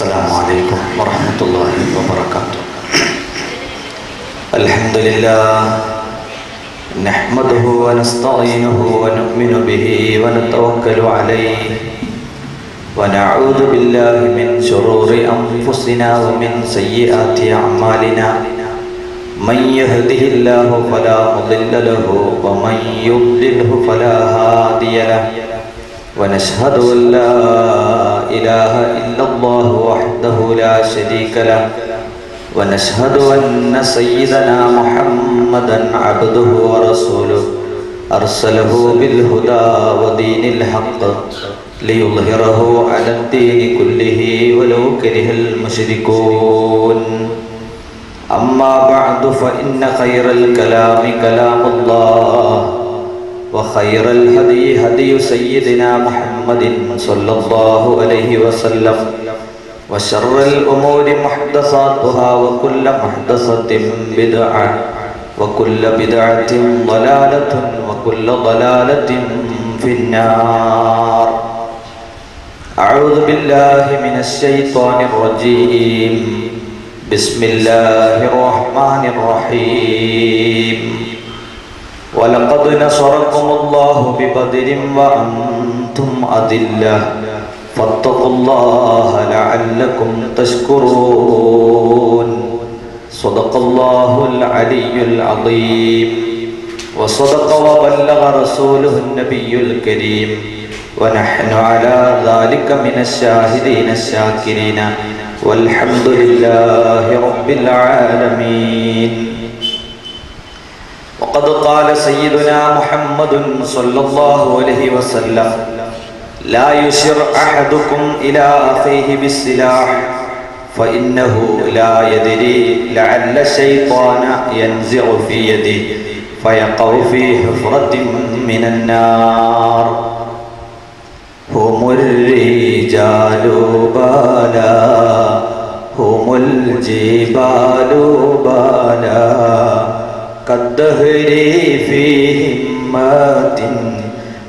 السلام عليكم ورحمة الله وبركاته. الحمد لله نحمده ونستعينه ونؤمن به ونتوكل عليه ونعوذ بالله من شرور أنفسنا ومن سيئات أعمالنا. من يهده الله فلا مضل له ومن يضلله فلا هادي له. ونشهد أن لا إله إلا الله وحده لا شريك له. ونشهد أن سيدنا محمدا عبده ورسوله أرسله بالهدى ودين الحق ليظهره على الدين كله ولو كره المشركون. أما بعد فإن خير الكلام كلام الله وخير الهدي هدي سيدنا محمد صلى الله عليه وسلم وشر الأمور محدثاتها وكل محدثة بدعة وكل بدعة ضلالة وكل ضلالة في النار. أعوذ بالله من الشيطان الرجيم. بسم الله الرحمن الرحيم. ولقد نصركم الله ببدر وأنتم أذلة فاتقوا الله لعلكم تشكرون. صدق الله العلي العظيم وصدق وبلغ رسوله النبي الكريم ونحن على ذلك من الشاهدين الشاكرين والحمد لله رب العالمين. وقد قال سيدنا محمد صلى الله عليه وسلم لا يشر أحدكم إلى أخيه بالسلاح فإنه لا يدري لعل الشيطان ينزع في يده فيقع في حفرة من النار. هم الرجال بالا هم الجبال بالا كالدهر في همات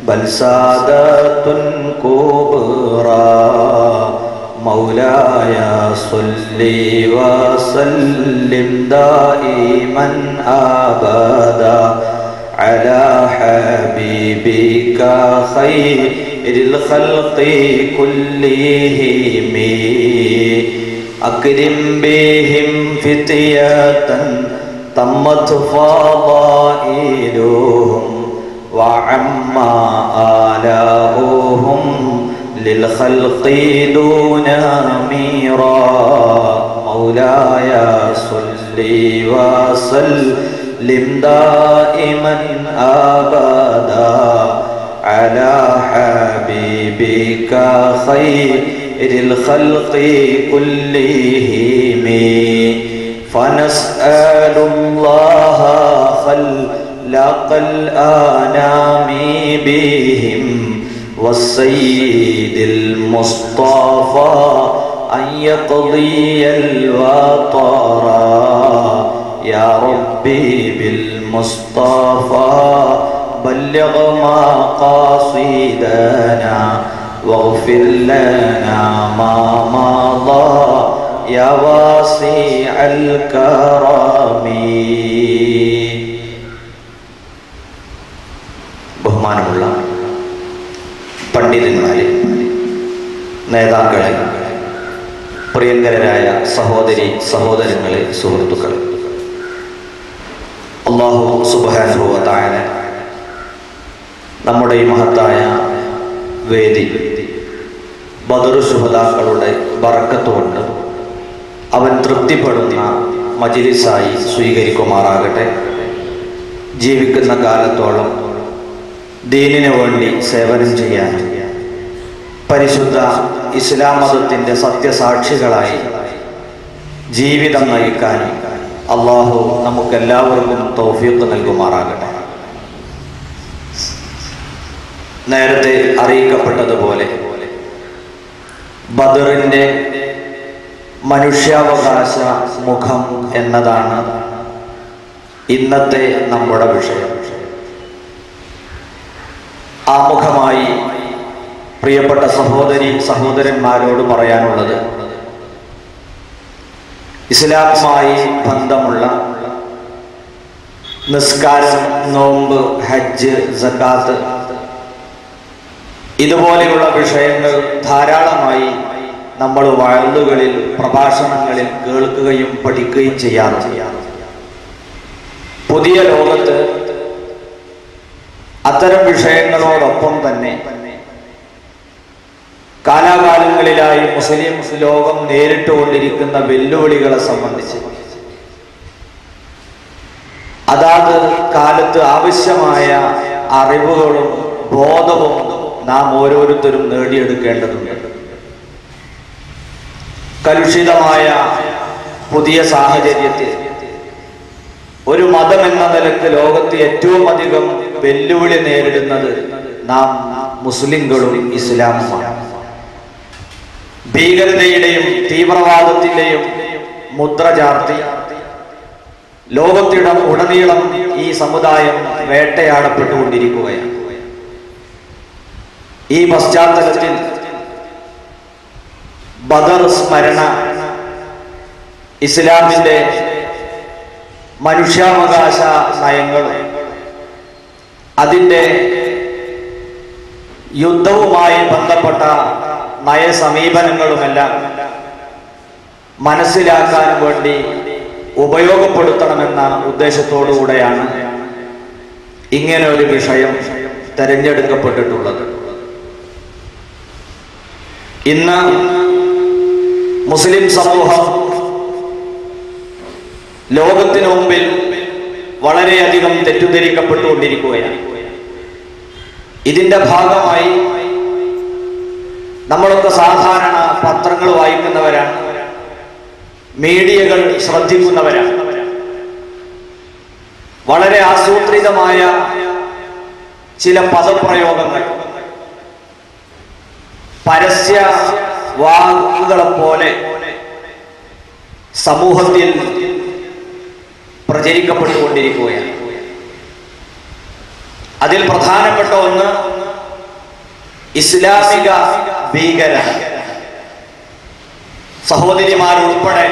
بل سادات كبرى. مولاي صل وسلم دائما أبدا على حبيبك خير الخلق كلهم. أكرم بهم فتية تمت فضائلهم وعما آلاؤهم للخلق دون ميرا. مولاي صل وسلم دائما أبدا على حبيبك خير الخلق كلهم. فنسأل الله خلق الأنام بهم والسيد المصطفى أن يقضي الوطر. يا ربي بالمصطفى بلغ مقاصدنا واغفر لنا ما مضى يا واسع الكرم. ബഹുമാനമുള്ള പണ്ഡിതന്മാരെ, നേതാക്കളെ, പ്രിയങ്കരായ സഹോദരി സഹോദരങ്ങളെ, സുഹൃത്തുക്കളെ, അല്ലാഹു സുബ്ഹാനഹു വ തആല നമ്മുടെ ഈ മഹത്തായ വേദി ബദർ ശുഹദാക്കളുടെ ബറക്കത്ത് കൊണ്ട് അവൻ തൃപ്തിപ്പെടുന്ന മജ്ലിസായി സ്വീകരിക്കുമാറാകട്ടെ. ജീവിക്കുന്ന കാലത്തോളം ദീനിനു വേണ്ടി സേവനം ചെയ്യാൻ, പരിശുദ്ധ ഇസ്ലാം മതത്തിൻ്റെ സത്യസാക്ഷികളായി ജീവിതം നയിക്കാൻ അള്ളാഹു നമുക്കെല്ലാവർക്കും തൗഫീഖ് നൽകുമാറാകട്ടെ. നേരത്തെ അറിയിക്കപ്പെട്ടതുപോലെ ബദറിൻ്റെ മനുഷ്യാവകാശ മുഖം എന്നതാണ് ഇന്നത്തെ നമ്മുടെ വിഷയം. ആമുഖമായി പ്രിയപ്പെട്ട സഹോദരി സഹോദരന്മാരോട് പറയാനുള്ളത്, ഇസ്ലാമുമായി ബന്ധമുള്ള നിസ്കാരം, നോമ്പ്, ഹജ്ജ്, സക്കാത്ത് ഇതുപോലെയുള്ള വിഷയങ്ങൾ ധാരാളമായി നമ്മൾ വഅളുകളിൽ, പ്രഭാഷണങ്ങളിൽ കേൾക്കുകയും പഠിക്കുകയും ചെയ്യാറുണ്ട്. പുതിയ ലോകത്ത് അത്തരം വിഷയങ്ങളോടൊപ്പം തന്നെ കാലാകാലങ്ങളിലായി മുസ്ലിം ലോകം നേരിട്ടുകൊണ്ടിരിക്കുന്ന വെല്ലുവിളികളെ സംബന്ധിച്ച് അതാത് കാലത്ത് ആവശ്യമായ അറിവുകളും ബോധവും നാം ഓരോരുത്തരും നേടിയെടുക്കേണ്ടതുണ്ട്. കലുഷിതമായ പുതിയ സാഹചര്യത്തിൽ ഒരു മതം എന്ന നിലക്ക് ലോകത്ത് ഏറ്റവും അധികം വെല്ലുവിളി നേരിടുന്നത് നാം മുസ്ലിങ്ങളും ഇസ്ലാമുമാണ്. ഭീകരതയുടെയും തീവ്രവാദത്തിന്റെയും മുദ്ര ചാർത്തി ലോകത്തിടനീളം ഈ സമുദായം വേട്ടയാടപ്പെട്ടുകൊണ്ടിരിക്കുകയാണ്. ഈ പശ്ചാത്തലത്തിൽ ബദർ സ്മരണ ഇസ്ലാമിന്റെ മനുഷ്യാവകാശ നയങ്ങളും അതിൻ്റെ യുദ്ധവുമായി ബന്ധപ്പെട്ട നയസമീപനങ്ങളുമെല്ലാം മനസ്സിലാക്കാൻ വേണ്ടി ഉപയോഗപ്പെടുത്തണമെന്ന ഉദ്ദേശത്തോടുകൂടെയാണ് ഇങ്ങനെ ഒരു വിഷയം തെരഞ്ഞെടുക്കപ്പെട്ടിട്ടുള്ളത്. ഇന്ന് മുസ്ലിം സമൂഹം ലോകത്തിനു മുമ്പിൽ വളരെയധികം തെറ്റിദ്ധരിക്കപ്പെട്ടുകൊണ്ടിരിക്കുകയാണ്. ഇതിന്റെ ഭാഗമായി നമ്മളൊക്കെ സാധാരണ പത്രങ്ങൾ വായിക്കുന്നവരാണ്, മീഡിയകൾ ശ്രദ്ധിക്കുന്നവരാണ്. വളരെ ആസൂത്രിതമായ ചില പദപ്രയോഗങ്ങൾ പരസ്യ വാക്കുകളെ പോലെ സമൂഹത്തിൽ പ്രചരിക്കപ്പെട്ടുകൊണ്ടിരിക്കുകയാണ്. അതിൽ പ്രധാനപ്പെട്ട ഒന്ന് ഇസ്ലാമിക ഭീകരത. സഹോദരിമാരുൾപ്പെടെ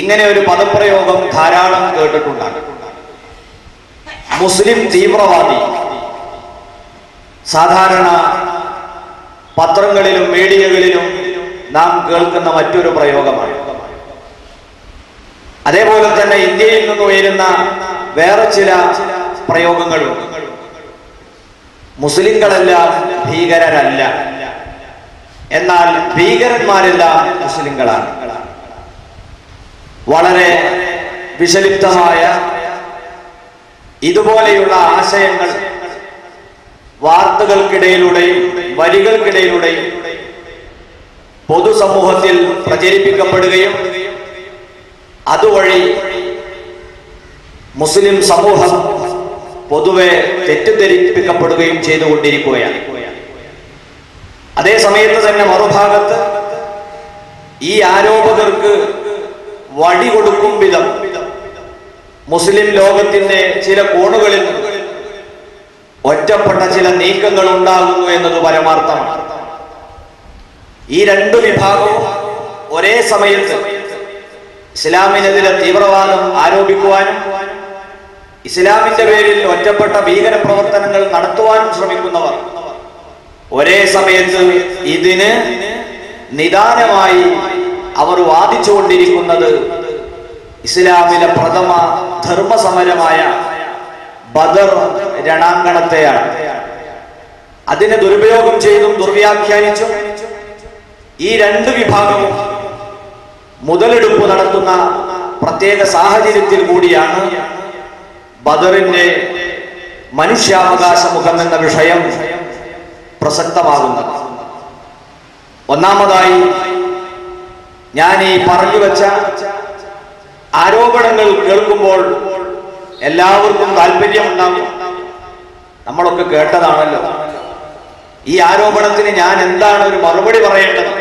ഇങ്ങനെ ഒരു പദപ്രയോഗം ധാരാളം കേട്ടിട്ടുണ്ടാകും. മുസ്ലിം തീവ്രവാദി സാധാരണ പത്രങ്ങളിലും മീഡിയകളിലും നാം കേൾക്കുന്ന മറ്റൊരു പ്രയോഗമാണ്. അതേപോലെ തന്നെ ഇന്ത്യയിൽ നിന്ന് ഉയരുന്ന വേറെ ചില പ്രയോഗങ്ങളും മുസ്ലിങ്ങളെല്ലാം ഭീകരരല്ല, എന്നാൽ ഭീകരന്മാരെല്ലാം മുസ്ലിങ്ങളാണ്. വളരെ വിഷലിപ്തമായ ഇതുപോലെയുള്ള ആശയങ്ങൾ വാർത്തകൾക്കിടയിലൂടെയും വരികൾക്കിടയിലൂടെയും പൊതുസമൂഹത്തിൽ പ്രചരിപ്പിക്കപ്പെടുകയും അതുവഴി മുസ്ലിം സമൂഹം പൊതുവെ തെറ്റിദ്ധരിപ്പിക്കപ്പെടുകയും ചെയ്തുകൊണ്ടിരിക്കുകയാണ്. അതേ സമയത്ത് തന്നെ മറുഭാഗത്ത് ഈ ആരോപകർക്ക് വടി കൊടുക്കും വിധം മുസ്ലിം ലോകത്തിന്റെ ചില കോണുകളിൽ ഒറ്റപ്പെട്ട ചില നീക്കങ്ങൾ ഉണ്ടാകുന്നു എന്നത് പരമാർത്ഥമാണ്. ഈ രണ്ടു വിഭാഗവും ഒരേ സമയത്ത് ഇസ്ലാമിനെതിരെ തീവ്രവാദം ആരോപിക്കുവാനും ഇസ്ലാമിന്റെ പേരിൽ ഒറ്റപ്പെട്ട ഭീകര പ്രവർത്തനങ്ങൾ നടത്തുവാനും ശ്രമിക്കുന്നവർ ഒരേ സമയത്ത് ഇതിന് നിദാനമായി അവർ വാദിച്ചുകൊണ്ടിരിക്കുന്നത് ഇസ്ലാമിലെ പ്രഥമ ധർമ്മസമരമായ ബദർ രണാങ്കണത്തെയാണ്. അതിനെ ദുരുപയോഗം ചെയ്തും ദുർവ്യാഖ്യാനിച്ചും ഈ രണ്ട് വിഭാഗവും മുതലെടുപ്പ് നടത്തുന്ന പ്രത്യേക സാഹചര്യത്തിൽ കൂടിയാണ് ബദറിന്റെ മനുഷ്യാവകാശ മുഖം എന്ന വിഷയം പ്രസക്തമാകുന്നത്. ഒന്നാമതായി ഞാൻ ഈ പറഞ്ഞു വെച്ച ആരോപണങ്ങൾ കേൾക്കുമ്പോൾ എല്ലാവർക്കും താല്പര്യമുണ്ടാകും. നമ്മളൊക്കെ കേട്ടതാണല്ലോ. ഈ ആരോപണത്തിന് ഞാൻ എന്താണ് ഒരു മറുപടി പറയേണ്ടത്?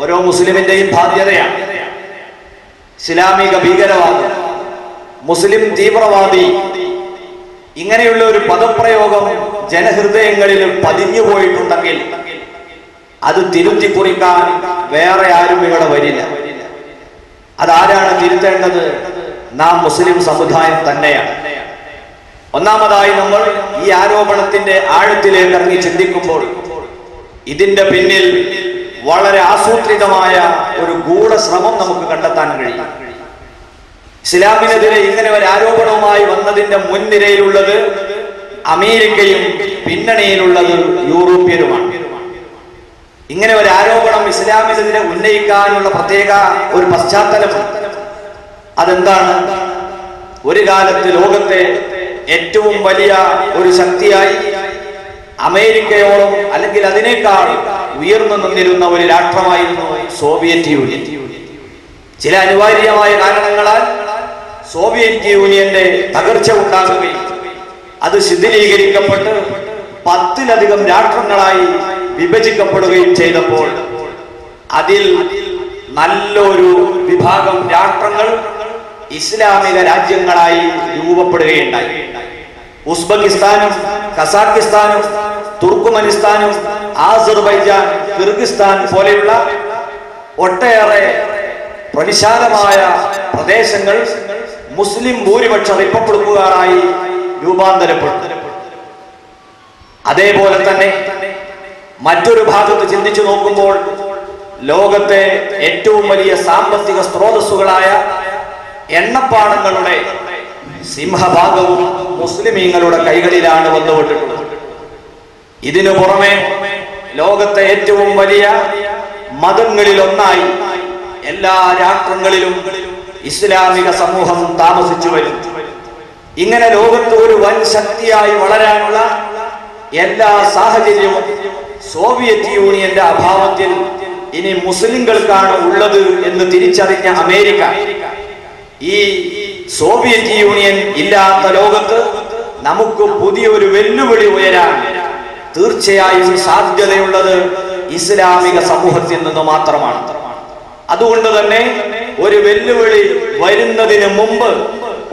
ഓരോ മുസ്ലിമിന്റെയും ബാധ്യതയാണ്. ഇസ്ലാമിക ഭീകരവാദി, മുസ്ലിം തീവ്രവാദി, ഇങ്ങനെയുള്ള ഒരു പദപ്രയോഗം ജനഹൃദയങ്ങളിൽ പതിഞ്ഞു പോയിട്ടുണ്ടെങ്കിൽ അത് തിരുത്തി കുറിക്കാൻ വേറെ ആരും ഇവിടെ വരില്ല. അതാരാണ് തിരുത്തേണ്ടത്? നാം മുസ്ലിം സമുദായം തന്നെയാണ്. ഒന്നാമതായി നമ്മൾ ഈ ആരോപണത്തിന്റെ ആഴത്തിലേക്ക് ഇറങ്ങി ചിന്തിക്കുമ്പോൾ ഇതിന്റെ പിന്നിൽ വളരെ ആസൂത്രിതമായ ഒരു ഗൂഢശ്രമം നമുക്ക് കണ്ടെത്താൻ കഴിയും. ഇസ്ലാമിനെതിരെ ഇങ്ങനെ ഒരു ആരോപണവുമായി വന്നതിന്റെ മുൻനിരയിലുള്ളത് അമേരിക്കയും പിന്നണിയിലുള്ളത് യൂറോപ്യരുമാണ്. ഇങ്ങനെ ഒരു ആരോപണം ഇസ്ലാമിനെതിരെ ഉന്നയിക്കാനുള്ള പ്രത്യേക ഒരു പശ്ചാത്തലമുണ്ട്. അതെന്താണ്? ഒരു കാലത്ത് ലോകത്തെ ഏറ്റവും വലിയ ഒരു ശക്തിയായി അമേരിക്കയോളം അല്ലെങ്കിൽ അതിനേക്കാൾ ഉയർന്നു നിന്നിരുന്ന ഒരു രാഷ്ട്രമായിരുന്നു സോവിയറ്റ് യൂണിയൻ. ചില അനിവാര്യമായ കാരണങ്ങളാൽ സോവിയറ്റ് യൂണിയന്റെ തകർച്ച ഉണ്ടാകുകയും അത് ശിഥിലീകരിക്കപ്പെട്ട് 10-ലധികം രാഷ്ട്രങ്ങളായി വിഭജിക്കപ്പെടുകയും ചെയ്തപ്പോൾ അതിൽ നല്ലൊരു വിഭാഗം രാഷ്ട്രങ്ങൾ ഇസ്ലാമിക രാജ്യങ്ങളായി രൂപപ്പെടുകയുണ്ടായി. ഉസ്ബെക്കിസ്ഥാനും കസാക്കിസ്ഥാനും തുർക്കുമനിസ്ഥാനും ആസർബൈജാൻ, കിർഗിസ്ഥാൻ പോലെയുള്ള ഒട്ടേറെ പ്രവിശാലമായ പ്രദേശങ്ങൾ മുസ്ലിം ഭൂരിപക്ഷ റിപ്പബ്ലിക്കുകളായി രൂപാന്തരപ്പെട്ടു. അതേപോലെ തന്നെ മറ്റൊരു ഭാഗത്ത് ചിന്തിച്ചു നോക്കുമ്പോൾ ലോകത്തെ ഏറ്റവും വലിയ സാമ്പത്തിക സ്രോതസ്സുകളായ എണ്ണപ്പാടങ്ങളുടെ സിംഹഭാഗവും മുസ്ലിമീങ്ങളുടെ കൈകളിലാണ് വന്നുവിട്ടിട്ടുള്ളത്. ഇതിനു പുറമെ ലോകത്തെ ഏറ്റവും വലിയ മതങ്ങളിൽ ഒന്നായി എല്ലാ രാഷ്ട്രങ്ങളിലും ഇസ്ലാമിക സമൂഹം താമസിച്ചു വരുന്നു. ഇങ്ങനെ ലോകത്ത് ഒരു വൻ ശക്തിയായി വളരാനുള്ള എല്ലാ സാഹചര്യവും സോവിയറ്റ് യൂണിയന്റെ അഭാവത്തിൽ ഇനി മുസ്ലിങ്ങൾക്കാണ് ഉള്ളത് എന്ന് തിരിച്ചറിഞ്ഞ അമേരിക്ക ഈ സോവിയറ്റ് യൂണിയൻ ഇല്ലാത്ത ലോകത്ത് നമുക്ക് പുതിയൊരു വെല്ലുവിളി ഉയരാൻ തീർച്ചയായും സാധ്യതയുള്ളത് ഇസ്ലാമിക സമൂഹത്തിൽ നിന്ന് മാത്രമാണ്. അതുകൊണ്ട് തന്നെ ഒരു വെല്ലുവിളി വരുന്നതിന് മുമ്പ്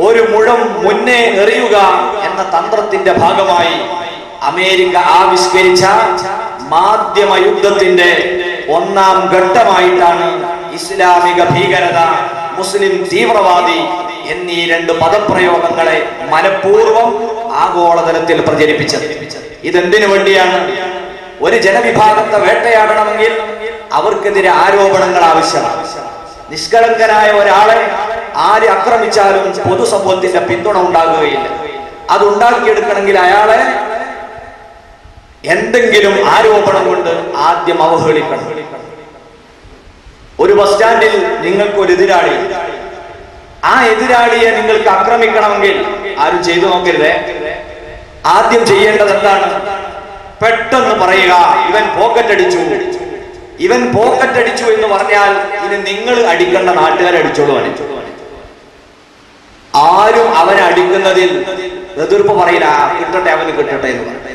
ഒരു മുഴം മുന്നേ എറിയുക എന്ന തന്ത്രത്തിന്റെ ഭാഗമായി അമേരിക്ക ആവിഷ്കരിച്ച മാധ്യമ യുദ്ധത്തിന്റെ ഒന്നാം ഘട്ടമായിട്ടാണ് ഇസ്ലാമിക ഭീകരത, മുസ്ലിം തീവ്രവാദി എന്നീ രണ്ട് പദപ്രയോഗങ്ങളെ മനഃപൂർവ്വം ആഗോളതലത്തിൽ പ്രചരിപ്പിച്ചത്. ഇതെന്തിനു വേണ്ടിയാണ്? ഒരു ജനവിഭാഗത്തെ വേട്ടയാടണമെങ്കിൽ അവർക്കെതിരെ ആരോപണങ്ങൾ ആവശ്യമാണ്. നിഷ്കളങ്കനായ ഒരാളെ ആര് ആക്രമിച്ചാലും പൊതുസമൂഹത്തിന്റെ പിന്തുണ ഉണ്ടാകുകയില്ല. അതുണ്ടാക്കിയെടുക്കണമെങ്കിൽ അയാളെ എന്തെങ്കിലും ആരോപണം കൊണ്ട് ആദ്യം അവഹേളിക്കണം. ഒരു ബസ് സ്റ്റാൻഡിൽ നിങ്ങൾക്കൊരു എതിരാളി, ആ എതിരാളിയെ നിങ്ങൾക്ക് ആക്രമിക്കണമെങ്കിൽ ആരും ചെയ്തു നോക്കരുതേ. ആദ്യം ചെയ്യേണ്ടത് എന്താണ്? പെട്ടെന്ന് പറയുക, ഇവൻ പോക്കറ്റ് അടിച്ചു. ഇവൻ പോക്കറ്റ് അടിച്ചു എന്ന് പറഞ്ഞാൽ ഇനി നിങ്ങൾ അടിക്കേണ്ട നാട്ടുകാരടിച്ചോളൂ. ആരും അവനെ അടിക്കുന്നതിൽ എതിർപ്പ് പറയില്ല, കിട്ടട്ടെ അവന് കിട്ടട്ടെ എന്ന് പറയും.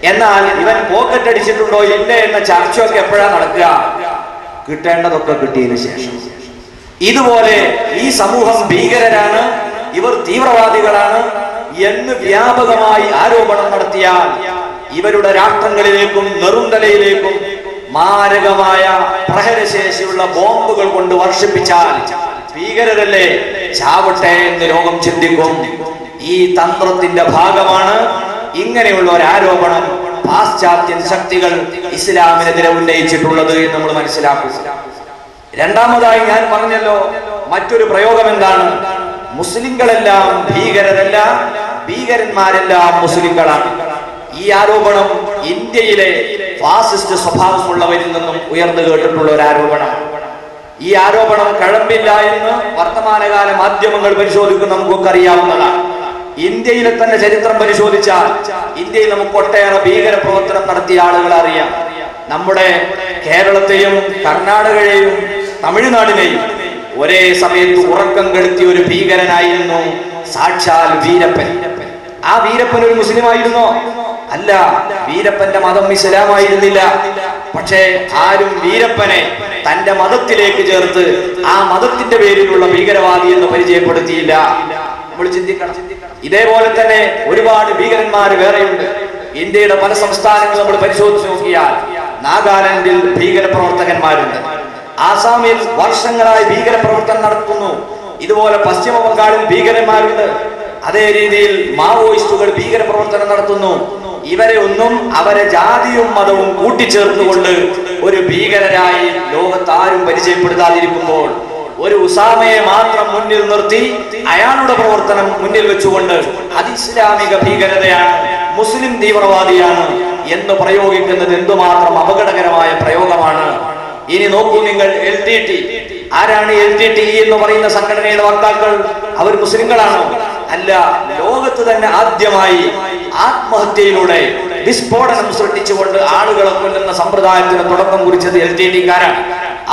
എന്നാൽ ഇവൻ പോക്കറ്റ് അടിച്ചിട്ടുണ്ടോ ഇല്ല എന്ന ചർച്ചയൊക്കെ എപ്പോഴാണ് നടക്കുക? കിട്ടേണ്ടതൊക്കെ കിട്ടിയതിനു ശേഷം. ഇതുപോലെ ഈ സമൂഹം ഭീകരരാണ്, ഇവർ തീവ്രവാദികളാണ് എന്ന് വ്യാപകമായി ആരോപണം നടത്തിയാൽ ഇവരുടെ രാഷ്ട്രങ്ങളിലേക്കും നെറുന്തലയിലേക്കും മാരകമായ പ്രഹരശേഷിയുള്ള ബോംബുകൾ കൊണ്ട് വർഷിപ്പിച്ചാൽ ഭീകരരല്ലേ, ചാവട്ടെ എന്ന് ലോകം ചിന്തിക്കും. ഈ തന്ത്രത്തിന്റെ ഭാഗമാണ് ഇങ്ങനെയുള്ള ഒരു ആരോപണം പാശ്ചാത്യൻ ശക്തികൾ ഇസ്ലാമിനെതിരെ ഉന്നയിച്ചിട്ടുള്ളത് എന്ന് നമ്മൾ മനസ്സിലാക്കുക. രണ്ടാമതായി ഞാൻ പറഞ്ഞല്ലോ, മറ്റൊരു പ്രയോഗം എന്താണ്? മുസ്ലിങ്ങളെല്ലാം ഭീകരരല്ല, ഭീകരന്മാരെല്ലാം മുസ്ലിങ്ങളാണ്. ഈ ആരോപണം ഇന്ത്യയിലെ ഫാസിസ്റ്റ് സ്വഭാവമുള്ളവരിൽ നിന്നും ഉയർന്നു കേട്ടിട്ടുള്ള ഒരു ആരോപണമാണ്. ഈ ആരോപണം കഴമ്പില്ല എന്ന് വർത്തമാനകാല മാധ്യമങ്ങൾ പരിശോധിക്കുന്ന നമുക്കൊക്കെ അറിയാവുന്നതാണ്. ഇന്ത്യയിലെ തന്നെ ചരിത്രം പരിശോധിച്ചാൽ ഇന്ത്യയിൽ നമുക്ക് ഒട്ടേറെ ഭീകര പ്രവർത്തനം നടത്തിയ ആളുകൾ അറിയാം. നമ്മുടെ കേരളത്തെയും കർണാടകയെയും തമിഴ്നാടിനെയും ഒരേ സമയത്ത് ഉറക്കം കെടുത്തിയ ഒരു ഭീകരനായിരുന്നു സാക്ഷാൽ വീരപ്പൻ. ആ വീരപ്പൻ ഒരു മുസ്ലിം ആയിരുന്നോ? അല്ല, വീരപ്പന്റെ മതം ഇസ്ലാമായിരുന്നില്ല. പക്ഷേ ആരും വീരപ്പനെ തന്റെ മതത്തിലേക്ക് ചേർത്ത് ആ മതത്തിന്റെ പേരിലുള്ള ഭീകരവാദി എന്ന് പരിചയപ്പെടുത്തിയില്ല. നമ്മൾ ചിന്തിക്കണം. ഇതേപോലെ തന്നെ ഒരുപാട് ഭീകരന്മാർ വേറെയുണ്ട്. ഇന്ത്യയുടെ പല സംസ്ഥാനങ്ങൾ നമ്മൾ പരിശോധിച്ച് നോക്കിയാൽ നാഗാലാൻഡിൽ ഭീകര പ്രവർത്തകന്മാരുണ്ട്. ആസാമിൽ വർഷങ്ങളായി ഭീകര പ്രവർത്തനം നടത്തുന്നു. ഇതുപോലെ പശ്ചിമ ബംഗാളിൽ ഭീകരന്മാരുണ്ട്. അതേ രീതിയിൽ മാവോയിസ്റ്റുകൾ ഭീകര പ്രവർത്തനം നടത്തുന്നു. ഇവരെ ഒന്നും അവരെ ജാതിയും മതവും കൂട്ടിച്ചേർത്തുകൊണ്ട് ഒരു ഭീകരരായി ലോകത്താരും പരിചയപ്പെടുത്താതിരിക്കുമ്പോൾ ഒരു ഉസാമയെ മാത്രം മുന്നിൽ നിർത്തി അയാളുടെ പ്രവർത്തനം മുന്നിൽ വെച്ചുകൊണ്ട് അത് ഇസ്ലാമിക ഭീകരതയാണ്, മുസ്ലിം തീവ്രവാദിയാണ് എന്ന് പ്രയോഗിക്കുന്നത് എന്തുമാത്രം അപകടകരമായ പ്രയോഗമാണ്. ഇനി നോക്കൂ നിങ്ങൾ, LTT ആരാണ്? LTT എന്ന് പറയുന്ന സംഘടനയുടെ വക്താക്കൾ അവർ മുസ്ലിങ്ങളാണോ? അല്ല. ലോകത്ത് തന്നെ ആദ്യമായി ആത്മഹത്യയിലൂടെ വിസ്ഫോടനം സൃഷ്ടിച്ചുകൊണ്ട് ആളുകളെ കൊല്ലുന്ന സമ്പ്രദായത്തിന് തുടക്കം കുറിച്ചത് LTT-കാരാണ്.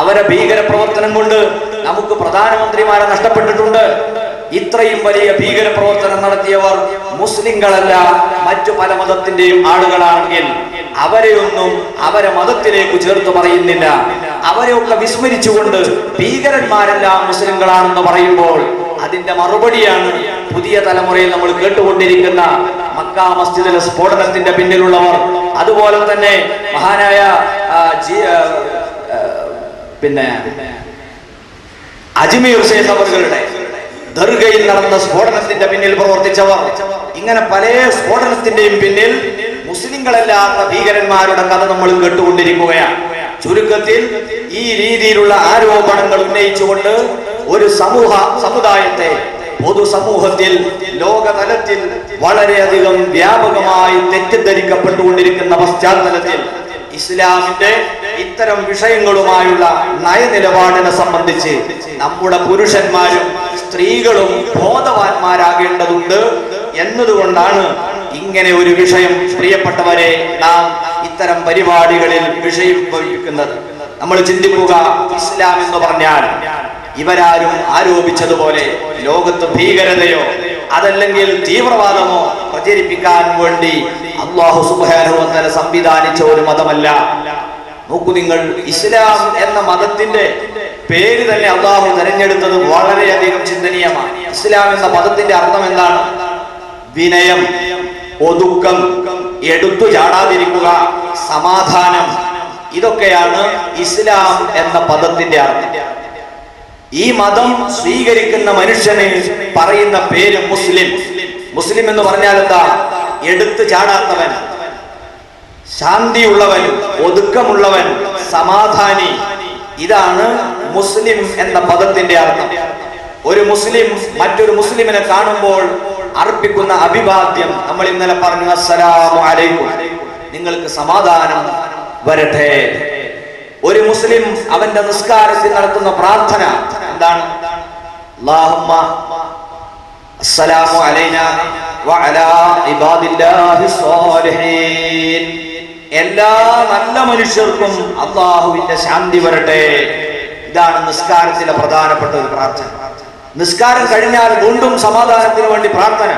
അവരെ ഭീകര പ്രവർത്തനം കൊണ്ട് നമുക്ക് പ്രധാനമന്ത്രിമാരെ നഷ്ടപ്പെട്ടിട്ടുണ്ട്. ഇത്രയും വലിയ ഭീകര പ്രവർത്തനം നടത്തിയവർ മുസ്ലിങ്ങളല്ല, മറ്റു പല മതത്തിന്റെയും ആളുകളാണെങ്കിൽ അവരെയൊന്നും അവരെ മതത്തിലേക്ക് ചേർത്ത് പറയുന്നില്ല. അവരെയൊക്കെ വിസ്മരിച്ചുകൊണ്ട് ഭീകരന്മാരെല്ലാം മുസ്ലിങ്ങളാണെന്ന് പറയുമ്പോൾ അതിന്റെ മറുപടിയാണ് പുതിയ തലമുറയിൽ നമ്മൾ കേട്ടുകൊണ്ടിരിക്കുന്ന മക്ക മസ്ജിദിലെ സ്ഫോടനത്തിന്റെ പിന്നിലുള്ളവർ. അതുപോലെ തന്നെ മഹാനായ അജ്മീർ ശൈഖ് അവരുടെ ദർഗയിൽ നടന്ന സ്ഫോടനത്തിന്റെ പിന്നിൽ പ്രവർത്തിച്ചവർ. ഇങ്ങനെ പല സ്ഫോടനത്തിന്റെയും പിന്നിൽ മുസ്ലിങ്ങളല്ലാത്ത ഭീകരന്മാരുടെ കഥ നമ്മൾ കേട്ടുകൊണ്ടിരിക്കുകയാണ്. ചുരുക്കത്തിൽ ഈ രീതിയിലുള്ള ആരോപണങ്ങൾ ഉന്നയിച്ചുകൊണ്ട് ഒരു സമുദായത്തെ പൊതുസമൂഹത്തിൽ ലോകതലത്തിൽ വളരെയധികം വ്യാപകമായി തെറ്റിദ്ധരിക്കപ്പെട്ടുകൊണ്ടിരിക്കുന്ന പശ്ചാത്തലത്തിൽ ഇസ്ലാമിന്റെ ഇത്തരം വിഷയങ്ങളുമായുള്ള നയനിലപാടിനെ സംബന്ധിച്ച് നമ്മുടെ പുരുഷന്മാരും സ്ത്രീകളും ബോധവാന്മാരാകേണ്ടതുണ്ട് എന്നതുകൊണ്ടാണ് ഇങ്ങനെ ഒരു വിഷയം പ്രിയപ്പെട്ടവരെ നാം ഇത്തരം പരിപാടികളിൽ വിഷയിപ്പിക്കുന്നത്. നമ്മൾ ചിന്തിക്കുക, ഇസ്ലാം എന്ന് പറഞ്ഞാൽ ഇവരാരും ആരോപിച്ചതുപോലെ ലോകത്ത് ഭീകരതയോ അതല്ലെങ്കിൽ തീവ്രവാദമോ പ്രചരിപ്പിക്കാൻ വേണ്ടി അല്ലാഹു സുബ്ഹാനഹു വ തആല സംവിധാനിച്ച ഒരു മതമല്ല. നോക്കൂ നിങ്ങൾ, ഇസ്ലാം എന്ന മതത്തിന്റെ പേര് തന്നെ അല്ലാഹു തിരഞ്ഞെടുത്തത് വളരെയധികം ചിന്തനീയമാണ്. ഇസ്ലാം എന്ന പദത്തിന്റെ അർത്ഥം എന്താണ്? വിനയം, ഒതുക്കം, എടുത്തു ചാടാതിരിക്കുക, സമാധാനം. ഇതൊക്കെയാണ് ഇസ്ലാം എന്ന പദത്തിന്റെ അർത്ഥം. ഈ മതം സ്വീകരിക്കുന്ന മനുഷ്യന് പറയുന്ന പേര് മുസ്ലിം. മുസ്ലിം എന്ന് പറഞ്ഞാൽ എന്താ? എടുത്തു ചാടാത്തവൻ, ശാന്തിയുള്ളവൻ, ഒതുക്കമുള്ളവൻ, സമാധാനി. ഇതാണ് മുസ്ലിം എന്ന പദത്തിന്റെ അർത്ഥം. ഒരു മുസ്ലിം മറ്റൊരു മുസ്ലിമിനെ കാണുമ്പോൾ അർപ്പിക്കുന്ന അഭിവാദ്യം നമ്മൾ ഇന്നലെ പറഞ്ഞു, അസ്സലാമു അലൈക്കും, നിങ്ങൾക്ക് സമാധാനം വരട്ടെ. ഒരു മുസ്ലിം അവന്റെ നിസ്കാരത്തിൽ നടത്തുന്ന പ്രാർത്ഥന എന്താണ്? അല്ലാഹുമ്മ അസ്സലാമു അലൈനാ വഅലാ ഇബാദില്ലാഹി സ്വാലിഹീൻ, എല്ലാ നല്ല മനുഷ്യർക്കും അല്ലാഹുവിന്റെ ശാന്തി വരട്ടെ. ഇതാണ് നിസ്കാരത്തിലെ പ്രധാനപ്പെട്ട ഒരു പ്രാർത്ഥന. നിസ്കാരം കഴിഞ്ഞാൽ വീണ്ടും സമാധാനത്തിന് വേണ്ടി പ്രാർത്ഥന,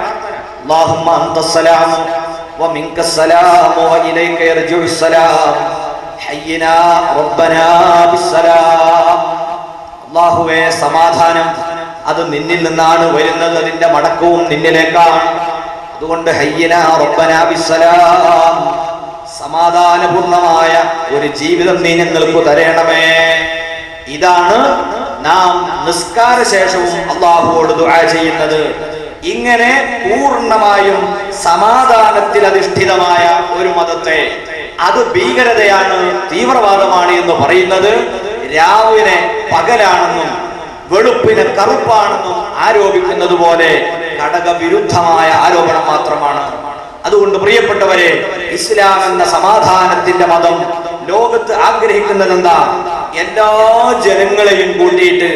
അല്ലാഹുമ്മ അന്തസ്സലാമു വമിൻകസ്സലാമു വഇലൈക യർജിഉസ്സലാം ഹയ്യിനാ റബ്ബനാ ബിസ്സലാം. അല്ലാഹുവേ, സമാധാനം അത് നിന്നിൽ നിന്നാണ് വരുന്നത്, അതിന്റെ മടക്കവും നിന്നിലേക്കാണ്. അതുകൊണ്ട് ഹയ്യിനാ റബ്ബനാ ബിസ്സലാം, സമാധാനപൂർണമായ ഒരു ജീവിതം നീ ഞങ്ങൾക്ക് തരണമേ. ഇതാണ് നാം നിസ്കാര ശേഷവും അല്ലാഹുവോട് ദുആ ചെയ്യുന്നത്. ഇങ്ങനെ പൂർണ്ണമായും സമാധാനത്തിൽ അധിഷ്ഠിതമായ ഒരു മതത്തെ, അത് ഭീകരതയാണ്, തീവ്രവാദമാണ് എന്ന് പറയുന്നത് രാവിനെ പകലാണെന്നും വെളുപ്പിനെ കറുപ്പാണെന്നും ആരോപിക്കുന്നത് പോലെ ഘടകവിരുദ്ധമായ ആരോപണം മാത്രമാണ്. അതുകൊണ്ട് പ്രിയപ്പെട്ടവരെ, ഇസ്ലാം എന്ന സമാധാനത്തിന്റെ മതം ലോകത്ത് ആഗ്രഹിക്കുന്നത് എന്താ? എല്ലാ ജനങ്ങളെയും കൂട്ടിയിട്ട്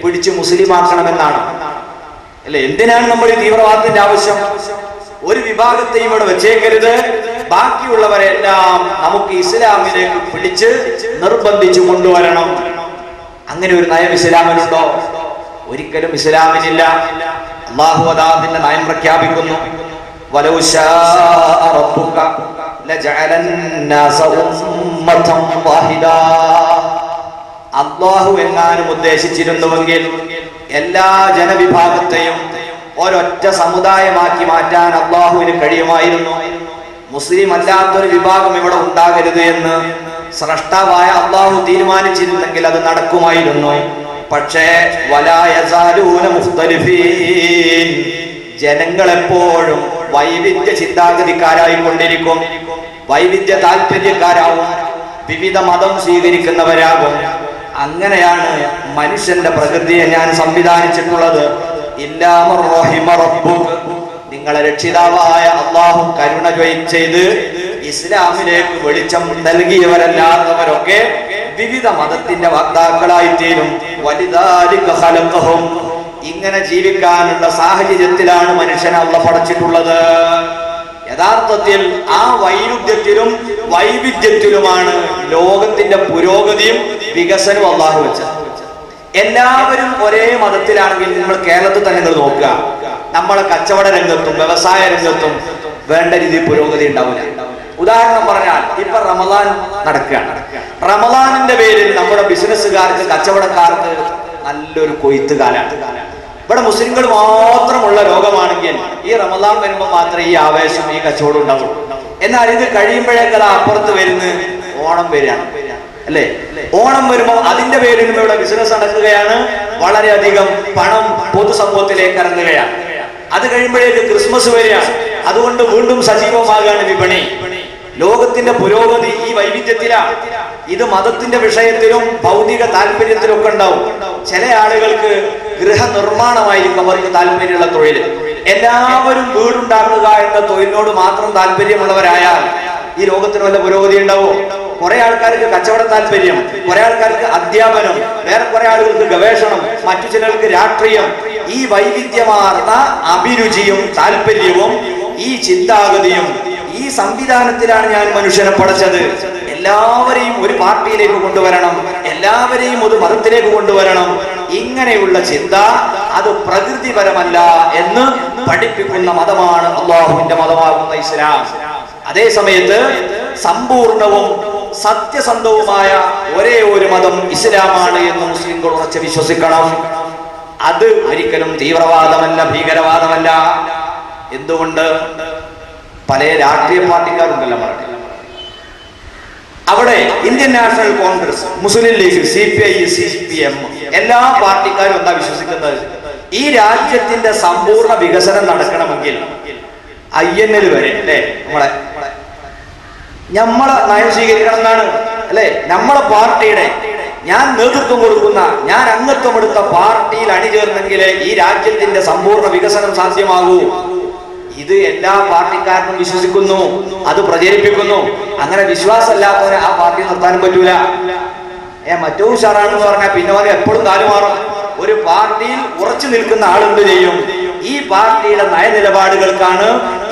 പിടിച്ച് മുസ്ലിമാക്കണമെന്നാണ് അല്ലെ? എന്തിനാണ് നമ്മൾ ഈ തീവ്രവാദത്തിന്റെ ആവശ്യം? ഒരു വിഭാഗത്തെയും ഇവിടെ വെച്ചേക്കരുത്, ബാക്കിയുള്ളവരെല്ലാം നമുക്ക് ഇസ്ലാമിലേക്ക് പിടിച്ച് നിർബന്ധിച്ചു കൊണ്ടുവരണം. അങ്ങനെ ഒരു നയം ഇസ്ലാമിനുണ്ടോ? ഒരിക്കലും ഇസ്ലാമിനില്ല. അല്ലാഹു അതിന്റെ നയം പ്രഖ്യാപിക്കുന്നു, വലൗ ശാഅ റബ്ബുക ലജഅലൻ നാസ ഉമ്മതൻ വാഹിദാ. അല്ലാഹു എങ്ങാനും ഉദ്ദേശിച്ചിരുന്നുവെങ്കിൽ എല്ലാ ജനവിഭാഗത്തെയും ഒരൊറ്റ സമുദായമാക്കി മാറ്റാൻ അല്ലാഹുവിന് കഴിയുമായിരുന്നു. മുസ്ലിം അല്ലാത്തൊരു വിഭാഗം ഇവിടെ ഉണ്ടാകരുത് എന്ന് സ്രഷ്ടാവായ അള്ളാഹു തീരുമാനിച്ചിരുന്നെങ്കിൽ അത് നടക്കുമായിരുന്നു. പക്ഷേ വലാ യസാലൂന മുഖ്തലിഫീൻ, ജനങ്ങളെപ്പോഴും വൈവിധ്യ ചിന്താഗതിക്കാരായിക്കൊണ്ടിരിക്കും, വൈവിധ്യ താല്പര്യക്കാരാവും, വിവിധ മതം സ്വീകരിക്കുന്നവരാകും. അങ്ങനെയാണ് മനുഷ്യന്റെ പ്രകൃതിയെ ഞാൻ സംവിധാനിച്ചിട്ടുള്ളത്. ഇല്ലാ മർ റഹിമ റബ്ബുക, നിങ്ങളെ രക്ഷിതാവായ അള്ളാഹു കരുണ ചെയ്ത് ഇസ്ലാമിലേക്ക് വെളിച്ചം നൽകിയവരല്ലാത്തവരൊക്കെ വിവിധ മതത്തിന്റെ വക്താക്കളായിത്തീരും. വലിദാലിക ഖലഖഹും, ഇങ്ങനെ ജീവിക്കാനുള്ള സാഹചര്യത്തിലാണ് മനുഷ്യനെ അല്ലാഹു പടച്ചിട്ടുള്ളത്. യഥാർത്ഥത്തിൽ ആ വൈരുദ്ധ്യത്തിലും വൈവിധ്യത്തിലുമാണ് ലോകത്തിന്റെ പുരോഗതിയും വികസനവും അള്ളാഹു വെച്ചത്. എല്ലാവരും ഒരേ മതത്തിലാണെങ്കിൽ നിങ്ങൾ കേരളത്തിൽ തന്നെ നിങ്ങൾ നോക്കുക, നമ്മളെ കച്ചവട രംഗത്തും വ്യവസായ രംഗത്തും വേണ്ട രീതിയിൽ പുരോഗതി ഉണ്ടാവില്ല. ഉദാഹരണം പറഞ്ഞാൽ ഇപ്പൊ റമദാൻ നടക്കുകയാണ്. റമദാനിന്റെ പേരിൽ നമ്മുടെ ബിസിനസ്സുകാർക്ക് കച്ചവടക്കാർക്ക് നല്ലൊരു കൊയ്ത്ത് കാലമാണ്. ഇവിടെ മുസ്ലിങ്ങൾ മാത്രമുള്ള ലോകമാണെങ്കിൽ ഈ റമദാൻ വരുമ്പോൾ മാത്രമേ ഈ ആവേശം ഈ കച്ചവടം ഉണ്ടാവുള്ളൂ. എന്നാൽ ഇത് കഴിയുമ്പോഴേക്കത് അപ്പുറത്ത് വരുന്ന ഓണം വരികയാണ് അല്ലേ? ഓണം വരുമ്പോൾ അതിന്റെ പേരിലും ഇവിടെ ബിസിനസ് നടക്കുകയാണ്, വളരെയധികം പണം പൊതുസമൂഹത്തിലേക്ക് ഇറങ്ങുകയാണ്. അത് കഴിയുമ്പോഴേക്ക് ക്രിസ്മസ് വരികയാണ്, അതുകൊണ്ട് വീണ്ടും സജീവമാകാണ് വിപണി. ലോകത്തിന്റെ പുരോഗതി ഈ വൈവിധ്യത്തിലാണ്. ഇത് മതത്തിന്റെ വിഷയത്തിലും ഭൗതിക താല്പര്യത്തിലും ഒക്കെ ഉണ്ടാവും. ചില ആളുകൾക്ക് ഗൃഹനിർമ്മാണമായിരിക്കും അവർക്ക് താല്പര്യമുള്ള തൊഴിൽ. എല്ലാവരും വീടുണ്ടാക്കുക എന്ന തൊഴിലിനോട് മാത്രം താല്പര്യമുള്ളവരായാൽ ഈ ലോകത്തിന് വല്ല പുരോഗതി ഉണ്ടാവോ? കുറെ ആൾക്കാർക്ക് കച്ചവട താല്പര്യം, കുറെ ആൾക്കാർക്ക് അധ്യാപനം, വേറെ കുറെ ആളുകൾക്ക് ഗവേഷണം, മറ്റു ചിലർക്ക് രാഷ്ട്രീയം. ഈ വൈവിധ്യമാർന്ന അഭിരുചിയും താല്പര്യവും ഈ ചിന്താഗതിയും ഈ സംവിധാനത്തിലാണ് ഞാൻ മനുഷ്യനെ പഠിച്ചത്. എല്ലാവരെയും ഒരു പാർട്ടിയിലേക്ക് കൊണ്ടുവരണം, എല്ലാവരെയും ഒരു മതത്തിലേക്ക് കൊണ്ടുവരണം. ഇങ്ങനെയുള്ള ചിന്ത അത് പ്രകൃതിപരമല്ല എന്ന് പഠിപ്പിക്കുന്ന മതമാണ് അള്ളാഹുവിന്റെ മതമാകുന്ന ഇസ്ലാം. അതേ സമയത്ത് സമ്പൂർണവും സത്യസന്ധവുമായ ഒരേ ഒരു മതം ഇസ്ലാമാണ് എന്ന് മുസ്ലിംകൾ ഉറച്ച് വിശ്വസിക്കണം. അത് ഒരിക്കലും തീവ്രവാദമല്ല, ഭീകരവാദമല്ല. എന്തുകൊണ്ട്? പല രാഷ്ട്രീയ പാർട്ടിക്കാരുണ്ടല്ലോ നാട്ടിൽ. അവിടെ ഇന്ത്യൻ നാഷണൽ കോൺഗ്രസ്, മുസ്ലിം ലീഗ്, CPI, CPM എല്ലാ പാർട്ടിക്കാരും എന്താ വിശ്വസിക്കുന്നത്? ഈ രാജ്യത്തിന്റെ സമ്പൂർണ്ണ വികസനം നടക്കണമെങ്കിൽ INL വരെ അല്ലെ നമ്മളെ നയം സ്വീകരിക്കണം എന്നാണ് അല്ലെ? നമ്മളെ പാർട്ടിയുടെ ഞാൻ നേതൃത്വം കൊടുക്കുന്ന, ഞാൻ അംഗത്വം എടുത്ത പാർട്ടിയിൽ അണിചേർന്നെങ്കിലേ ഈ രാജ്യത്തിന്റെ സമ്പൂർണ്ണ വികസനം സാധ്യമാകൂ. ഇത് എല്ലാ പാർട്ടിക്കാരനും വിശ്വസിക്കുന്നു, അത് പ്രചരിപ്പിക്കുന്നു. അങ്ങനെ വിശ്വാസമില്ലാത്തവരെ ആ പാർട്ടി നിർത്താനും പറ്റൂല. മറ്റോ ഉഷാറാണെന്ന് പറഞ്ഞാൽ പിന്നെ അവരെ എപ്പോഴും കാലുമാറും. ഒരു പാർട്ടിയിൽ ഉറച്ചു നിൽക്കുന്ന ആളെന്ത് ചെയ്യും? ഈ പാർട്ടിയുടെ നയനിലപാടുകൾക്കാണ്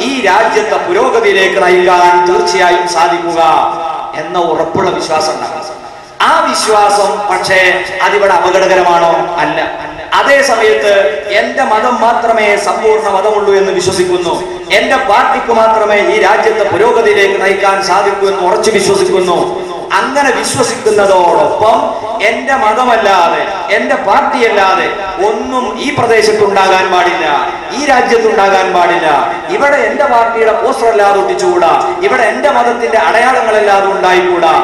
ഈ രാജ്യത്തെ പുരോഗതിയിലേക്ക് നയിക്കാൻ തീർച്ചയായും സാധിക്കുക എന്ന ഉറപ്പുള്ള വിശ്വാസം ഉണ്ടാകും. ആ വിശ്വാസം പക്ഷേ അതിവിടെ അപകടകരമാണോ? അല്ല. അതേ സമയത്ത് എന്റെ മതം മാത്രമേ സമ്പൂർണ്ണ മതമുള്ളൂ എന്ന് വിശ്വസിക്കുന്നു, എന്റെ പാർട്ടിക്ക് മാത്രമേ ഈ രാജ്യത്തെ പുരോഗതിയിലേക്ക് നയിക്കാൻ സാധിക്കൂ എന്ന് ഉറച്ചു വിശ്വസിക്കുന്നു. അങ്ങനെ വിശ്വസിക്കുന്നതോടൊപ്പം എന്റെ മതമല്ലാതെ, എന്റെ പാർട്ടിയല്ലാതെ ഒന്നും ഈ പ്രദേശത്തുണ്ടാകാൻ പാടില്ല, ഈ രാജ്യത്തുണ്ടാകാൻ പാടില്ല. ഇവിടെ എന്റെ പാർട്ടിയുടെ പോസ്റ്റർ അല്ലാതെ ഒട്ടിച്ചുകൂടാ, ഇവിടെ എന്റെ മതത്തിന്റെ അടയാളങ്ങളല്ലാതെ ഉണ്ടായിക്കൂടാ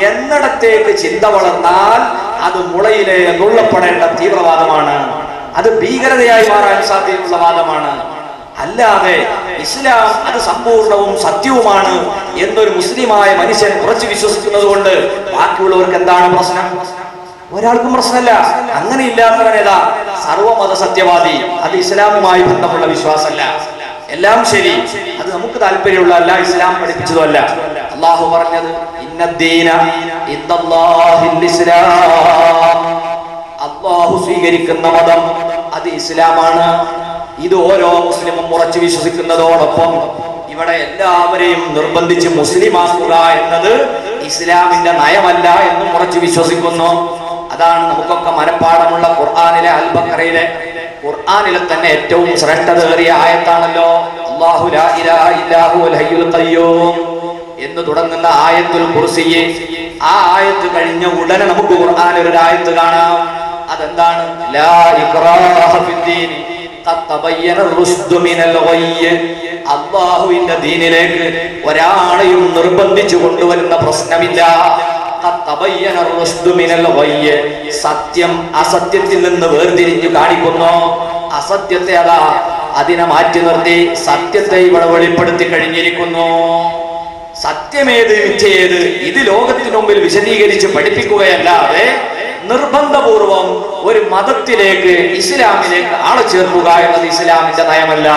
എന്നിടത്തേക്ക് ചിന്ത വളർന്നാൽ അത് മുളയിലെ നുള്ളപ്പെടേണ്ട തീവ്രവാദമാണ്. അത് ഭീകരതയായി മാറാൻ സാധ്യതയുള്ള വാദമാണ്. അല്ലാതെ ഇസ്ലാം അത് സമ്പൂർണവും സത്യവുമാണ് എന്നൊരു മുസ്ലിമായ മനുഷ്യൻ ഉറച്ചു വിശ്വസിക്കുന്നത് കൊണ്ട് ബാക്കിയുള്ളവർക്ക് എന്താണ് പ്രശ്നം? ഒരാൾക്കും പ്രശ്നമല്ല. അങ്ങനെ ഇല്ലാത്തവനേതാ സർവമത സത്യവാദി. അത് ഇസ്ലാമുമായി ബന്ധമുള്ള വിശ്വാസമല്ല. എല്ലാം ശരി, അത് നമുക്ക് താല്പര്യമുള്ളതല്ല, ഇസ്ലാം പഠിപ്പിച്ചതല്ല. അള്ളാഹു പറഞ്ഞത് ഇന്നദ്ദീന ഇൻദല്ലാഹിൽ ഇസ്ലാം, അള്ളാഹു സ്വീകരിക്കുന്ന മതം അത് ഇസ്ലാമാണ്. ഇത് ഓരോ മുസ്ലിമും ഉറച്ചു വിശ്വസിക്കുന്നതോടൊപ്പം ഇവിടെ എല്ലാവരെയും നിർബന്ധിച്ച് മുസ്ലിമാക്കുക എന്നത് ഇസ്ലാമിന്റെ നയമല്ല എന്നും ഉറച്ചു വിശ്വസിക്കുന്നു. അതാണ് നമുക്കൊക്കെ മനഃപ്പാടമുള്ള ഖുർആനിലെ അൽ-ബഖറയിലെ ഖുർആനിലെ തന്നെ ഏറ്റവും ശ്രേഷ്ഠതയേറിയ ആയത്താണല്ലോ അല്ലാഹു ലാ ഇലാഹ ഇല്ലാ ഹുവൽ ഹയ്യുൽ ഖയ്യൂം എന്ന് തുടങ്ങുന്ന ആയത്തുൽ കുർസി. ആ ആയത്ത് കഴിഞ്ഞ ഉടനെ നമുക്ക് ഖുർആനിൽ ഒരു ആയത്ത് കാണാം. അതെന്താണ്? ലാ ഇക്റാഹ ഫിദ്ദീൻ ഖദ് തബയ്യന റുശ്ദു മിനൽ ഗയ്യ്. അല്ലാഹുവിന്റെ ദീനിലേക്ക് ഒരാളെയും നിർബന്ധിച്ചു കൊണ്ടുവരുന്ന പ്രശ്നമില്ല. സത്യം അസത്യത്തിൽ നിന്ന് വേർതിരിഞ്ഞു കാണിക്കുന്നു. അസത്യത്തെ അതാ അതിനെ മാറ്റി നിർത്തി സത്യത്തെ ഇവിടെ വെളിപ്പെടുത്തി കഴിഞ്ഞിരിക്കുന്നു. സത്യമേത് മിഥ്യയേത് ഇത് ലോകത്തിനു മുമ്പിൽ വിശദീകരിച്ച് പഠിപ്പിക്കുകയല്ലാതെ നിർബന്ധപൂർവം ഒരു മതത്തിലേക്ക് ഇസ്ലാമിലേക്ക് ആളെ ചേർക്കുക എന്നത് ഇസ്ലാമിന്റെ നയമല്ല.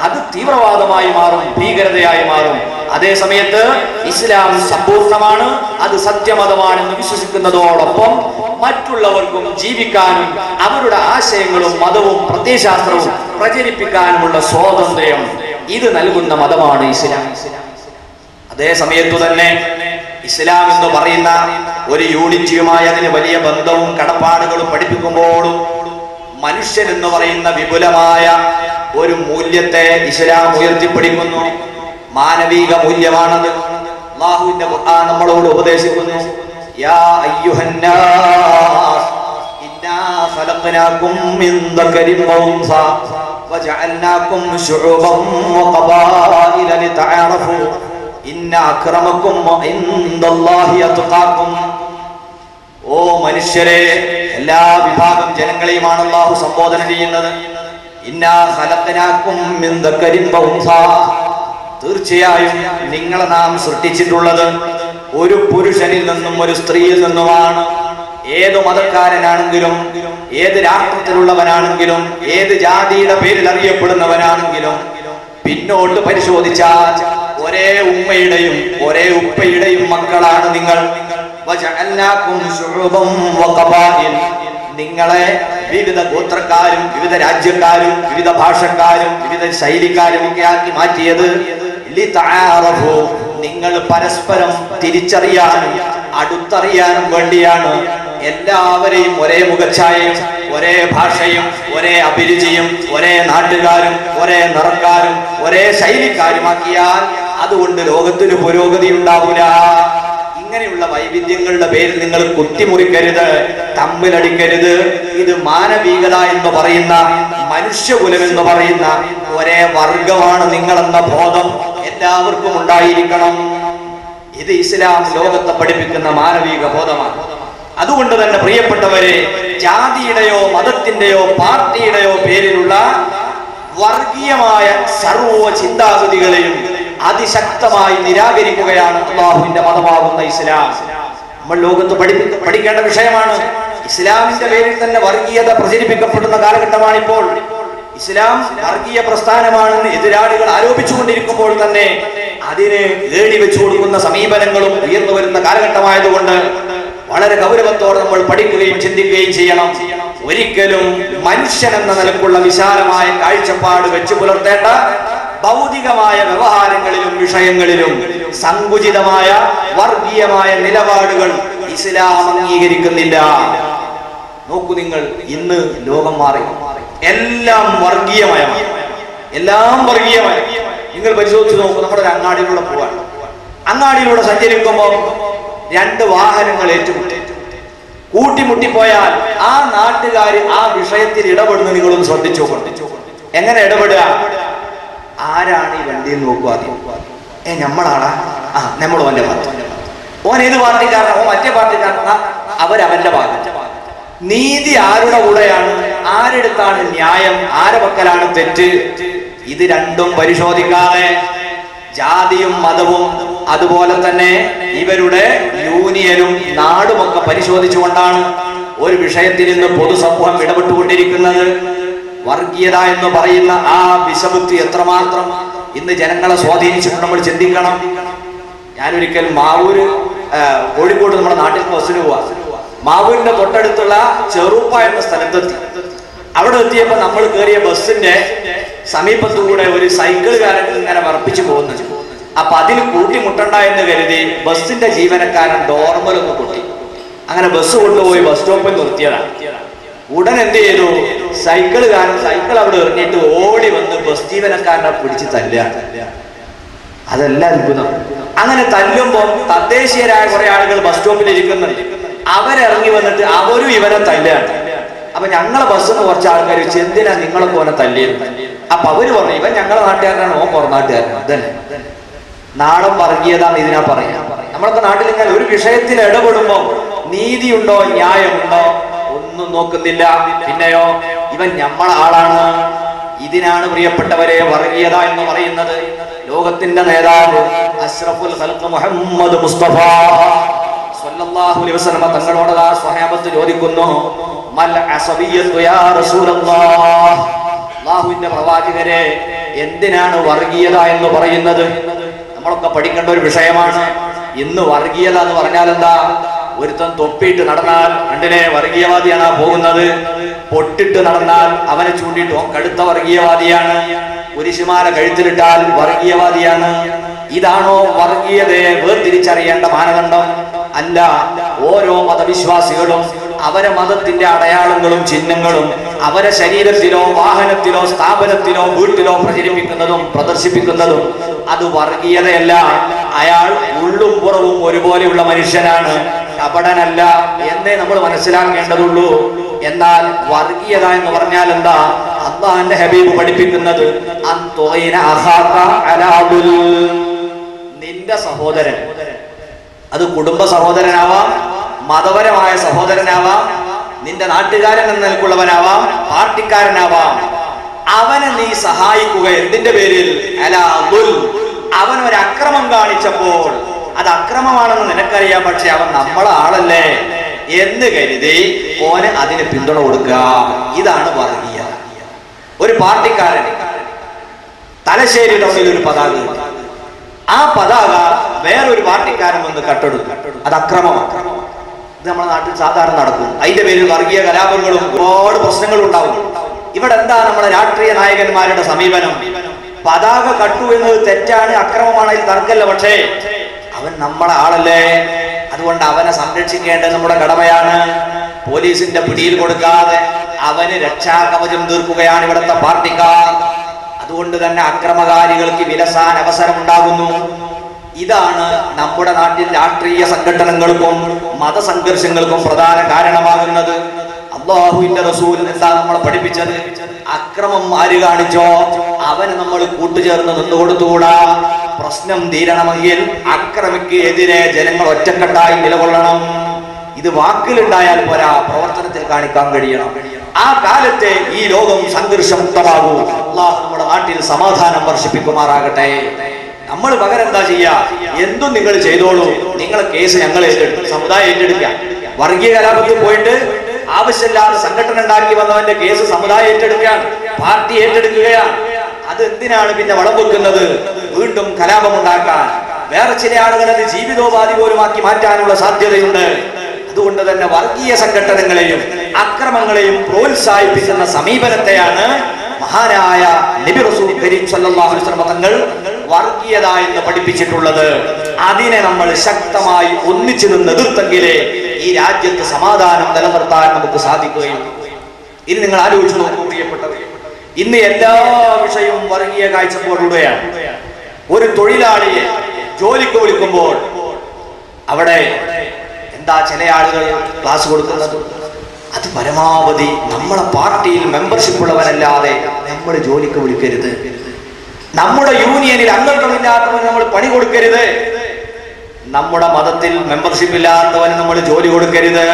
അത് തീവ്രവാദമായി മാറും, ഭീകരതയായി മാറും. അതേ സമയത്ത് ഇസ്ലാം സമ്പൂർണ്ണമാണ്, അത് സത്യമതമാണെന്ന് വിശ്വസിക്കുന്നതോടൊപ്പം മറ്റുള്ളവർക്കും ജീവിക്കാനും അവരുടെ ആശയങ്ങളും മതവും പ്രത്യയശാസ്ത്രവും പ്രചരിപ്പിക്കാനുമുള്ള സ്വാതന്ത്ര്യം ഇത് നൽകുന്ന മതമാണ് ഇസ്ലാം. അതേ സമയത്തു തന്നെ ഇസ്ലാം എന്ന് പറയുന്ന ഒരു യൂണിറ്റിയുമായി അതിന് വലിയ ബന്ധവും കടപ്പാടുകളും പഠിപ്പിക്കുമ്പോഴും മനുഷ്യൻ എന്ന് പറയുന്ന വിപുലമായ ഒരു മൂല്യത്തെ ഇസ്ലാം ഉയർത്തിപ്പിടിക്കുന്നു. മാനവിക മൂല്യമാണത്. അല്ലാഹുവിന്റെ ഖുർആൻ നമ്മളോട് ഉപദേശിക്കുന്നു, യാ അയ്യുഹന്നാസ് ഇന്നാ ഖലഖനാകും മിൻ ദക്കരിൻ വ ഉൻസാ വജഅൽനാകും ശുഉബൻ വഖബായില ലിതഅറഫു ഇന്ന അക്രമക്കും ഇൻദല്ലാഹി അത്ഖാക്കും. ഓ മനുഷ്യരെ, എല്ലാ വിഭാഗം ജനങ്ങളെയുമാണ് അല്ലാഹു സംബോധന ചെയ്യുന്നത്. ഇന്നാ ഖലഖനാകും മിൻ ദക്കരിൻ വ ഉൻസാ, തീർച്ചയായും നിങ്ങളെ നാം സൃഷ്ടിച്ചിട്ടുള്ളത് ഒരു പുരുഷനിൽ നിന്നും ഒരു സ്ത്രീയിൽ നിന്നുമാണ്. ഏത് മതക്കാരനാണെങ്കിലും, ഏത് രാഷ്ട്രത്തിലുള്ളവനാണെങ്കിലും, ഏത് ജാതിയുടെ പേരിൽ അറിയപ്പെടുന്നവനാണെങ്കിലും പിന്നോട്ട് പരിശോധിച്ചാൽ ഒരേ ഉമ്മയുടെയും ഒരേ ഉപ്പയുടെയും മക്കളാണ് നിങ്ങൾ. നിങ്ങളെ വിവിധ ഗോത്രക്കാരും വിവിധ രാജ്യക്കാരും വിവിധ ഭാഷക്കാരും വിവിധ ശൈലിക്കാരും ഒക്കെ ആക്കി മാറ്റിയത് നിങ്ങൾ പരസ്പരം തിരിച്ചറിയാനും അടുത്തറിയാനും വേണ്ടിയാണ്. എല്ലാവരെയും ഒരേ മുഖച്ഛായയും ഒരേ ഭാഷയും ഒരേ അഭിരുചിയും ഒരേ നാട്ടുകാരും ഒരേ നിറക്കാരും ഒരേ ശൈലിക്കാരുമാക്കിയാൽ അതുകൊണ്ട് ലോകത്തിന് പുരോഗതി ഉണ്ടാവില്ല. ഇങ്ങനെയുള്ള വൈവിധ്യങ്ങളുടെ പേരിൽ നിങ്ങൾ കുത്തിമുറിക്കരുത്, തമ്മിലടിക്കരുത്. ഇത് മാനവികത എന്ന് പറയുന്ന, മനുഷ്യകുലം എന്ന് പറയുന്ന ഒരേ വർഗമാണ് നിങ്ങളെന്ന ബോധം എല്ലാവർക്കും ഉണ്ടായിരിക്കണം. ഇത് ഇസ്ലാം ലോകത്തെ പഠിപ്പിക്കുന്ന മാനവിക ബോധമാണ്. അതുകൊണ്ട് തന്നെ പ്രിയപ്പെട്ടവരെ, ജാതിയുടെയോ മതത്തിന്റെയോ പാർട്ടിയുടെയോ പേരിലുള്ള വർഗീയമായ സർവ്വ ചിന്താഗതികളെയും അതിശക്തമായി നിരാകരിക്കുകയാണ് അല്ലാഹുവിന്റെ മതമാകുന്ന ഇസ്ലാം. നമ്മൾ ലോകത്ത് പഠിക്കേണ്ട വിഷയമാണ്. ഇസ്ലാമിന്റെ പേരിൽ തന്നെ വർഗീയത പ്രചരിപ്പിക്കപ്പെടുന്ന കാലഘട്ടമാണിപ്പോൾ. ഇസ്ലാം വർഗീയ പ്രസ്ഥാനമാണെന്ന് എതിരാളികൾ ആരോപിച്ചുകൊണ്ടിരിക്കുമ്പോൾ തന്നെ അതിന് ഏടി വെച്ചു കൊടുക്കുന്ന സമീപനങ്ങളും ഉയർന്നു വരുന്ന കാലഘട്ടമായതുകൊണ്ട് വളരെ ഗൗരവത്തോടെ നമ്മൾ പഠിക്കുകയും ചിന്തിക്കുകയും ചെയ്യണം. ഒരിക്കലും മനുഷ്യൻ എന്ന നിലക്കുള്ള വിശാലമായ കാഴ്ചപ്പാട് വെച്ചു പുലർത്തേണ്ട ഭൗതികമായ വ്യവഹാരങ്ങളിലും വിഷയങ്ങളിലും സങ്കുചിതമായ വർഗീയമായ നിലപാടുകൾ ഇസ്ലാം അംഗീകരിക്കുന്നില്ല. നോക്കൂ നിങ്ങൾ, ഇന്ന് ലോകം മാറി, എല്ലാം വർഗീയമയമാണ്, എല്ലാം വർഗീയമായി. നിങ്ങൾ പരിശോധിച്ച് നോക്കൂ, നമ്മുടെ ഒരു അങ്ങാടിയിലൂടെ പോവാൻ, അങ്ങാടിയിലൂടെ സഞ്ചരിക്കുമ്പോൾ രണ്ട് വാഹനങ്ങൾ ഏറ്റുമുട്ടി കൂട്ടിമുട്ടിപ്പോയാൽ ആ നാട്ടുകാർ ആ വിഷയത്തിൽ ഇടപെടുന്ന നിങ്ങളൊന്ന് ശ്രദ്ധിച്ചു. എങ്ങനെ ഇടപെടുക? ആരാണ് ഈ വണ്ടിയിൽ നോക്കുക? നമ്മളാടാ, നമ്മൾ ഓന്റെ ഭാഗത്ത്. ഓൻ ഏത് പാർട്ടിക്കാരനാ? ഓൻ മറ്റേ പാർട്ടിക്കാരനാ? അവരവന്റെ ഭാഗത്ത്. നീതി ആരുടെ കൂടെയാണ്? ആരെടുത്താണ് ന്യായം? ആരെ പക്കലാണ് തെറ്റ്? ഇത് രണ്ടും പരിശോധിക്കാതെ ജാതിയും മതവും അതുപോലെ തന്നെ ഇവരുടെ യൂണിയനും നാടുമൊക്കെ പരിശോധിച്ചുകൊണ്ടാണ് ഒരു വിഷയത്തിൽ നിന്ന് പൊതുസമൂഹം ഇടപെട്ടുകൊണ്ടിരിക്കുന്നത്. വർഗീയത എന്ന് പറയുന്ന ആ വിഷബുദ്ധി എത്രമാത്രം ഇന്ന് ജനങ്ങളെ സ്വാധീനിച്ചിട്ട് നമ്മൾ ചിന്തിക്കണം. ഞാനൊരിക്കൽ മാവൂര്, കോഴിക്കോട് നമ്മുടെ നാട്ടിൽ ബസ്സിന് പോവാ. മാവൂരിന്റെ തൊട്ടടുത്തുള്ള ചെറുപ്പ എന്ന സ്ഥലത്തെത്തി. അവിടെ എത്തിയപ്പോ നമ്മൾ കയറിയ ബസ്സിന്റെ സമീപത്തുകൂടെ ഒരു സൈക്കിളുകാരൻ ഇങ്ങനെ വർപ്പിച്ചു പോകുന്നത്. അപ്പൊ അതിൽ കൂട്ടിമുട്ടണ്ട എന്ന് കരുതി ബസ്സിന്റെ ജീവനക്കാരൻ ഡോർമലൊന്ന് പൊട്ടി. അങ്ങനെ ബസ് കൊണ്ടുപോയി ബസ് സ്റ്റോപ്പിൽ നിർത്തിയതാണ്. ഉടൻ എന്ത് ചെയ്തു? സൈക്കിളുകാരൻ സൈക്കിൾ അവിടെ എറിഞ്ഞിട്ട് ഓടി വന്ന് ബസ് ജീവനക്കാരനെ പിടിച്ച് തല്ലുകയാണ്. അതല്ല അത്ഭുതം. അങ്ങനെ തല്ലുമ്പോൾ തദ്ദേശീയരായ കുറെ ആളുകൾ ബസ് സ്റ്റോപ്പിൽ ഇരിക്കുന്നുണ്ട്. അവരിറങ്ങി വന്നിട്ട് അവരും ഇവനെ തല്ലുകയാണ്. അപ്പൊ ഞങ്ങളെ ബസ്സിന് കുറച്ച് ആൾക്കാർ വെച്ച് എന്തിനാ നിങ്ങളൊക്കെ ഓനെ തല്ലിയത്? അപ്പൊ അവര് പറഞ്ഞു, ഇവൻ ഞങ്ങളെ നാട്ടുകാരനാണ്, ഓൻ പുറം നാട്ടുകാരനാണ്. അതന്നെ നാടൻ വർഗീയതാണ് ഇതിനാ പറയാ. നമ്മളൊക്കെ നാട്ടിൽ ഇങ്ങനെ ഒരു വിഷയത്തിൽ ഇടപെടുമ്പോ നീതിയുണ്ടോ ന്യായമുണ്ടോ ഒന്നും നോക്കുന്നില്ല. പിന്നെയോ ഇവൻ നമ്മളെ ആളാണ്. ഇതിനാണ് പ്രിയപ്പെട്ടവരെ വർഗീയത എന്ന് പറയുന്നത്. ലോകത്തിന്റെ നേതാവ് അഷ്റഫുൽ ഖൽഖ് മുഹമ്മദ് മുസ്തഫ സ്വല്ലല്ലാഹു അലൈഹി വസല്ലം തങ്ങളോട് ആ സ്വഹാബത്ത് ചോദിക്കുന്നു, മൽ അസബിയ്യത്തു യാ റസൂലല്ലാഹ്, അല്ലാഹുവിന്റെ പ്രവാചകരെ എന്തിനാണ് വർഗീയത എന്ന് പറയുന്നത്? നമ്മളൊക്കെ പഠിക്കേണ്ട ഒരു വിഷയമാണ്. ഇന്ന് വർഗീയത എന്ന് പറഞ്ഞാൽ എന്താ? ഒരുത്തൻ തൊപ്പിയിട്ട് നടന്നാൽ കണ്ടില്ലേ വർഗീയവാദിയാണ് പോകുന്നത്. പൊട്ടിട്ട് നടന്നാൽ അവനെ ചൂണ്ടിട്ടോ കടുത്ത വർഗീയവാദിയാണ്. കുരിശുമാല കഴുത്തിലിട്ടാൽ വർഗീയവാദിയാണ്. ഇതാണോ വർഗീയതയെ വേർതിരിച്ചറിയേണ്ട മാനദണ്ഡം? അല്ല. ഓരോ മതവിശ്വാസികളും അവരെ മതത്തിന്റെ അടയാളങ്ങളും ചിഹ്നങ്ങളും അവരെ ശരീരത്തിലോ വാഹനത്തിലോ സ്ഥാപനത്തിലോ വീട്ടിലോ പ്രചരിപ്പിക്കുന്നതും പ്രദർശിപ്പിക്കുന്നതും അത് വർഗീയതയല്ല. അയാൾ ഉള്ളും പുറവും ഒരുപോലെയുള്ള മനുഷ്യനാണ്, കപടനല്ല എന്നേ നമ്മൾ മനസ്സിലാക്കേണ്ടതുള്ളൂ. എന്നാൽ വർഗീയത എന്ന് പറഞ്ഞാൽ എന്താ? അല്ലാഹുവിന്റെ ഹബീബ് പഠിപ്പിക്കുന്നത് നിന്റെ സഹോദരൻ, അത് കുടുംബ സഹോദരനാവാം, മതപരമായ സഹോദരനാവാം, നിന്റെ നാട്ടുകാരൻ എന്ന നിലക്കുള്ളവനാവാം, പാർട്ടിക്കാരനാവാം, അവനെ നീ സഹായിക്കുക. എന്തിന്റെ പേരിൽ? അവൻ ഒരു അക്രമം കാണിച്ചപ്പോൾ അത് അക്രമമാണെന്ന് നിനക്കറിയാം, പക്ഷെ അവൻ നമ്മളെ ആളല്ലേ എന്ന് കരുതി ഓന് അതിന് പിന്തുണ കൊടുക്കുക. ഇതാണ് വർഗീയ. ഒരു പാർട്ടിക്കാരൻ തലശ്ശേരി ടൗണിൽ ഒരു പതാക, ആ പതാക വേറൊരു പാർട്ടിക്കാരൻ വന്ന് കട്ടെടുക്കും, അത് അക്രമമാണ്. ഇത് നമ്മുടെ നാട്ടിൽ സാധാരണ നടക്കും. അതിന്റെ പേരിൽ വർഗീയ കലാപങ്ങളും ഒരുപാട് പ്രശ്നങ്ങളും ഉണ്ടാവും. ഇവിടെ എന്താ നമ്മുടെ രാഷ്ട്രീയ നായകന്മാരുടെ സമീപനം? പതാക കട്ടു എന്നത് തെറ്റാണ്, അക്രമമാണ്, അതിൽ തർക്കമല്ല. പക്ഷേ അവൻ നമ്മളെ ആളല്ലേ, അതുകൊണ്ട് അവനെ സംരക്ഷിക്കേണ്ടത് നമ്മുടെ കടമയാണ്. പോലീസിന്റെ പിടിയിൽ കൊടുക്കാതെ അവന് രക്ഷാകവചം തീർക്കുകയാണ് ഇവിടുത്തെ പാർട്ടിക്കാർ. അതുകൊണ്ട് തന്നെ അക്രമകാരികൾക്ക് വിലസാൻ അവസരമുണ്ടാകുന്നു. ഇതാണ് നമ്മുടെ നാട്ടിൽ രാഷ്ട്രീയ സംഘടനകൾക്കും മതസംഘർഷങ്ങൾക്കും പ്രധാന കാരണമാകുന്നത്. അല്ലാഹുവിന്റെ റസൂൽ എന്താ നമ്മളെ പഠിപ്പിച്ചത്? അക്രമം ആര് കാണിച്ചോ അവന് നമ്മൾ കൂട്ടുചേർന്ന് നിന്നുകൊടുത്തുകൂടാ. പ്രശ്നം തീരണമെങ്കിൽ അക്രമിക്ക് എതിരെ ജനങ്ങൾ ഒറ്റക്കെട്ടായി നിലകൊള്ളണം. ഇത് വാക്കിലുണ്ടായാൽ പോരാ, പ്രവർത്തനത്തിൽ കാണിക്കാൻ കഴിയണം. ആ കാലത്തെ ഈ ലോകം സംഘർഷമുക്തമാകൂ. അല്ലാഹു നമ്മുടെ നാട്ടിൽ സമാധാനം വർഷിപ്പിക്കുമാറാകട്ടെ. നമ്മൾ പകരം എന്താ ചെയ്യാ? എന്തും നിങ്ങൾ ചെയ്തോളൂ, നിങ്ങളെ കേസ് ഞങ്ങൾ ഏറ്റെടുക്കും, സമുദായം ഏറ്റെടുക്കുക. വർഗീയ കലാപത്തിൽ പോയിട്ട് ആവശ്യമില്ലാതെ സംഘടന ഉണ്ടാക്കി വന്നവന്റെ കേസ് സമുദായം ഏറ്റെടുക്കുകയാണ്, പാർട്ടി ഏറ്റെടുക്കുകയാണ്. അത് എന്തിനാണ് പിന്നെ വളം വെക്കുന്നത്? വീണ്ടും കലാപമുണ്ടാക്കാൻ. വേറെ ചില ആളുകൾ അത് ജീവിതോപാധി പോലുമാക്കി മാറ്റാനുള്ള സാധ്യതയുണ്ട്. അതുകൊണ്ട് തന്നെ വർഗീയ സംഘടനകളെയും അക്രമങ്ങളെയും പ്രോത്സാഹിപ്പിക്കുന്ന സമീപനത്തെയാണ് മഹാനായ നബി റസൂൽ കരീം സല്ലല്ലാഹു അലൈഹി വസല്ലം തങ്ങൾ വർഗീയത എന്ന് പഠിപ്പിച്ചിട്ടുള്ളത്. അതിനെ നമ്മൾ ശക്തമായി ഒന്നിച്ചു നിന്ന് എതിർത്തെങ്കിലേ ഈ രാജ്യത്ത് സമാധാനം നിലനിർത്താൻ നമുക്ക് സാധിക്കുകയുള്ളൂ. ഇനി നിങ്ങൾ ആലോചിച്ചു നോക്കൂ പ്രിയപ്പെട്ടവരെ, ഇന്ന് എല്ലാ വിഷയവും വർഗീയ കാഴ്ചപ്പാടുകൂടെയാണ്. ഒരു തൊഴിലാളിയെ ജോലിക്ക് വിളിക്കുമ്പോൾ അവിടെ എന്താ ചില ആളുകൾ ക്ലാസ് കൊടുക്കുന്നത്? അത് പരമാവധി നമ്മളെ പാർട്ടിയിൽ മെമ്പർഷിപ്പ് ഉള്ളവനല്ലാതെ നമ്മൾ ജോലിക്ക് വിളിക്കരുത്, നമ്മുടെ യൂണിയനിൽ അംഗത്വമില്ലാത്തവന് നമ്മൾ പണി കൊടുക്കരുത്, നമ്മുടെ മതത്തിൽ മെമ്പർഷിപ്പ് ഇല്ലാത്തവന് നമ്മൾ ജോലി കൊടുക്കരുത്.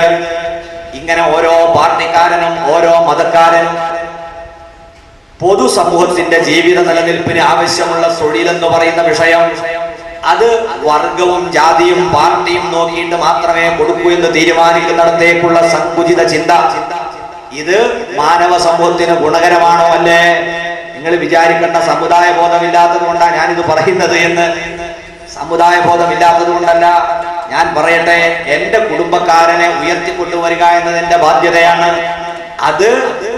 ഇങ്ങനെ ഓരോ പാർട്ടിക്കാരനും ഓരോ മതക്കാരനും പൊതുസമൂഹത്തിന്റെ ജീവിത നിലനിൽപ്പിന് ആവശ്യമുള്ള തൊഴിലെന്ന് പറയുന്ന വിഷയം അത് വർഗവും ജാതിയും പാർട്ടിയും നോക്കിയിട്ട് മാത്രമേ കൊടുക്കൂ എന്ന് തീരുമാനിക്കുന്നിടത്തേക്കുള്ള സങ്കുചിത ചിന്ത, ഇത് മാനവ സമൂഹത്തിന് ഗുണകരമാണോ അല്ലേ? നിങ്ങൾ വിചാരിക്കേണ്ട സമുദായ ബോധമില്ലാത്തത് കൊണ്ടാണ് ഞാനിത് പറയുന്നത് എന്ന്. സമുദായ ബോധമില്ലാത്തത് കൊണ്ടല്ല. ഞാൻ പറയട്ടെ, എന്റെ കുടുംബക്കാരനെ ഉയർത്തിക്കൊണ്ടുവരിക എന്നത് എന്റെ ബാധ്യതയാണ്. അത്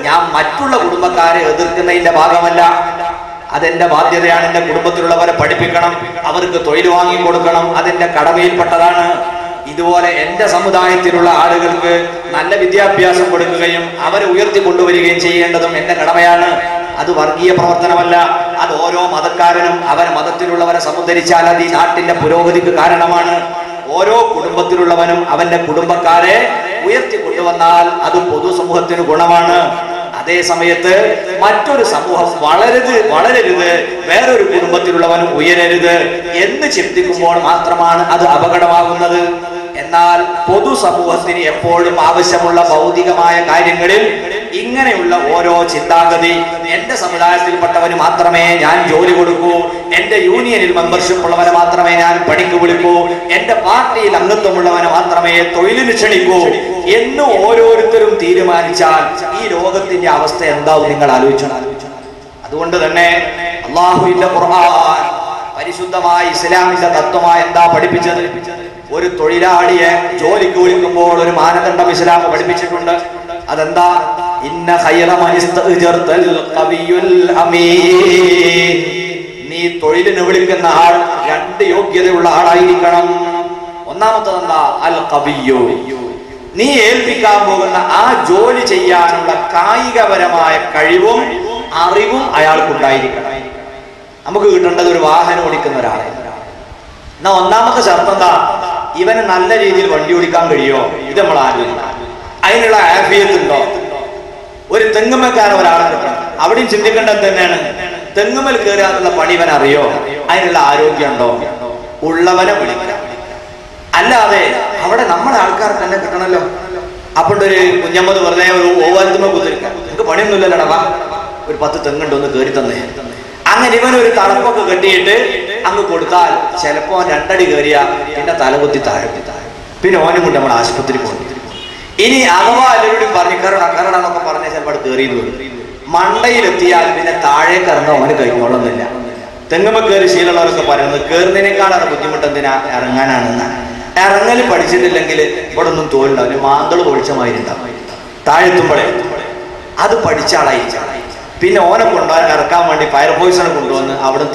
ഞാൻ മറ്റുള്ള കുടുംബക്കാരെ എതിർക്കുന്നതിന്റെ ഭാഗമല്ല, അതെന്റെ ബാധ്യതയാണ്. എന്റെ കുടുംബത്തിലുള്ളവരെ പഠിപ്പിക്കണം, അവർക്ക് തൊഴിൽ വാങ്ങിക്കൊടുക്കണം, അതെന്റെ കടമയിൽപ്പെട്ടതാണ്. ഇതുപോലെ എന്റെ സമുദായത്തിലുള്ള ആളുകൾക്ക് നല്ല വിദ്യാഭ്യാസം കൊടുക്കുകയും അവരെ ഉയർത്തിക്കൊണ്ടുവരികയും ചെയ്യേണ്ടതും എന്റെ കടമയാണ്. അത് വർഗീയ പ്രവർത്തനമല്ല. അത് ഓരോ മതക്കാരനും അവരെ മതത്തിലുള്ളവരെ സമുദ്ധരിച്ചാൽ അത് ഈ നാട്ടിന്റെ പുരോഗതിക്ക് കാരണമാണ്. ഓരോ കുടുംബത്തിലുള്ളവനും അവന്റെ കുടുംബക്കാരെ ഉയർത്തിക്കൊണ്ടുവന്നാൽ അത് പൊതുസമൂഹത്തിന് ഗുണമാണ്. അതേ സമയത്ത് മറ്റൊരു സമൂഹം വളരരുത്, വേറൊരു കുടുംബത്തിലുള്ളവൻ ഉയരരുത് എന്ന് ചിന്തിക്കുമ്പോൾ മാത്രമാണ് അത് അപകടമാകുന്നത്. എന്നാൽ പൊതുസമൂഹത്തിന് എപ്പോഴും ആവശ്യമുള്ള ഭൗതികമായ കാര്യങ്ങളിൽ ഇങ്ങനെയുള്ള ഓരോ ചിന്താഗതി, എന്റെ സമുദായത്തിൽപ്പെട്ടവന് മാത്രമേ ഞാൻ ജോലി കൊടുക്കൂ, എന്റെ യൂണിയനിൽ മെമ്പർഷിപ്പ് ഉള്ളവനെ മാത്രമേ ഞാൻ പണിക്ക് വിളിക്കൂ, എന്റെ പാർട്ടിയിൽ അംഗത്വമുള്ളവനെ മാത്രമേ തൊഴിലിന് ക്ഷണിക്കൂ എന്ന് ഓരോരുത്തരും തീരുമാനിച്ചാൽ ഈ ലോകത്തിന്റെ അവസ്ഥ എന്താവും നിങ്ങൾ ആലോചിക്കണം. അതുകൊണ്ട് തന്നെ അല്ലാഹുവിന്റെ ഖുർആൻ പരിശുദ്ധമായ ഇസ്ലാമിന്റെ തത്വമായ എന്താ പഠിപ്പിച്ചത്? ഒരു തൊഴിലാളിയെ ജോലിക്ക് വിളിക്കുമ്പോൾ ഒരു മാനദണ്ഡം ഇസ്ലാം പഠിപ്പിച്ചിട്ടുണ്ട്. അതെന്താ? ഇന്ന ഖൈറ മൻ ഇസ്തഅജർതൽ ഖവിയുൽ അമീൻ. നീ തൊഴിലിന് വിളിക്കുന്ന ആൾ രണ്ട് യോഗ്യതയുള്ള ആളായിരിക്കണം. ഒന്നാമത്തത് എന്താ? അൽ ഖവിയ്യു. നീ ഏൽപ്പിക്കാൻ പോകുന്ന ആ ജോലി ചെയ്യാനുള്ള കായികപരമായ കഴിവും അറിവും അയാൾക്കുണ്ടായിരിക്കണം. നമുക്ക് കിട്ടേണ്ടത് ഒരു വാഹനം ഓടിക്കുന്ന ഒരാളെ. എന്നാ ഒന്നാമത്തെ ഷർത്ത് എന്താ? ഇവന് നല്ല രീതിയിൽ വണ്ടി ഓടിക്കാൻ കഴിയോ? ഇത് നമ്മൾ ആലോചിക്കണം. അതിനുള്ള ആഫിയത്ത് ഉണ്ടോ? ഒരു തെങ്ങുമക്കാരൻ ഒരാളെ കിട്ടണം. അവിടെയും ചിന്തിക്കേണ്ടത് തന്നെയാണ്, തെങ്ങുമൽ കയറാനുള്ള പണി ഇവൻ അറിയോ? അതിനുള്ള ആരോഗ്യം ഉണ്ടോ? ഉള്ളവനെ വിളിക്കണം. അല്ലാതെ അവിടെ നമ്മുടെ ആൾക്കാർക്ക് തന്നെ കിട്ടണല്ലോ. അപ്പോഴൊരു കുഞ്ഞമ്മത് വെറുതെ ഒരു ഓവാലത്തുമ്പോ കുത്തിരിക്കാം, നിങ്ങൾക്ക് പണിയൊന്നുമില്ലല്ലോടാ, ഒരു 10 തെങ്ങുണ്ടോ ഒന്ന് കയറി തന്നെ. അങ്ങനെ ഇവനൊരു തളപ്പൊക്കെ കെട്ടിയിട്ട് അങ്ങ് കൊടുത്താൽ ചിലപ്പോ 2 അടി കയറിയ പിന്നെ തലകുത്തി താഴെ, പിന്നെ ഓനും കൊണ്ട് നമ്മൾ ആശുപത്രി പോകും. ഇനി അഥവാ എല്ലാവരോടും പറഞ്ഞു കയറണമെന്നൊക്കെ പറഞ്ഞാൽ ചിലപ്പോൾ കയറിയത് വരും. മണ്ടയിലെത്തിയാൽ പിന്നെ താഴേക്ക് ഇറങ്ങാൻ ഓന് കഴിഞ്ഞോളുന്നില്ല. തെങ്ങുമ്പോ കയറി ശീലമുള്ളവരൊക്കെ പറയുന്നത് കയറുന്നതിനേക്കാളാണ് ബുദ്ധിമുട്ട് എന്തിനാ ഇറങ്ങാനാണെന്നാണ്. ഇറങ്ങൽ പഠിച്ചിട്ടില്ലെങ്കിൽ ഇവിടെ ഒന്നും തോലുണ്ടാവില്ല, മാന്തള് പൊളിച്ചമായിരുണ്ടാവും. താഴെത്തുമ്പോഴേ അത് പഠിച്ച ആളായിരിക്കും. പിന്നെ ഓനെ കൊണ്ടുപോകാൻ ഇറക്കാൻ വേണ്ടി ഫയർഫോഴ്സിനെ കൊണ്ടുവന്ന് അവിടെ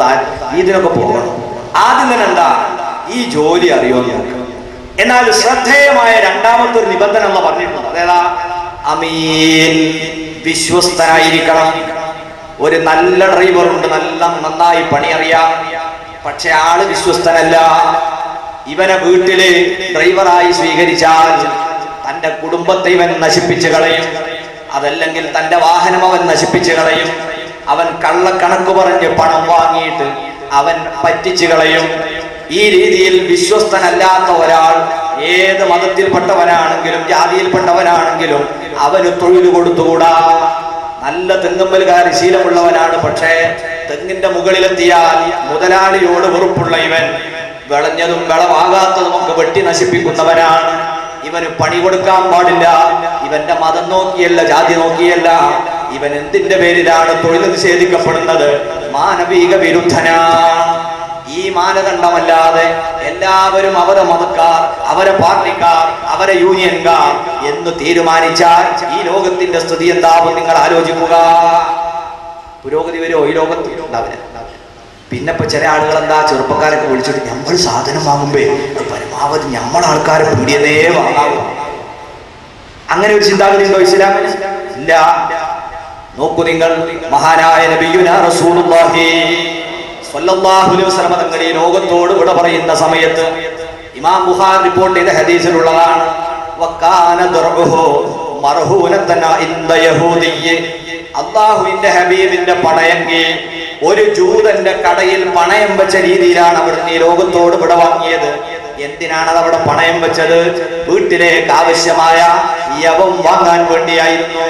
ഇതിനൊക്കെ പോകണം. ആദ്യം തന്നെ എന്താ? ഈ ജോലി അറിയുമെന്ന് നോക്കുക. എന്നാൽ ശ്രദ്ധേയമായ രണ്ടാമത്തെ ഒരു നിബന്ധന എന്ന് പറഞ്ഞിട്ടുണ്ട്. അതേതാ? അമീൻ, വിശ്വസ്തനായിരിക്കണം. ഒരു നല്ല ഡ്രൈവറുണ്ട്, നന്നായി പണി അറിയാം, പക്ഷെ ആള് വിശ്വസ്തനല്ല. ഇവനെ വീട്ടില് ഡ്രൈവറായി സ്വീകരിച്ചാൽ തന്റെ കുടുംബത്തെ ഇവൻ നശിപ്പിച്ചു കളയും. അതല്ലെങ്കിൽ തന്റെ വാഹനം അവൻ നശിപ്പിച്ചു കളയും. അവൻ കള്ളക്കണക്ക് പറഞ്ഞ് പണം വാങ്ങിയിട്ട് അവൻ പറ്റിച്ചു കളയും. ഈ രീതിയിൽ വിശ്വസ്തനല്ലാത്ത ഒരാൾ ഏത് മതത്തിൽപ്പെട്ടവനാണെങ്കിലും ജാതിയിൽപ്പെട്ടവനാണെങ്കിലും അവന് തൊഴിൽ കൊടുത്തുകൂടാ. നല്ല തെങ്ങുമ്പൽകാരി ശീലമുള്ളവനാണ്, പക്ഷേ തെങ്ങിന്റെ മുകളിലെത്തിയാൽ മുതലാളിയോട് വെറുപ്പുള്ള ഇവൻ വിളഞ്ഞതും വിളവാകാത്തതും ഒക്കെ വെട്ടി നശിപ്പിക്കുന്നവനാണ്. ഇവന് പണി കൊടുക്കാൻ പാടില്ല. ഇവന്റെ മതം നോക്കിയല്ല, ജാതി നോക്കിയല്ല, ഇവൻ എന്തിന്റെ പേരിലാണ് തൊഴിൽ നിഷേധിക്കപ്പെടുന്നത്? മാനവിക വിരുദ്ധനാണ്. ഈ മാനദണ്ഡമല്ലാതെ എല്ലാവരും അവരെ മതക്കാർ, അവരെ പാർട്ടിക്കാർ, അവരെ യൂണിയൻകാർ എന്ന് തീരുമാനിച്ചാൽ ഈ ലോകത്തിന്റെ സ്ഥിതി എന്താവും നിങ്ങൾ ആലോചിക്കുക. പുരോഗതി വരുമോ ഈ ലോകത്ത്? ഉണ്ടാവില്ല. പിന്നെ ഇപ്പൊ ചില ആളുകൾ എന്താ, ചെറുപ്പക്കാരൊക്കെ വിളിച്ചിട്ട് നമ്മൾ സാധനം വാങ്ങുമ്പോ പരമാവധി നമ്മളെ ആൾക്കാരെ പീടിയതേ വാങ്ങാവൂ. അങ്ങനെ ഒരു ചിന്താഗതി ഉണ്ടോ ഇസ്ലാമിന്? ഇല്ല. നോക്കൂ നിങ്ങൾ, മഹാനായ നബിയുനാ റസൂലുള്ളാഹി സ്വല്ലല്ലാഹു അലൈഹി വസല്ലം തങ്ങൾ ഈ ലോകത്തോട് വിട പറയുന്ന സമയത്ത് ഇമാം ബുഖാരി റിപ്പോർട്ട് ചെയ്ത ഹദീസിലുള്ളതാണ്. വകാന ദർഉഹു മർഹൂനതന ഇൻദ യഹൂദിയ്യ. അല്ലാഹുവിന്റെ ഹബീബിന്റെ പണയങ്കി ഒരു ജൂതന്റെ കടയിൽ പണയം വെച്ച രീതിയിലാണ് അവിടുന്ന് ഈ ലോകത്തോട് വിട വാങ്ങിയത്. എന്തിനാണ് അത് അവിടെ പണയം വെച്ചത്? വീട്ടിലേക്ക് ആവശ്യമായ യവം വാങ്ങാൻ വേണ്ടിയായിരുന്നു.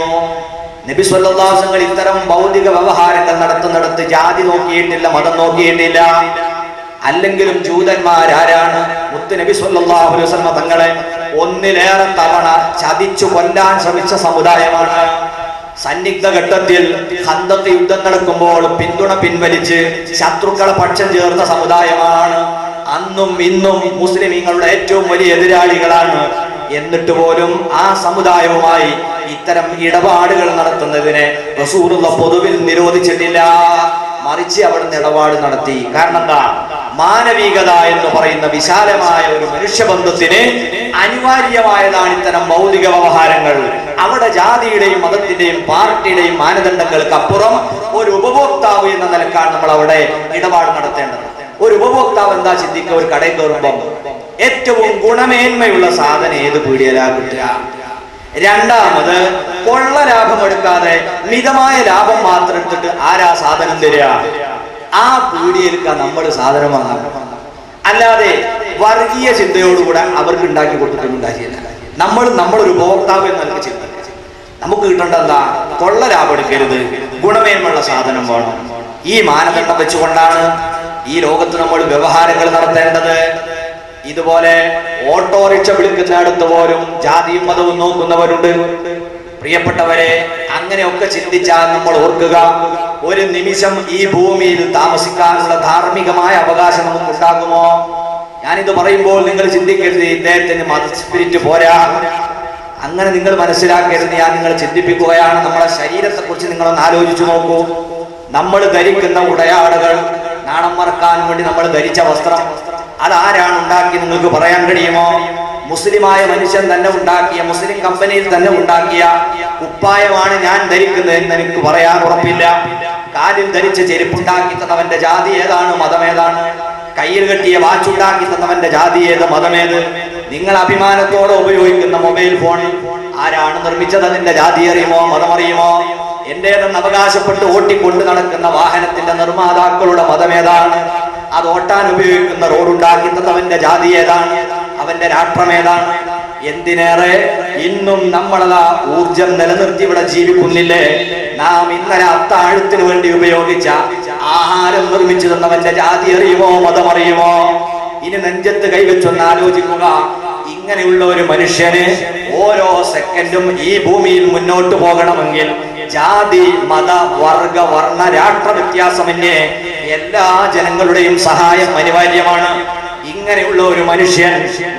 നബി സല്ലല്ലാഹു അലൈഹി വസല്ലം ഇത്തരം ഭൗതിക വ്യവഹാരങ്ങൾ നടത്തുന്നിടത്ത് ജാതി നോക്കിയിട്ടില്ല, മതം നോക്കിയിട്ടില്ല. അല്ലെങ്കിലും ജൂതന്മാരാരാണ്? മുത്ത് നബി സല്ലല്ലാഹു അലൈഹി വസല്ലം തങ്ങളെ ഒന്നിലേറെ തവണ ചതിച്ചു കൊല്ലാൻ ശ്രമിച്ച സമുദായമാണ്. സന്നിഗ്ധ ഘട്ടത്തിൽ ഖന്തഖ് യുദ്ധം നടക്കുമ്പോൾ പിന്തുണ പിൻവലിച്ച് ശത്രുക്കളെ പക്ഷം ചേർന്ന സമുദായമാണ്. അന്നും ഇന്നും മുസ്ലിമീങ്ങളുടെ ഏറ്റവും വലിയ എതിരാളികളാണ്. എന്നിട്ട് പോലും ആ സമുദായവുമായി ഇത്തരം ഇടപാടുകൾ നടത്തുന്നതിനെ റസൂലുള്ളാഹി പൊതുവിൽ നിരോധിച്ചിട്ടില്ല. മറിച്ച് അവിടുന്ന് ഇടപാട് നടത്തി. കാരണം എന്താ? മാനവികത എന്ന് പറയുന്ന വിശാലമായ ഒരു മനുഷ്യബന്ധത്തിന് അനിവാര്യമായതാണ് ഇത്തരം ഭൗതിക വ്യവഹാരങ്ങൾ. അവിടെ ജാതിയുടെയും മതത്തിന്റെയും പാർട്ടിയുടെയും മാനദണ്ഡങ്ങൾക്ക് അപ്പുറം ഒരു ഉപഭോക്താവ് എന്ന നിലക്കാണ് നമ്മൾ അവിടെ ഇടപാട് നടത്തേണ്ടത്. ഒരു ഉപഭോക്താവ് എന്താ ചിന്തിക്കുക? ഒരു കടയിൽ കയറുമ്പോൾ ഏറ്റവും ഗുണമേന്മയുള്ള സാധനം ഏത് പീടികയിലാ കിട്ടുക? രണ്ടാമത് കൊള്ള ലാഭം എടുക്കാതെ മിതമായ ലാഭം മാത്രം എടുത്തിട്ട് ആരാ സാധനം തരിക? ആ പീടികയിൽക്കാ നമ്മൾ സാധനം വാങ്ങാൻ. അല്ലാതെ വർഗീയ ചിന്തയോടുകൂടെ അവർക്ക് ഉണ്ടാക്കി കൊടുത്തിട്ടൊന്നും കാര്യമില്ല. നമ്മളൊരു ഉപഭോക്താവ് എന്നൊക്കെ ചിന്ത. നമുക്ക് കിട്ടേണ്ട എന്താ? കൊള്ള ലാഭം എടുക്കരുത്, ഗുണമേന്മയുള്ള സാധനം വേണം. ഈ മാനദണ്ഡം വെച്ചുകൊണ്ടാണ് ഈ ലോകത്ത് നമ്മൾ വ്യവഹാരങ്ങൾ നടത്തേണ്ടത്. ഇതുപോലെ ഓട്ടോറിക്ഷ വിളിക്കുന്നിടത്ത് പോലും ജാതിയും മതവും നോക്കുന്നവരുണ്ട്. പ്രിയപ്പെട്ടവരെ, അങ്ങനെയൊക്കെ ചിന്തിച്ചാൽ നമ്മൾ ഓർക്കുക, ഒരു നിമിഷം ഈ ഭൂമിയിൽ താമസിക്കാനുള്ള ധാർമ്മികമായ അവകാശം നമുക്ക് ഉണ്ടാകുമോ? ഞാനിത് പറയുമ്പോൾ നിങ്ങൾ ചിന്തിക്കരുത് ഇദ്ദേഹത്തിന് മത സ്പിരിറ്റ് പോരാ, അങ്ങനെ നിങ്ങൾ മനസ്സിലാക്കരുത്. ഞാൻ നിങ്ങൾ ചിന്തിപ്പിക്കുകയാണ്. നമ്മുടെ ശരീരത്തെ കുറിച്ച് നിങ്ങളൊന്ന് ആലോചിച്ചു നോക്കൂ. നമ്മൾ ധരിക്കുന്ന ഉടയാടകൾ, നാണം മറക്കാൻ വേണ്ടി നമ്മൾ ധരിച്ച വസ്ത്രം, അതാരാണ് ഉണ്ടാക്കി നിങ്ങൾക്ക് പറയാൻ കഴിയുമോ? മുസ്ലിമായ മനുഷ്യൻ തന്നെ ഉണ്ടാക്കിയ, മുസ്ലിം കമ്പനിയിൽ തന്നെ ഉണ്ടാക്കിയ കുപ്പായമാണ് ഞാൻ ധരിക്കുന്നത് എന്ന് എനിക്ക് പറയാൻ ഉറപ്പില്ല. കാലിൽ ധരിച്ച ചെരുപ്പുണ്ടാക്കി തന്നവന്റെ ജാതി ഏതാണ്, മതമേതാണ്? കയ്യിൽ കെട്ടിയ വാച്ചുണ്ടാക്കി തന്നവന്റെ ജാതി ഏത്, മതമേത്? നിങ്ങൾ അഭിമാനത്തോടെ ഉപയോഗിക്കുന്ന മൊബൈൽ ഫോൺ ആരാണ് നിർമ്മിച്ചത്? അതിന്റെ ജാതി അറിയുമോ, മതമറിയുമോ? എന്റേതെന്ന് അവകാശപ്പെട്ട് ഓട്ടിക്കൊണ്ട് നടക്കുന്ന വാഹനത്തിന്റെ നിർമ്മാതാക്കളുടെ മതമേതാണ്? അത് ഓട്ടാൻ ഉപയോഗിക്കുന്ന റോഡുണ്ടാക്കി തന്നവന്റെ ജാതി ഏതാണ്? അവന്റെ രാഷ്ട്രമേതാണ്? എന്തിനേറെ ഇന്നും നമ്മളതാ ഊർജം നിലനിർത്തി ഇവിടെ ജീവിക്കുന്നില്ലേ? നാം ഇന്നലെ അത്താഴത്തിന് വേണ്ടി ഉപയോഗിച്ച ആഹാരം നിർമ്മിച്ചു തന്നവന്റെ ജാതി അറിയുമോ, മതമറിയുമോ? ഇനി നെഞ്ചത്ത് കൈവച്ചൊന്ന് ആലോചിക്കുക. ഇങ്ങനെയുള്ള ഒരു മനുഷ്യന് ഓരോ സെക്കൻഡും ഈ ഭൂമിയിൽ മുന്നോട്ട് പോകണമെങ്കിൽ ജാതി, മത, വർഗ, വർണ്ണ, രാഷ്ട്ര വ്യത്യാസമന്യേ എല്ലാ ജനങ്ങളുടെയും സഹായം അനിവാര്യമാണ്. ഇങ്ങനെയുള്ള ഒരു മനുഷ്യൻ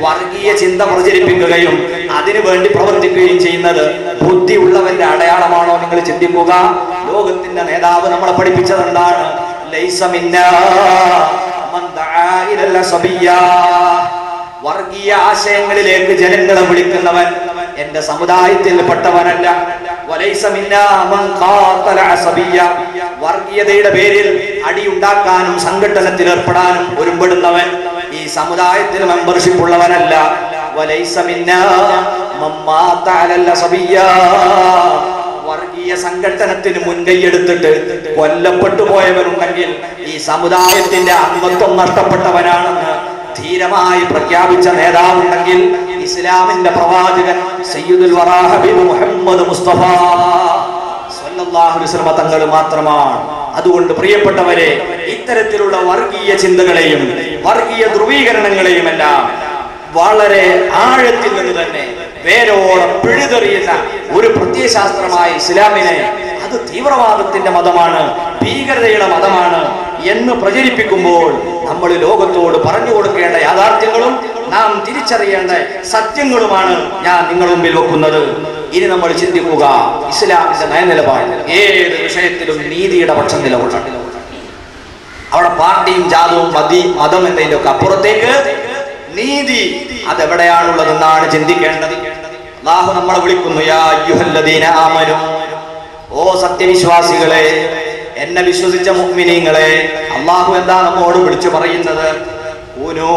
വർഗീയ ചിന്ത പ്രചരിപ്പിക്കുകയും അതിനു വേണ്ടി പ്രവർത്തിക്കുകയും ചെയ്യുന്നത് ബുദ്ധിയുള്ളവന്റെ അടയാളമാണോ? നിങ്ങൾ ചിന്തിക്കുക. ലോകത്തിന്റെ നേതാവ് നമ്മളെ പഠിപ്പിച്ചത് എന്താണ്? ലൈസ മിന്നാ മൻ ദആ ഇലൽ അസബിയ്യ. വർഗീയ ആശയങ്ങളിലേക്ക് ജനങ്ങളെ വിളിക്കുന്നവൻ എന്റെ സമുദായത്തിൽ പെട്ടവനല്ല. വലൈസ മിന്നാ മൻ ഖാതല അസബിയ്യ. വർഗീയതയുടെ പേരിൽ അടിയുണ്ടാക്കാനും സംഘടനത്തിൽ ഏർപ്പെടാനും ഒരുമ്പെടുന്നവൻ ഈ സമുദായത്തിൽ മെമ്പർഷിപ്പ് ഉള്ളവനല്ല. വലൈസ മിന്നാ മൻ മാത അലൽ അസബിയ്യ. വർഗീയ സംഘടനത്തിന് മുൻകൈയെടുത്തിട്ട് കൊല്ലപ്പെട്ടു പോയവരുണ്ടെങ്കിൽ ഈ സമുദായത്തിന്റെ അംഗത്വം നഷ്ടപ്പെട്ടവനാണെന്ന് ധീരമായി പ്രഖ്യാപിച്ച നേതാവുണ്ടെങ്കിൽ ഇസ്ലാമിന്റെ പ്രവാചകൻ സയ്യിദുൽ വറാ ഹബീബ് മുഹമ്മദ് മുസ്തഫ സ്വല്ലല്ലാഹു അലൈഹി വസല്ലം തങ്ങൾ മാത്രമാണ്. അതുകൊണ്ട് പ്രിയപ്പെട്ടവരെ, ഇത്തരത്തിലുള്ള വർഗീയ ചിന്തകളെയും വർഗീയ ധ്രുവീകരണങ്ങളെയും എല്ലാം വളരെ ആഴത്തിൽ നിന്ന് തന്നെ വേരോടെ പിഴുതെറിയുന്ന ഒരു പ്രത്യയശാസ്ത്രമായ ഇസ്ലാമിനെ, അത് തീവ്രവാദത്തിന്റെ മതമാണ്, ഭീകരതയുടെ മതമാണ് എന്ന് പ്രചരിപ്പിക്കുമ്പോൾ നമ്മൾ ലോകത്തോട് പറഞ്ഞു കൊടുക്കേണ്ട യാഥാർത്ഥ്യങ്ങളും നാം തിരിച്ചറിയേണ്ട സത്യങ്ങളുമാണ് ഞാൻ നിങ്ങളുടെ മുമ്പിൽ വെക്കുന്നത്. ഇനി നമ്മൾ ചിന്തിക്കുക, ഇസ്ലാമിന്റെ നയനിലപാട് ഏത് വിഷയത്തിലും നീതിയുടെ പക്ഷം നിലകൊള്ളണം. അവിടെ പാർട്ടിയും ജാതവും മതം എന്നതിന്റെ ഒക്കെ അപ്പുറത്തേക്ക് നീതി അതെവിടെയാണുള്ളതെന്നാണ് ചിന്തിക്കേണ്ടത്. അല്ലാഹു നമ്മളെ വിളിക്കുന്നു, യാ അയ്യുഹല്ലദീന ആമനൂ, ഓ സത്യവിശ്വാസികളെ, എന്നെ വിശ്വസിച്ച മുഅ്മിനീങ്ങളെ. അല്ലാഹു എന്താ നമ്മോട് വിളിച്ചു പറയുന്നത്? കൂനൂ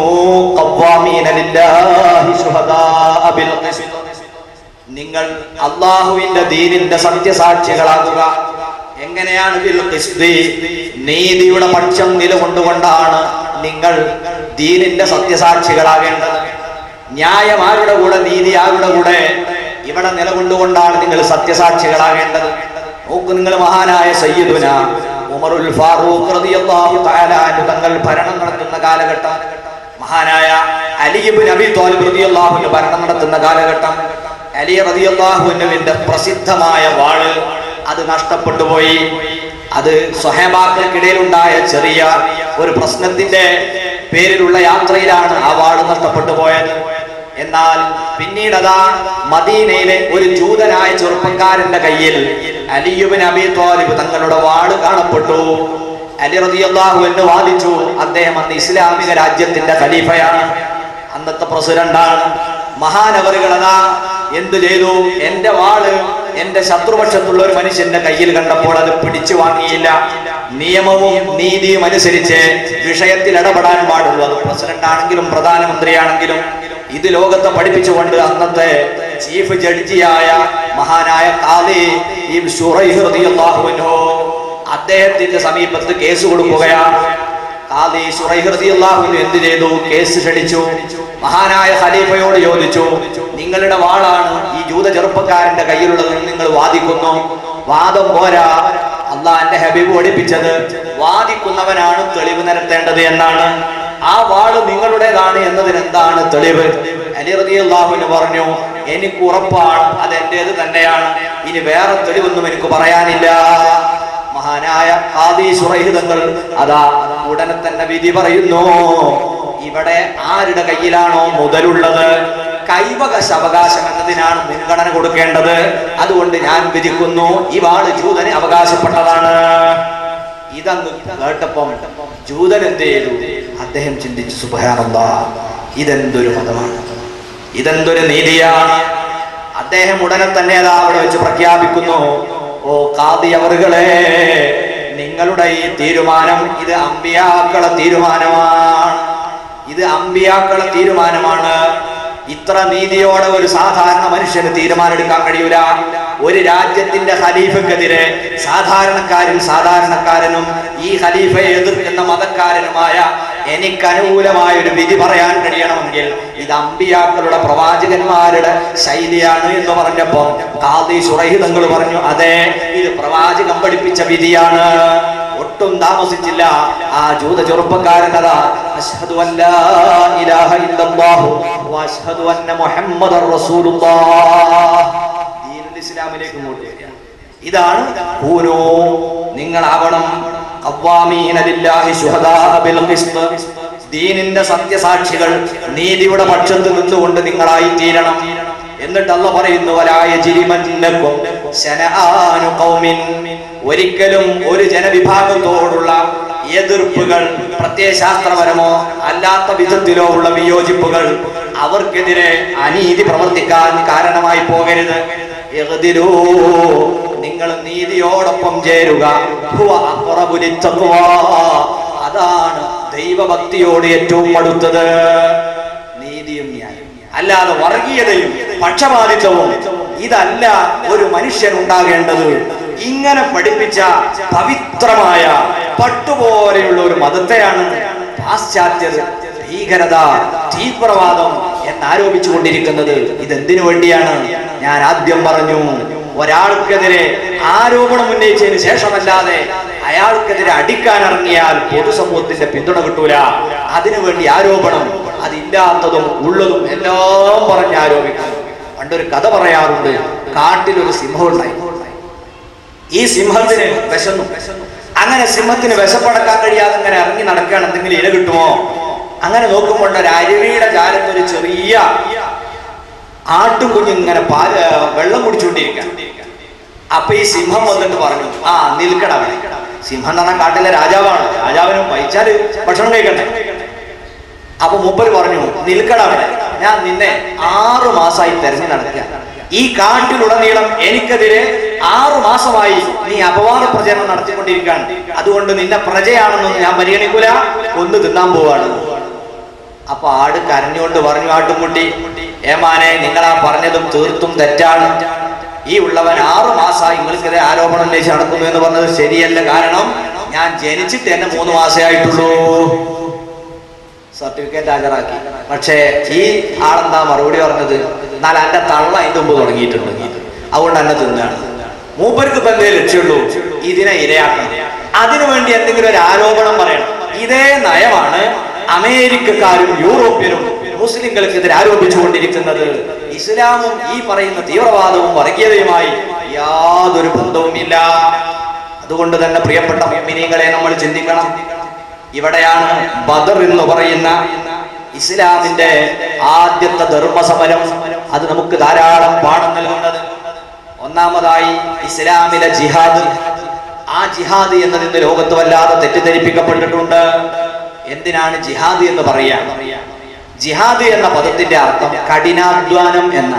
ഖവ്വാമീന ലില്ലാഹി ശുഹദാഅ ബിൽ ഖിസ്ത്. നിങ്ങൾ അല്ലാഹുവിന്റെ ദീനിന്റെ സത്യസാക്ഷികളാകുക. എങ്ങനെയാണ്? ബിൽ ഖിസ്ത്, നീതിയുടെ പക്ഷം നിലകൊണ്ടുകൊണ്ടാണ് നിങ്ങൾ ദീനിന്റെ സത്യസാക്ഷികളാകേണ്ടത്. ന്യായം ആരുടെ കൂടെ, നീതി ആരുടെ കൂടെ? ഇവിടെ നിലകൊണ്ടുകൊണ്ടാണ് നിങ്ങൾ സത്യസാക്ഷികളാകേണ്ടത്. നോക്കൂ, നിങ്ങൾ മഹാനായ സയ്യിദുന ഉമറുൽ ഫാറൂഖ് റളിയല്ലാഹു തആല അൻഹു തങ്ങൾ ഭരണം നടത്തുന്ന കാലഘട്ടം, മഹാനായ അലി ഇബ്നു അബീ ത്വാലിബ് റളിയല്ലാഹു അൻഹു ഭരണം നടത്തുന്ന കാലഘട്ടം, അലി റളിയല്ലാഹു അൻഹുവിന്റെ പ്രസിദ്ധമായ വാള് അത് നഷ്ടപ്പെട്ടു പോയി. അത് സ്വഹാബാക്കൾക്കിടയിലുണ്ടായ ചെറിയ ഒരു പ്രശ്നത്തിന്റെ പേരിലുള്ള യാത്രയിലാണ് ആ വാള് നഷ്ടപ്പെട്ടു പോയത്. എന്നാൽ പിന്നീട് അതാ മദീനയിലെ ഒരു ജൂതനായ ചെറുപ്പക്കാരന്റെ കയ്യിൽ അലി ഇബ്നു അബീ ത്വാലിബ് തങ്ങളുടെ വാള് കാണപ്പെട്ടു. അലി റളിയല്ലാഹു അൻഹു വാദിച്ചു, അദ്ദേഹം അന്ന് ഇസ്ലാമിക രാജ്യത്തിന്റെ ഖലീഫയാണ്, അന്നത്തെ പ്രസിഡന്റാണ്. മഹാനവറുകളതാ എന്തു ചെയ്തു? എന്റെ വാള് എന്റെ ശത്രുപക്ഷത്തുള്ള ഒരു മനുഷ്യന്റെ കയ്യിൽ കണ്ടപ്പോൾ അത് പിടിച്ചു വാങ്ങിയില്ല. നിയമവും നീതിയും അനുസരിച്ച് വിഷയത്തിൽ ഇടപെടാൻ പാടുള്ളൂ. അത് പ്രസിഡന്റ് ആണെങ്കിലും പ്രധാനമന്ത്രിയാണെങ്കിലും ഇത് ലോകത്തെ പഠിപ്പിച്ചുകൊണ്ട് അന്നത്തെ ചീഫ് ജഡ്ജിയായ മഹാനായ ഖാദി ഇബ്നു ശുറൈഹ് റളിയല്ലാഹു അൻഹു അദ്ദേഹത്തിന്റെ സമീപത്ത് കേസ് കൊടുക്കുകയാണ്. ഖാദി ശുറൈഹ് റളിയല്ലാഹു അൻഹു എന്ത് ചെയ്തു? കേസ് ക്ഷണിച്ചു. മഹാനായ ഖലീഫയോട് ചോദിച്ചു, നിങ്ങളുടെ വാളാണ് ഈ ജൂത ചെറുപ്പക്കാരന്റെ കയ്യിലുള്ളതെന്ന് നിങ്ങൾ വാദിക്കുന്നു. വാദം പോരാ, അള്ളാഹുവിന്റെ ഹബീബ് പഠിപ്പിച്ചത് വാദിക്കുന്നവനാണ് തെളിവ് നിരത്തേണ്ടത് എന്നാണ്. ആ വാള് നിങ്ങളുടേതാണ് എന്നതിന് എന്താണ് തെളിവ്? അലി റളിയല്ലാഹു അൻഹു പറഞ്ഞു, എനിക്ക് ഉറപ്പാണ് അത് എന്റേത് തന്നെയാണ്, ഇനി വേറെ തെളിവൊന്നും എനിക്ക് പറയാനില്ല. മഹാനായ ഖാദി ശുറൈഹ് തങ്ങൾ അതാ ഉടനെ തന്നെ വിധി പറയുന്നു, ഇവിടെ ആരുടെ കയ്യിലാണോ മുതലുള്ളത് കൈവകാശാവകാശം എന്നതിനാണ് മുൻഗണന കൊടുക്കേണ്ടത്. അതുകൊണ്ട് ഞാൻ വിധിക്കുന്നു, ഈ വാള് ജൂതന് അവകാശപ്പെട്ടതാണ്. ഇതങ്ങ് കേട്ടപ്പം ജൂതൻ എന്ത് ചെയ്തു? അദ്ദേഹം ചിന്തിച്ചു, സുബ്ഹാനല്ലാഹ്, ഇതെന്തൊരു മതമാണ്, ഇതെന്തൊരു നീതിയാണ്. അദ്ദേഹം ഉടനെ തന്നെ അതാ അവിടെ വെച്ച് പ്രഖ്യാപിക്കുന്നു, ഓ ഖാദി അവറുകളെ, നിങ്ങളുടെ ഈ തീരുമാനം ഇത് അമ്പിയാക്കളെ തീരുമാനമാണ്, ഇത് അമ്പിയാക്കളെ തീരുമാനമാണ്. ഇത്ര നീതിയോടെ ഒരു സാധാരണ മനുഷ്യന് തീരുമാനമെടുക്കാൻ കഴിയൂല. ഒരു രാജ്യത്തിന്റെ ഖലീഫക്കെതിരെ സാധാരണക്കാരനും ഈ ഖലീഫയെ എതിർക്കുന്ന മതക്കാരനുമായ എനിക്ക് അനുകൂലമായ ഒരു വിധി പറയാൻ കഴിയണമെങ്കിൽ ഇത് അമ്പിയാക്കളുടെ പ്രവാചകന്മാരുടെ ശൈലിയാണ് എന്ന് പറഞ്ഞപ്പോ ഖാദി ശുറൈഹ് തങ്ങൾ പറഞ്ഞു, അതെ, ഇത് പ്രവാചകൻ പഠിപ്പിച്ച വിധിയാണ്. ഒട്ടും താമസിച്ചില്ല, ആ ജൂത ചെറുപ്പക്കാരനതാ അശ്ഹദു അല്ലാ ഇലാഹ ഇല്ലല്ലാഹു വ അശ്ഹദു അന്ന മുഹമ്മദർ റസൂലുള്ളാഹ് ദീനുൽ ഇസ്ലാമിലേക്ക് കൊണ്ടുവരിക. ഇതാണ് കൂനൂ, നിങ്ങളാവണം ഖവ്വാമീന ലില്ലാഹി ശുഹദാ ബിൽ ഖിസ്ത്, ദീനിന്റെ സത്യസാക്ഷികൾ, നീതിയുടെ പക്ഷത്ത് നിന്നുകൊണ്ട് നിങ്ങളായി തീരണം. എന്നിട്ട് അല്ലാഹു പറയുന്നു, വലാ യജ്രിമന്നകും ശനആനു ഖൗമിൻ, ഒരിക്കലും ഒരു ജനവിഭാഗത്തോടുള്ള എതിർപ്പുകൾ, പ്രത്യയശാസ്ത്രപരമോ അല്ലാത്ത വിധത്തിലോ ഉള്ള വിയോജിപ്പുകൾ അവർക്കെതിരെ അനീതി പ്രവർത്തിക്കാൻ കാരണമായി പോകരുത്. ഇഗ്ദിലൂ, നിങ്ങൾ നീതിയോടൊപ്പം ചേരുക. ഹുവ അഖറബു ലിത്തഖ്വാ, അതാണ് ദൈവഭക്തിയോട് ഏറ്റവും അടുത്തത്. നീതിയും ന്യായം, അല്ലാതെ വർഗീയതയും പക്ഷപാതിത്വവും ഇതല്ല ഒരു മനുഷ്യൻ ഉണ്ടാകേണ്ടത്. ഇങ്ങനെ പഠിപ്പിച്ച പവിത്രമായ പട്ടുപോലെയുള്ള ഒരു മതത്തെയാണ് പാശ്ചാത്യർ ഭീകരത, തീവ്രവാദം എന്നാരോപിച്ചു കൊണ്ടിരിക്കുന്നത്. ഇതെന്തിനു വേണ്ടിയാണ്? ഞാൻ ആദ്യം പറഞ്ഞു, ഒരാൾക്കെതിരെ ആരോപണം ഉന്നയിച്ചതിന് ശേഷമല്ലാതെ അയാൾക്കെതിരെ അടിക്കാൻ ഇറങ്ങിയാൽ പൊതുസമൂഹത്തിന്റെ പിന്തുണ കിട്ടൂല. അതിനുവേണ്ടി ആരോപണം, അതില്ലാത്തതും ഉള്ളതും എല്ലാം പറഞ്ഞ് ആരോപിക്കുന്നു. പണ്ടൊരു കഥ പറയാറുണ്ട്, കാട്ടിലൊരു സിംഹം ഉണ്ടായി. ഈ സിംഹത്തിന് വിശന്നു. അങ്ങനെ സിംഹത്തിന് വിശപ്പടക്കാൻ കഴിയാതെ അങ്ങനെ ഇറങ്ങി നടക്കുകയാണ്, എന്തെങ്കിലും ഇര കിട്ടുമോ? അങ്ങനെ നോക്കുമ്പോൾ ഒരു അരുവിയുടെ ചാരത്തൊരു ചെറിയ ആട്ടും കുഞ്ഞിങ്ങനെ വെള്ളം കുടിച്ചുകൊണ്ടിരിക്കുക. അപ്പൊ ഈ സിംഹം വന്നിട്ട് പറഞ്ഞു, ആ നിൽക്കണം. സിംഹം എന്ന് പറഞ്ഞാൽ കാട്ടിലെ രാജാവാണ്, രാജാവിന് വഹിച്ചാല് ഭക്ഷണം കഴിക്കണ്ടേ. അപ്പൊ മൂപ്പര് പറഞ്ഞു, നിൽക്കണം, ഞാൻ നിന്നെ 6 മാസമായി തെരഞ്ഞു നടക്കുക. ഈ കാട്ടിലുടനീളം എനിക്കെതിരെ 6 മാസമായി നീ അപവാദ പ്രചരണം നടത്തിക്കൊണ്ടിരിക്കുകയാണ്. അതുകൊണ്ട് നിന്നെ പ്രജയാണെന്നൊന്നും ഞാൻ പരിഗണിക്കൂല, ഒന്ന് തിന്നാൻ പോവാണ്. അപ്പൊ ആട് കരഞ്ഞുകൊണ്ട് പറഞ്ഞു, ആട്ടുംകുട്ടി, ഏമാനെ, നിങ്ങളാ പറഞ്ഞതും തീർത്തും തെറ്റാണ്. ഈ ഉള്ളവൻ 6 മാസമായി നിങ്ങൾക്കെതിരെ ആരോപണം ഉന്നയിച്ച് നടക്കുന്നു എന്ന് പറഞ്ഞത് ശരിയല്ല. കാരണം ഞാൻ ജനിച്ചിട്ട് തന്നെ 3 മാസേ ആയിട്ടുള്ളൂ. സർട്ടിഫിക്കറ്റ് ഹാജരാക്കി. പക്ഷേ ഈ ആളെന്താ മറുപടി പറഞ്ഞത്? എന്നാൽ എന്റെ തള്ള അതിന്റെ മുമ്പ് തുടങ്ങിയിട്ടുണ്ട്, അതുകൊണ്ട് എന്നെ തിന്നാണ്. മൂപ്പർക്ക് ഇപ്പൊ എന്തേ ലക്ഷ്യമുള്ളൂ? ഇതിനെ ഇരയാക്കണം. അതിനുവേണ്ടി എന്തെങ്കിലും ഒരു ആരോപണം പറയണം. ഇതേ നയമാണ് അമേരിക്കക്കാരും യൂറോപ്യരും മുസ്ലിങ്ങൾക്കെതിരെ ആരോപിച്ചുകൊണ്ടിരിക്കുന്നത്. ഇസ്ലാമും ഈ പറയുന്ന തീവ്രവാദവും വർഗീയതയുമായി യാതൊരു ബന്ധവുമില്ല. അതുകൊണ്ട് തന്നെ പ്രിയപ്പെട്ട മുഅ്മിനീങ്ങളെ നമ്മൾ ചിന്തിക്കണം. ഇവിടെയാണ് ബദർ എന്ന് പറയുന്ന ഇസ്ലാമിന്റെ ആദ്യത്തെ ധർമ്മസമരം. അത് നമുക്ക് ധാരാളം പാഠം നൽകുന്നത്. ഒന്നാമതായി ഇസ്ലാമിലെ ജിഹാദ്. ആ ജിഹാദ് എന്നത് ഇന്ന് ലോകത്ത് വല്ലാതെ തെറ്റിദ്ധരിപ്പിക്കപ്പെട്ടിട്ടുണ്ട്. എന്തിനാണ് ജിഹാദ് എന്ന് പറയാ? ജിഹാദ് എന്ന പദത്തിന്റെ അർത്ഥം കഠിനാധ്വാനം എന്ന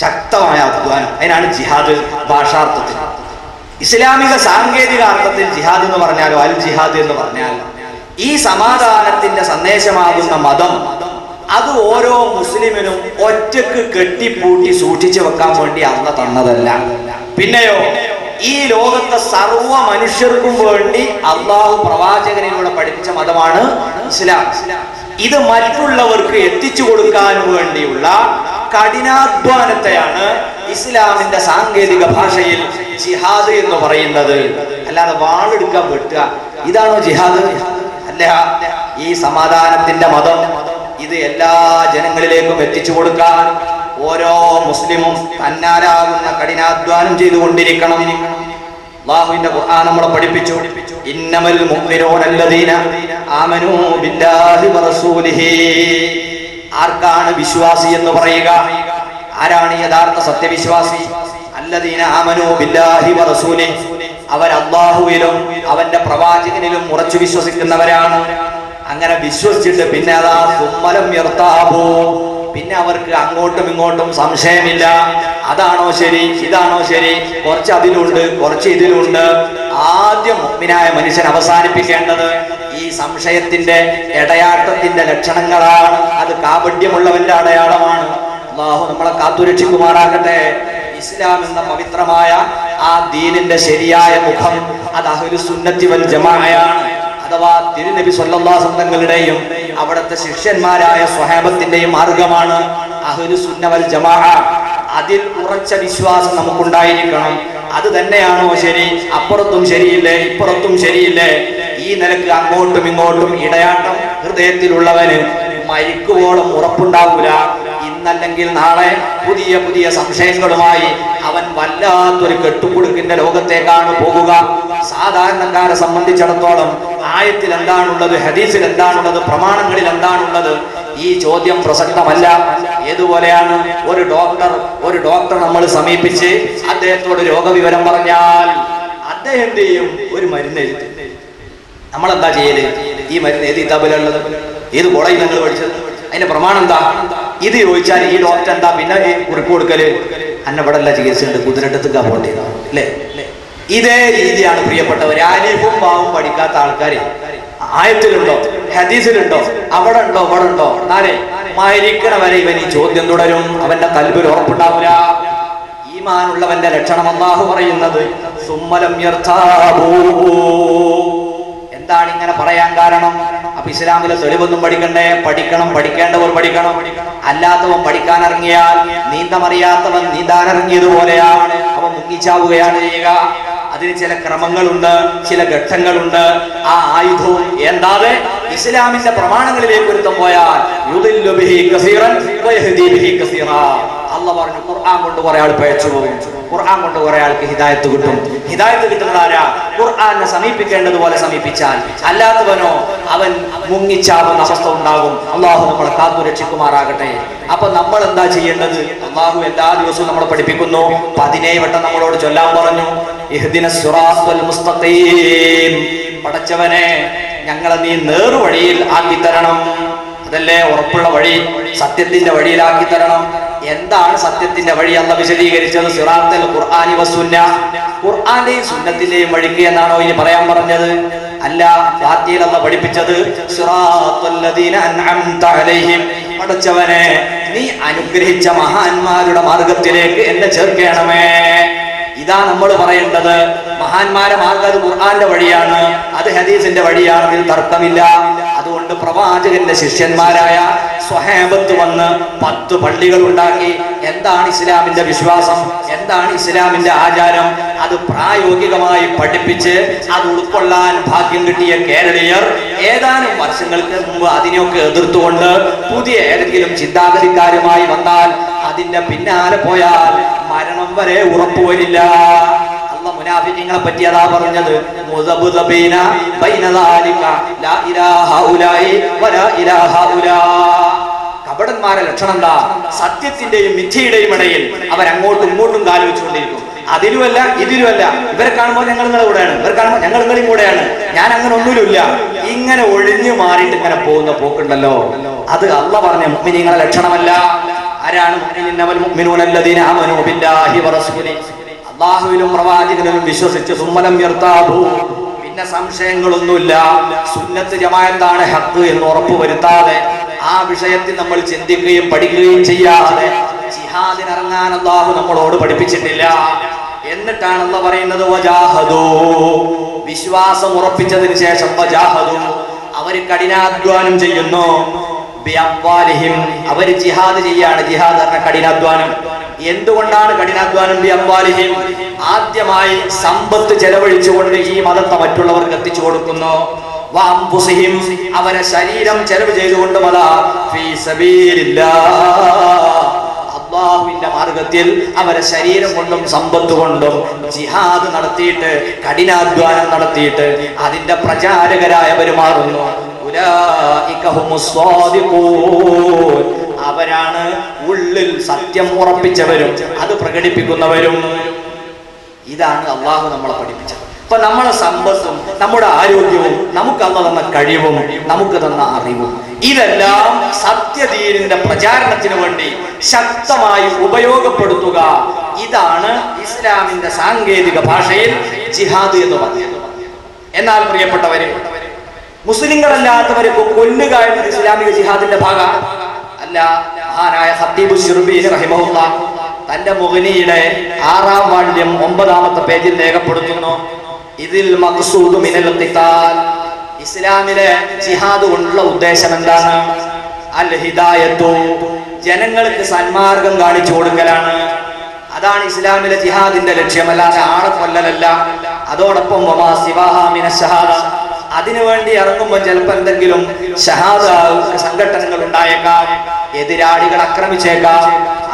ശക്തമായ അധ്വാനം. അതിനാണ് ജിഹാദ് ഭാഷാർത്ഥത്തിൽ. ഇസ്ലാമിക സാങ്കേതിക അർത്ഥത്തിൽ ജിഹാദ് എന്ന് പറഞ്ഞാലോ അൽ ജിഹാദ് എന്ന് പറഞ്ഞാൽ ഈ സമാധാനത്തിന്റെ സന്ദേശമാകുന്ന മതം അത് ഓരോ മുസ്ലിമിനും ഒറ്റക്ക് കെട്ടിപ്പൂട്ടി സൂക്ഷിച്ചു വെക്കാൻ വേണ്ടി അള്ളാഹ് തന്നതല്ല. പിന്നെയോ ഈ ലോകത്തെ സർവ്വ മനുഷ്യർക്കും വേണ്ടി അള്ളാഹു പ്രവാചകനിലൂടെ പഠിപ്പിച്ച മതമാണ് ഇസ്ലാം. ഇത് മറ്റുള്ളവർക്ക് എത്തിച്ചു കൊടുക്കാൻ വേണ്ടിയുള്ള കഠിനാധ്വാനത്തെയാണ് ഇസ്ലാമിന്റെ സാങ്കേതിക ഭാഷയിൽ ജിഹാദ് എന്ന് പറയുന്നത്. അല്ലാതെ വാളെടുക്കാൻ വെട്ടുക ഇതാണോ ജിഹാദ്? അല്ല. ഈ സമാധാനത്തിന്റെ മതം ഇത് എല്ലാ ജനങ്ങളിലേക്കും എത്തിച്ചു കൊടുക്കാൻ ഓരോ മുസ്ലിമും തന്നാലാകുന്ന കഠിനാധ്വാനം ചെയ്തുകൊണ്ടിരിക്കണം. അല്ലാഹുവിന്റെ ഖുർആൻ നമ്മളെ പഠിപ്പിച്ചു, ഇന്നമൽ മുഅ്മിനൂനല്ലദീന ആമനൂ ബില്ലാഹി വറസൂലിഹി. ആർക്കാണ് വിശ്വാസി എന്ന് പറയുക? ആരാണ് യഥാർത്ഥ സത്യവിശ്വാസി? അല്ലദീന ആമനൂ ബില്ലാഹി വറസൂലിഹി, അവർ അല്ലാഹുവിലും അവന്റെ പ്രവാചകനിലും ഉറച്ചു വിശ്വസിക്കുന്നവരാണ്. അങ്ങനെ വിശ്വസിച്ചിട്ട് പിന്നെ അതാ സുമ്മലം യർതാബൂ, പിന്നെ അവർക്ക് അങ്ങോട്ടും ഇങ്ങോട്ടും സംശയമില്ല. അതാണോ ശരി, ഇതാണോ ശരി, കുറച്ച് അതിലുണ്ട്, കുറച്ച് ഇതിലുണ്ട്. ആദ്യം മുഅ്മിനായ മനുഷ്യൻ അവസാനിപ്പിക്കേണ്ടത് ഈ സംശയത്തിന്റെ ഇടയാട്ടത്തിന്റെ ലക്ഷണങ്ങളാണ്. അത് കാപട്യമുള്ളവന്റെ അടയാളമാണ്. അല്ലാഹു നമ്മളെ കാത്തുരക്ഷിക്കുമാറാകട്ടെ. ഇസ്ലാം എന്ന പവിത്രമായ ആ ദീനിന്റെ ശരിയായ മുഖം അത് അഹ്ലുസ് സുന്നത്തി വൽ ജമാഅയാണ്. അഥവാ തിരുനബി സ്വല്ലല്ലാഹു അലൈഹി വസല്ലം തങ്ങളുടെയും അവിടുത്തെ ശിഷ്യന്മാരായ സ്വഹാബത്തിന്റെയും മാർഗമാണ് അഹ്ലുസ് സുന്ന വൽ ജമാഅ. അതിൽ ഉറച്ച വിശ്വാസം നമുക്കുണ്ടായിരിക്കണം. അത് തന്നെയാണോ ശരി? അപ്പുറത്തും ശരിയില്ലേ, ഇപ്പുറത്തും ശരിയില്ലേ? ഈ നിലക്ക് അങ്ങോട്ടും ഇങ്ങോട്ടും ഇടയാട്ടം ഹൃദയത്തിലുള്ളവന് മരിക്കുവോളം ഉറപ്പുണ്ടാവൂല. ഇന്നല്ലെങ്കിൽ നാളെ പുതിയ പുതിയ സംശയങ്ങളുമായി അവൻ വല്ലാത്തൊരു കെട്ടുകുടുക്കിന്റെ ലോകത്തേക്കാണ് പോകുക. സാധാരണക്കാരെ സംബന്ധിച്ചിടത്തോളം ആയത്തിൽ എന്താണുള്ളത്, ഹദീസിൽ എന്താണുള്ളത്, പ്രമാണങ്ങളിൽ എന്താണുള്ളത്, ഈ ചോദ്യം പ്രസക്തമല്ല. ഏതുപോലെയാണ് ഒരു ഡോക്ടർ നമ്മൾ സമീപിച്ച് അദ്ദേഹത്തോട് രോഗവിവരം പറഞ്ഞാൽ അദ്ദേഹം എന്ത് ചെയ്യും? ഒരു മരുന്ന് എഴുതി. നമ്മളെന്താ ചെയ്യല്? ഈ മരുന്ന് ഏത് കിതാബിലുള്ളത്, ഏത് കോളേജിൽ നിങ്ങൾ പഠിച്ചത്, അതിന്റെ പ്രമാണം എന്താ? ഇത് ചോദിച്ചാൽ ഈ ഡോക്ടർ എന്താ പിന്നെ കുറിപ്പ് കൊടുക്കല്? അന്നവിടെല്ല ചികിത്സയുണ്ട്, കുതിരട്ടത്തേക്കാ പോണ്ടത് അല്ലേ? ഇതേ രീതിയാണ് പ്രിയപ്പെട്ടവർ. അലിഫും ബാവും പഠിക്കാത്ത ആൾക്കാര് ആയത്തിലുണ്ടോ, ഹദീസിലുണ്ടോ, അവിടെ ഉണ്ടോ, ഇവിടെ ഉണ്ടോ, എന്നാലേ മരിക്കണ വരെ ഇവൻ ഈ ചോദ്യം തുടരും. അവന്റെ കൽബിൽ ഉറപ്പുണ്ടാവില്ല. ഈമാനുള്ളവന്റെ ലക്ഷണം അല്ലാഹു പറയുന്നത് സുമ്മലം യർതാബൂ. എന്താണ് ഇങ്ങനെ പറയാൻ കാരണം? അപ്പൊ ഇസ്ലാമിലെ തെളിവൊന്നും പഠിക്കണ്ടേ? പഠിക്കണം, പഠിക്കേണ്ടവർ പഠിക്കണം. അല്ലാത്തവൻ പഠിക്കാൻ ഇറങ്ങിയാൽ നീന്തമറിയാത്തവൻ നീന്താനിറങ്ങിയതുപോലെയാണ്. അവൻ മുങ്ങിച്ചാവുകയാണ് ചെയ്യുക. അതിന് ചില ക്രമങ്ങളുണ്ട്, ചില ഘട്ടങ്ങളുണ്ട്. ആ ആയുധവും എന്താതെ ഇസ്ലാമിന്റെ പ്രമാണങ്ങളിലേക്ക് ഒരുത്തം പോയാൽ യുദില്ലു ബിഹി കസീറൻ വയഹ്ദി ബിഹി കസീറാ. അല്ലാഹു പറഞ്ഞു, ഖുർആൻ കൊണ്ട് കുറെ ആൾ പിഴച്ചു പോകും, ഖുർആൻ കൊണ്ട് കുറെ ആൾക്ക് ഹിദായത്ത് കിട്ടും. ഹിദായത്ത് കിട്ടുന്നത് ആരാ? ഖുർആനെ സമീപിക്കേണ്ടതുപോലെ സമീപിച്ചാൽ. അല്ലാത്തവനോ അവൻ മുങ്ങിച്ചാവുന്ന അവസ്ഥ ഉണ്ടാകും. അള്ളാഹു നമ്മളെ കാത്തുരക്ഷിക്കുമാറാകട്ടെ. അപ്പൊ നമ്മൾ എന്താ ചെയ്യേണ്ടത്? അള്ളാഹു എല്ലാ ദിവസവും നമ്മളെ പഠിപ്പിക്കുന്നു. 17 വട്ടം നമ്മളോട് ചൊല്ലാൻ പറഞ്ഞു, ഇഹ്ദിനസ് സിറാത്തൽ മുസ്തഖീം. പടച്ചവനെ, ഞങ്ങളെ നീ നേർവഴിയിൽ ആക്കി തരണം. അതല്ലേ ഉറപ്പുള്ള വഴി, സത്യത്തിന്റെ വഴിയിലാക്കി തരണം. എന്താണ് സത്യത്തിന്റെ വഴി? അല്ലാഹു വിശദീകരിച്ചത് സിറാത്തൽ ഖുർആനി വസുന്ന. ഖുർആന്റെയും സുന്നത്തിന്റെയും വഴിക്ക് എന്നാണോ ഇനി പറയാൻ പറഞ്ഞത്? അല്ല, ഫാത്തിഹയിൽ അല്ലാഹു പഠിപ്പിച്ചത് സിറാത്തൽ ലദീന അൻഅംത അലൈഹിം. പടച്ചവനെ, നീ അനുഗ്രഹിച്ച മഹാന്മാരുടെ മാർഗത്തിലേക്ക് എന്നെ ചേർക്കണമേ. ഇതാ നമ്മൾ പറയേണ്ടത്. മഹാന്മാരെ മാർഗം അത് ഖുർആന്റെ വഴിയാണ്, അത് ഹദീസിന്റെ വഴിയാണ്, അതിൽ തർക്കമില്ല. അതുകൊണ്ട് പ്രവാചകന്റെ ശിഷ്യന്മാരായ സ്വഹാബത്ത് വന്ന് 10 പള്ളികൾ ഉണ്ടാക്കി. എന്താണ് ഇസ്ലാമിന്റെ വിശ്വാസം, എന്താണ് ഇസ്ലാമിന്റെ ആചാരം, അത് പ്രായോഗികമായി പഠിപ്പിച്ച് അത് ഉൾക്കൊള്ളാൻ ഭാഗ്യം കിട്ടിയ കേരളീയർ ഏതാനും വർഷങ്ങൾക്ക് മുമ്പ് അതിനെയൊക്കെ എതിർത്തുകൊണ്ട് പുതിയ ഏതെങ്കിലും ചിന്താഗതിക്കാരുമായി വന്നാൽ അതിന്റെ പിന്നാലെ പോയാൽ മരണം വരെ ഉറപ്പുവരില്ല. അല്ലാഹു മുനാഫിഖീങ്ങളെ പറ്റി അതാ പറഞ്ഞത്, മുദബ്ദബീന ബൈന ദാലിക ലാ ഇലാഹ ഉലായി വലാ ഇലാഹ ഉലാ. കപടന്മാരുടെ ലക്ഷണം എന്താ? സത്യത്തിന്റെയും മിഥ്യയുടെയും ഇടയിൽ അവർ അങ്ങോട്ടും ഇങ്ങോട്ടും കാലുവെച്ചുകൊണ്ടിരിക്കും. അതിലുമല്ല ഇതിലുമല്ല. ഇവരെ കാണുമ്പോൾ ഞങ്ങൾ നിങ്ങളുടെ കൂടെയാണ്, ഇവരെ കാണുമ്പോൾ ഞങ്ങൾ നിങ്ങളെയും കൂടെയാണ്. ഞാൻ അങ്ങനെ ഒന്നുമില്ല. ഇങ്ങനെ ഒഴിഞ്ഞു മാറിയിട്ട് ഇങ്ങനെ പോകുന്ന പോക്കുണ്ടല്ലോ, അത് അല്ലാഹു പറഞ്ഞ മുഅ്മിനീങ്ങളുടെ ലക്ഷണമല്ല. ആരാണ് മുഅ്മിനൂനല്ലദീന ആമനൂ ബില്ലാഹി വറസൂലിഹി? അല്ലാഹുവിലും പ്രവാചകനിലും വിശ്വസിച്ച് സുമ്മലം യർതാബൂ, പിന്നെ സംശയങ്ങളൊന്നുമില്ല. സുന്നത്ത് ജമാഅത്താണ് ഹഖ് എന്ന് ഉറപ്പുവരുത്താതെ ആ വിഷയത്തിൽ നമ്മൾ ചിന്തിക്കുകയും പഠിക്കുകയും ചെയ്യാതെ ജിഹാദിനിറങ്ങാൻ അല്ലാഹു നമ്മളോട് പഠിപ്പിച്ചിട്ടില്ല. എന്നിട്ടാണ് അല്ലാഹു പറയുന്നത് വജാഹദു, വിശ്വാസം ഉറപ്പിച്ചതിന് ശേഷം വജാഹദു, അവർ കഠിനാധ്വാനം ചെയ്യുന്നു. ബിഅംവാലിഹിം, അവർ ജിഹാദ് ചെയ്യാണ്. ജിഹാദ് എന്ന കഠിനാധ്വാനം. എന്തുകൊണ്ടാണ് കഠിനാധ്വാനം? ബിഅംവാലിഹിം, ആദ്യമായി സമ്പത്ത് ചെലവഴിച്ചുകൊണ്ട് ഈ മതത്തെ മറ്റുള്ളവർക്ക് എത്തിച്ചു കൊടുക്കുന്നു. വഅൻഫുസിഹിം, അവരെ ശരീരം ചെലവ് ചെയ്തുകൊണ്ട് ഫീ സബീലില്ലാഹ്, അല്ലാഹുവിന്റെ മാർഗത്തിൽ അവരെ ശരീരം കൊണ്ടും സമ്പത്ത് കൊണ്ടും ജിഹാദ് നടത്തിയിട്ട് കഠിനാധ്വാനം നടത്തിയിട്ട് അതിന്റെ പ്രചാരകരായവർ മാറുന്നു. ഉലൈക ഹുമുസ് സ്വാദിഖൂൻ, അവരാണ് ഉള്ളിൽ സത്യം ഉറപ്പിച്ചവരും അത് പ്രകടിപ്പിക്കുന്നവരും. ഇതാണ് അല്ലാഹു നമ്മളെ പഠിപ്പിച്ചത്. അപ്പൊ നമ്മളെ സമ്പത്തും നമ്മുടെ ആരോഗ്യവും നമുക്ക് അല്ലാഹു തന്ന കഴിവും നമുക്ക് തന്ന അറിവും ഇതെല്ലാം സത്യദീനിന്റെ പ്രചാരണത്തിന് വേണ്ടി ശക്തമായി ഉപയോഗപ്പെടുത്തുക. ഇതാണ് ഇസ്ലാമിന്റെ സാങ്കേതിക ഭാഷയിൽ ജിഹാദ് എന്ന് പറയുന്നത്. എന്നാൽ പ്രിയപ്പെട്ടവരെ, മുസ്ലിങ്ങളല്ലാത്തവരെ കൊല്ലുക എന്നത് ഇസ്ലാമിക ജിഹാദിന്റെ ഭാഗം അല്ല. മഹാനായ ഖത്തീബ് ശിർബീനി റഹിമഹുല്ലാഹ് തന്റെ മുഗ്നിയുടെ 6-ാം വാള്യം 9-ാമത്തെ പേജിൽ രേഖപ്പെടുത്തുന്നു, ഇതിൽ മഖ്സൂദു മിനൽ ഖിതാൽ, ഇസ്ലാമിലെ ജിഹാദ് കൊണ്ടുള്ള ഉദ്ദേശം എന്താണ്? അൽ ഹിദായത്തു, ജനങ്ങൾക്ക് സന്മാർഗം കാണിച്ചു കൊടുക്കലാണ്. അതാണ് ഇസ്ലാമിലെ ജിഹാദിന്റെ ലക്ഷ്യം, അല്ലാതെ ആളെ കൊല്ലലല്ല. അതോടൊപ്പം വമാ സിവാഹാ മിനശ് ഷഹാദ, അതിനുവേണ്ടി ഇറങ്ങുമ്പോൾ ചിലപ്പോൾ എന്തെങ്കിലും ഷഹാദ സംഘടനകൾ ഉണ്ടായേക്കാം, എതിരാളികൾ ആക്രമിച്ചേക്കാം.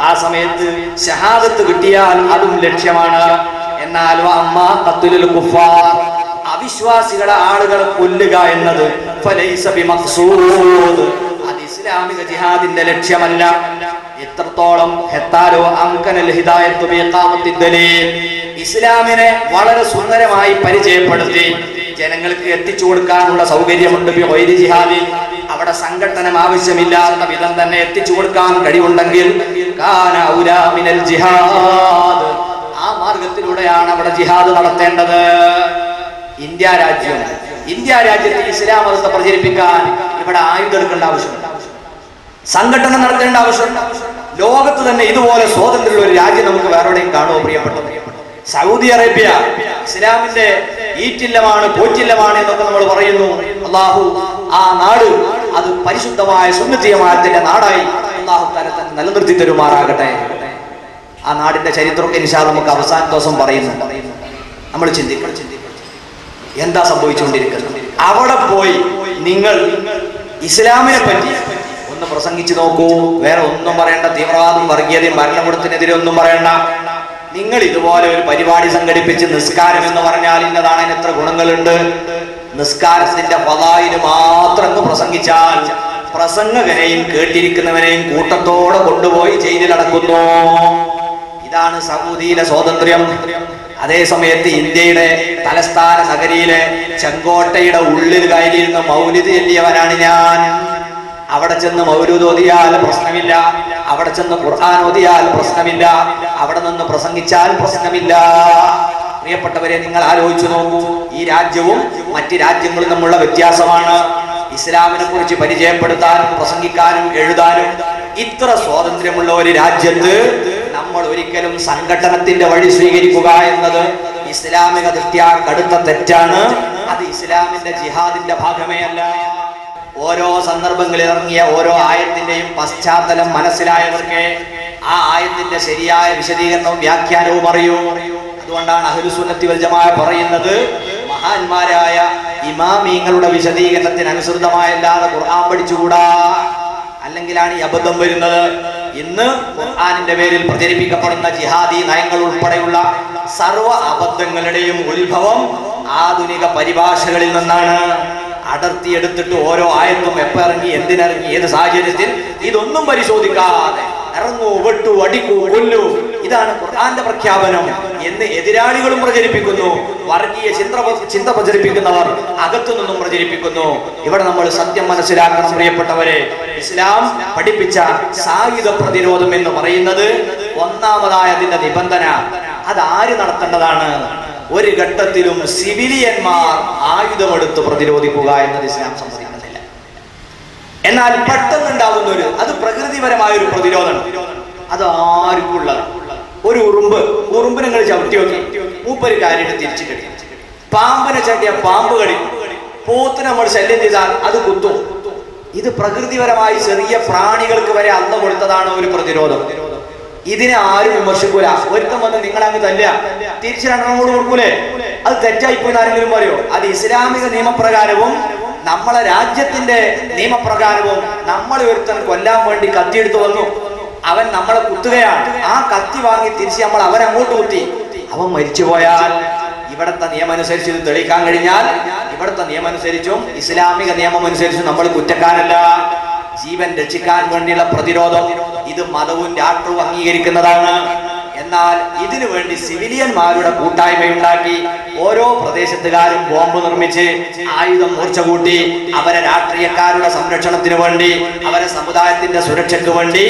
ആ സമയത്ത് ഷഹാദത്ത് കിട്ടിയാൽ അതും ലക്ഷ്യമാണ്. എന്നാൽ അവിശ്വാസികളെ ആളുകളെ കൊല്ലുക എന്നത് ഫലൈസ ബിമഖ്സൂദ്, അത് ഇസ്ലാമിക ജിഹാദിന്റെ ലക്ഷ്യമല്ല. എത്രത്തോളം ഹത്താലോ അംകനൽ ഹിദായത്തു ബിഇഖാമത്തിദ് ദലീൽ, ഇസ്ലാമിനെ വളരെ സുന്ദരമായി പരിചയപ്പെടുത്തി ജനങ്ങൾക്ക് എത്തിച്ചു കൊടുക്കാനുള്ള സൗകര്യമുണ്ട്. ബിഗൈരി ജിഹാദി, അവിടെ സംഘടന ആവശ്യമില്ലാത്ത വിധം തന്നെ എത്തിച്ചു കൊടുക്കാൻ കഴിവുണ്ടെങ്കിൽ കാന ഔലാ മിനൽ ജിഹാദ്, ആ മാർഗത്തിലൂടെയാണ് അവിടെ ജിഹാദ് നടത്തേണ്ടത്. ഇന്ത്യ രാജ്യത്ത് ഇസ്ലാം മതത്തെ പ്രചരിപ്പിക്കാൻ ഇവിടെ ആയുധം എടുക്കേണ്ട ആവശ്യമുണ്ട്, സംഘടന നടത്തേണ്ട ആവശ്യമുണ്ട്. ലോകത്ത് തന്നെ ഇതുപോലെ സ്വാതന്ത്ര്യമുള്ള ഒരു രാജ്യം നമുക്ക് വേറെ എവിടെയും കാണുമോ പ്രിയപ്പെട്ടത്? സൗദി അറേബ്യ ഇസ്ലാമിന്റെ ഈറ്റില്ലമാണ്, പോറ്റില്ലമാണ് എന്നൊക്കെ നമ്മൾ പറയുന്നു. അല്ലാഹു ആ നാട് അത് പരിശുദ്ധമായ സുന്നത്തി ജമാഅത്തിന്റെ നാടായി അല്ലാഹു തആല തന്നെ നിലനിർത്തി തരുമാറാകട്ടെ. ആ നാടിന്റെ ചരിത്രമൊക്കെ ഇൻഷാ അല്ലാഹ് നമുക്ക് അവസാന ദിവസം പറയുന്നുണ്ട്. നമ്മൾ ചിന്തിക്കണം എന്താ സംഭവിച്ചുകൊണ്ടിരിക്കുന്നത്. അവിടെ പോയി നിങ്ങൾ ഇസ്ലാമിനെ പറ്റി ഒന്ന് പ്രസംഗിച്ചു നോക്കൂ. വേറെ ഒന്നും പറയണ്ട, തീവ്രവാദം, വർഗീയതയും ഭരണകൂടത്തിനെതിരെ ഒന്നും പറയണ്ട. നിങ്ങൾ ഇതുപോലെ ഒരു പരിപാടി സംഘടിപ്പിച്ച് നിസ്കാരം എന്ന് പറഞ്ഞാൽ ഇന്നതാണ്, അതിന് എത്ര ഗുണങ്ങളുണ്ട്, നിസ്കാരത്തിന്റെ ഫളായില് മാത്രം പ്രസംഗിച്ചാൽ പ്രസംഗകനെയും കേട്ടിരിക്കുന്നവനെയും കൂട്ടത്തോടെ കൊണ്ടുപോയി ജയിലിലടക്കുന്നു. ഇതാണ് സൗദിയിലെ സ്വാതന്ത്ര്യം. അതേ സമയത്ത് ഇന്ത്യയുടെ തലസ്ഥാന നഗരിയിലെ ചെങ്കോട്ടയുടെ ഉള്ളിൽ കയറിയിരുന്ന മൗലിദ് ചൊല്ലിയവനാണ് ഞാൻ. അവിടെ ചെന്ന് മൗലൂദ് ഓതിയാൽ പ്രശ്നമില്ല, അവിടെ ചെന്ന് ഖുർആൻ ഓതിയാൽ പ്രശ്നമില്ല, അവിടെ നിന്ന് പ്രസംഗിച്ചാൽ പ്രശ്നമില്ല. പ്രിയപ്പെട്ടവരെ, നിങ്ങൾ ആലോചിച്ചു നോക്കൂ, ഈ രാജ്യവും മറ്റ് രാജ്യങ്ങളും തമ്മിലുള്ള വ്യത്യാസമാണ്. ഇസ്ലാമിനെ കുറിച്ച് പരിചയപ്പെടുത്താനും പ്രസംഗിക്കാനും എഴുതാനും ഇത്ര സ്വാതന്ത്ര്യമുള്ള ഒരു രാജ്യത്ത് നമ്മൾ ഒരിക്കലും സംഘടനത്തിന്റെ വഴി സ്വീകരിക്കുക എന്നത് ഇസ്ലാമിക ദൃഷ്ട്യാ കടുത്ത തെറ്റാണ്. അത് ഇസ്ലാമിന്റെ ജിഹാദിന്റെ ഭാഗമേ അല്ല. ഓരോ സന്ദർഭങ്ങളിൽ ഇറങ്ങിയ ഓരോ ആയത്തിന്റെയും പശ്ചാത്തലം മനസ്സിലായവർക്ക് ആ ആയത്തിന്റെ ശരിയായ വിശദീകരണവും വ്യാഖ്യാനവും അറിയൂ. അതുകൊണ്ടാണ് അഹ്ലുസുന്നത്തി വൽ ജമാഅ പറയുന്നത്, മഹാന്മാരായ ഇമാമീങ്ങളുടെ വിശദീകരണത്തിന് അനുസൃതമായല്ലാതെ ഖുർആൻ പഠിച്ചുകൂടാ, അല്ലെങ്കിലാണ് ഈ അബദ്ധം വരുന്നത്. ഇന്ന് ഖുർആനിന്റെ പേരിൽ പ്രചരിപ്പിക്കപ്പെടുന്ന ജിഹാദി നയങ്ങൾ ഉൾപ്പെടെയുള്ള സർവ്വ അബദ്ധങ്ങളുടെയും ഉത്ഭവം ആധുനിക പരിഭാഷകളിൽ നിന്നാണ്. അടർത്തിയെടുത്തിട്ട് ഓരോ ആയത്തും എപ്പോ ഇറങ്ങി, എന്തിനിറങ്ങി, ഏത് സാഹചര്യത്തിൽ, ഇതൊന്നും പരിശോധിക്കാതെ ഇറങ്ങൂ, വെട്ടു, അടിക്കൂ, കൊല്ലൂ, ഇതാണ് ഖുർആന്റെ പ്രഖ്യാപനം എന്ന് എതിരാളികളും പ്രചരിപ്പിക്കുന്നു. വർഗീയ ചിന്ത പ്രചരിപ്പിക്കുന്നവർ അകത്തു നിന്നും പ്രചരിപ്പിക്കുന്നു. ഇവിടെ നമ്മൾ സത്യം മനസ്സിലാക്കണം പ്രിയപ്പെട്ടവരെ. ഇസ്ലാം പഠിപ്പിച്ച സായുധ പ്രതിരോധം എന്ന് പറയുന്നത് ഒന്നാമതായ അതിന്റെ നിബന്ധന അത് ആര് നടത്തേണ്ടതാണ്? ഒരു ഘട്ടത്തിലും സിവിലിയന്മാർ ആയുധമെടുത്ത് പ്രതിരോധിക്കുക എന്നത് ഇസ്ലാം സമ്മതിക്കുന്നില്ല. എന്നാൽ പെട്ടെന്നുണ്ടാകുന്ന അത് പ്രകൃതിപരമായ ഒരു പ്രതിരോധം. അത് ആർക്കും ഉള്ളത്. ഒരു ഉറുമ്പ് നിങ്ങൾ ചവിട്ടി നോക്കി, മൂപ്പര് കാര്യമായിട്ട് തിരിച്ചു കടിക്കും. പാമ്പിനെ ചട്ടിയ പാമ്പ് കടിക്കും. പോത്തിന് നമ്മൾ ശല്യം ചെയ്താൽ അത് കുത്തും. ഇത് പ്രകൃതിപരമായി ചെറിയ പ്രാണികൾക്ക് വരെ അല്ല കൊടുത്തതാണ് ഒരു പ്രതിരോധം. ഇതിനെ ആരും വിമർശിക്കൂല. ഒരുത്തം വന്ന് നിങ്ങളങ്ങ് തല്ല തിരിച്ചു രണ്ടെണ്ണം കൂടെ കൊടുക്കൂലേ? അത് തെറ്റായിപ്പോയി ആരെങ്കിലും പറയോ? അത് ഇസ്ലാമിക നിയമപ്രകാരവും നമ്മളെ രാജ്യത്തിന്റെ നിയമപ്രകാരവും നമ്മൾ ഒരുത്തൻ കൊല്ലാൻ വേണ്ടി കത്തിയെടുത്ത് വന്നു, അവൻ നമ്മളെ കുത്തുകയാണ്. ആ കത്തി വാങ്ങി തിരിച്ച് നമ്മൾ അവനങ്ങോട്ട് കുത്തി, അവൻ മരിച്ചുപോയാൽ ഇവിടത്തെ നിയമം അനുസരിച്ച് ഇത് തെളിയിക്കാൻ കഴിഞ്ഞാൽ ഇവിടത്തെ നിയമം അനുസരിച്ചും ഇസ്ലാമിക നിയമം അനുസരിച്ചും നമ്മൾ കുറ്റക്കാരല്ല. ജീവൻ രക്ഷിക്കാൻ വേണ്ടിയുള്ള പ്രതിരോധം ഇത് മതവും രാഷ്ട്രവും അംഗീകരിക്കുന്നതാണ്. എന്നാൽ ഇതിനു വേണ്ടി സിവിലിയന്മാരുടെ കൂട്ടായ്മയുണ്ടാക്കി ഓരോ പ്രദേശത്തുകാരും ബോംബ് നിർമ്മിച്ച് ആയുധം മൂർച്ച കൂട്ടി അവരെ രാഷ്ട്രീയക്കാരുടെ സംരക്ഷണത്തിന് വേണ്ടി അവരെ സമുദായത്തിന്റെ സുരക്ഷയ്ക്ക് വേണ്ടി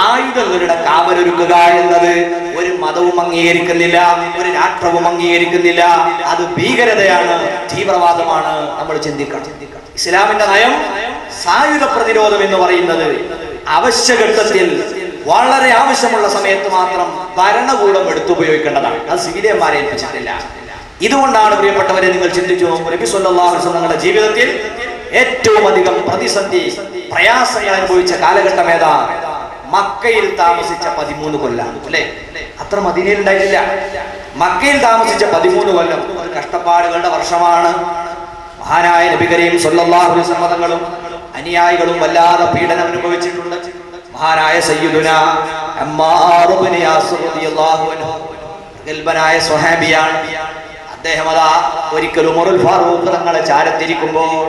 ആയുധങ്ങളുടെ കാവലൊരുക്കുക എന്നത് ഒരു മതവും അംഗീകരിക്കുന്നില്ല, ഒരു രാഷ്ട്രവും അംഗീകരിക്കുന്നില്ല. അത് ഭീകരതയാണ്, തീവ്രവാദമാണ്. നമ്മൾ ചിന്തിക്കണം. ഇസ്ലാമിന്റെ നയം സായുധ പ്രതിരോധം എന്ന് പറയുന്നത് അവശ്യഘട്ടത്തിൽ വളരെ ആവശ്യമുള്ള സമയത്ത് മാത്രം ഭരണകൂടം എടുത്തുപയോഗിക്കേണ്ടതാണ്. അത് സിവിലിയന്മാരെ ഏൽപ്പിച്ചിട്ടില്ല. ഇതുകൊണ്ടാണ് പ്രിയപ്പെട്ടവരെ നിങ്ങൾ ചിന്തിച്ചു നോക്കൂ, നബി സല്ലല്ലാഹു അലൈഹി വസല്ലം തങ്ങളുടെ ജീവിതത്തിൽ ഏറ്റവും അധികം പ്രതിസന്ധി പ്രയാസങ്ങൾ അനുഭവിച്ച കാലഘട്ടം ഏതാ? മക്കയിൽ താമസിച്ച 13 കൊല്ലം. അല്ലെ, അത്ര മദീനയിൽ ഉണ്ടായിട്ടില്ല. മക്കയിൽ താമസിച്ച 13 കൊല്ലം ഒരു കഷ്ടപ്പാടുകളുടെ വർഷമാണ്. മഹാനായ നബി കരീം സല്ലല്ലാഹു അലൈഹി വസല്ലം തങ്ങളും അനുയായികളും വല്ലാതെ പീഡനം അനുഭവിച്ചിട്ടുണ്ട്. മഹാനായ സയ്യിദുനാ അമ്മാർ ഇബ്നു യാസിർ റളിയല്ലാഹു അൻഹു ഗൽബനായ സ്വഹാബിയാണ്. അദ്ദേഹം അതാ ഒരിക്കൽ ഉമറുൽ ഫാറൂഖ് തങ്ങളെ ചാരത്തിരിക്കുമ്പോൾ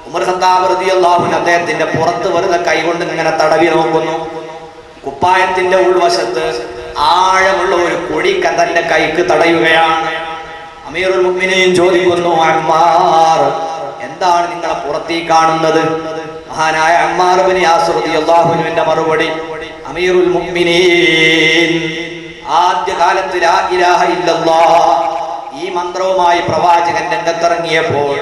ഉമർ ഖത്താബ് റളിയല്ലാഹു അൻഹു അദ്ദേഹത്തിന്റെ പുറത്ത് വെറുതെ കൈകൊണ്ട് ഇങ്ങനെ തടവി നോക്കുന്നു. കുപ്പായത്തിന്റെ ഉൾവശത്ത് ആഴമുള്ള ഒരു കുഴി തന്റെ കൈക്ക് തടയുകയാണ്. അമീറുൽ മുഅ്മിനീൻ ചോദിക്കുന്നു, അമ്മാർ, എന്താണ് നിങ്ങളെ പുറത്തീ കാണുന്നത്? മഹാനായ അമ്മാർ ഇബ്നു യാസിർ റളിയല്ലാഹു അൻഹുവിന്റെ മറുപടി, അമീറുൽ മുഅ്മിനീൻ, ആദ്യകാലത്ത് ലാ ഇലാഹ ഇല്ലല്ലാഹ് ഈ മന്ത്രവുമായി പ്രവാചകൻ രംഗത്തിറങ്ങിയപ്പോൾ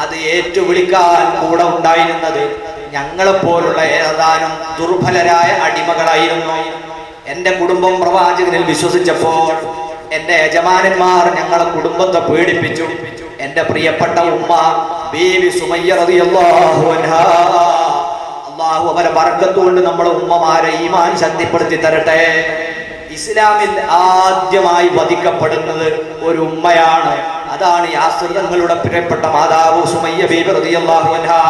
അത് ഏറ്റുവിളിക്കാൻ കൂടെ ഉണ്ടായിരുന്നത് ഞങ്ങളെപ്പോലുള്ള ഏതാനും ദുർബലരായ അടിമകളായിരുന്നു. എന്റെ കുടുംബം പ്രവാചകനിൽ വിശ്വസിച്ചപ്പോൾ എന്റെ യജമാനന്മാർ ഞങ്ങളെ കുടുംബത്തെ പീഡിപ്പിച്ചു. എന്റെ പ്രിയപ്പെട്ട ഉമ്മ ബീവി സുമയ്യ റളിയല്ലാഹു അൻഹാ, അല്ലാഹു അവരെ ബർക്കത്ത് കൊണ്ട് നമ്മളെ ഉമ്മമാരെ ഈമാൻ ശക്തിപ്പെടുത്തി തരട്ടെ. ഇസ്ലാമിൽ ആദ്യമായി വധിക്കപ്പെടുന്നത് ഒരു ഉമ്മയാണ്. അതാണ് യാസിർ തങ്ങളുടെ പ്രിയപ്പെട്ട മാതാവ് സുമയ്യ ബീവി റളിയല്ലാഹു അൻഹാ.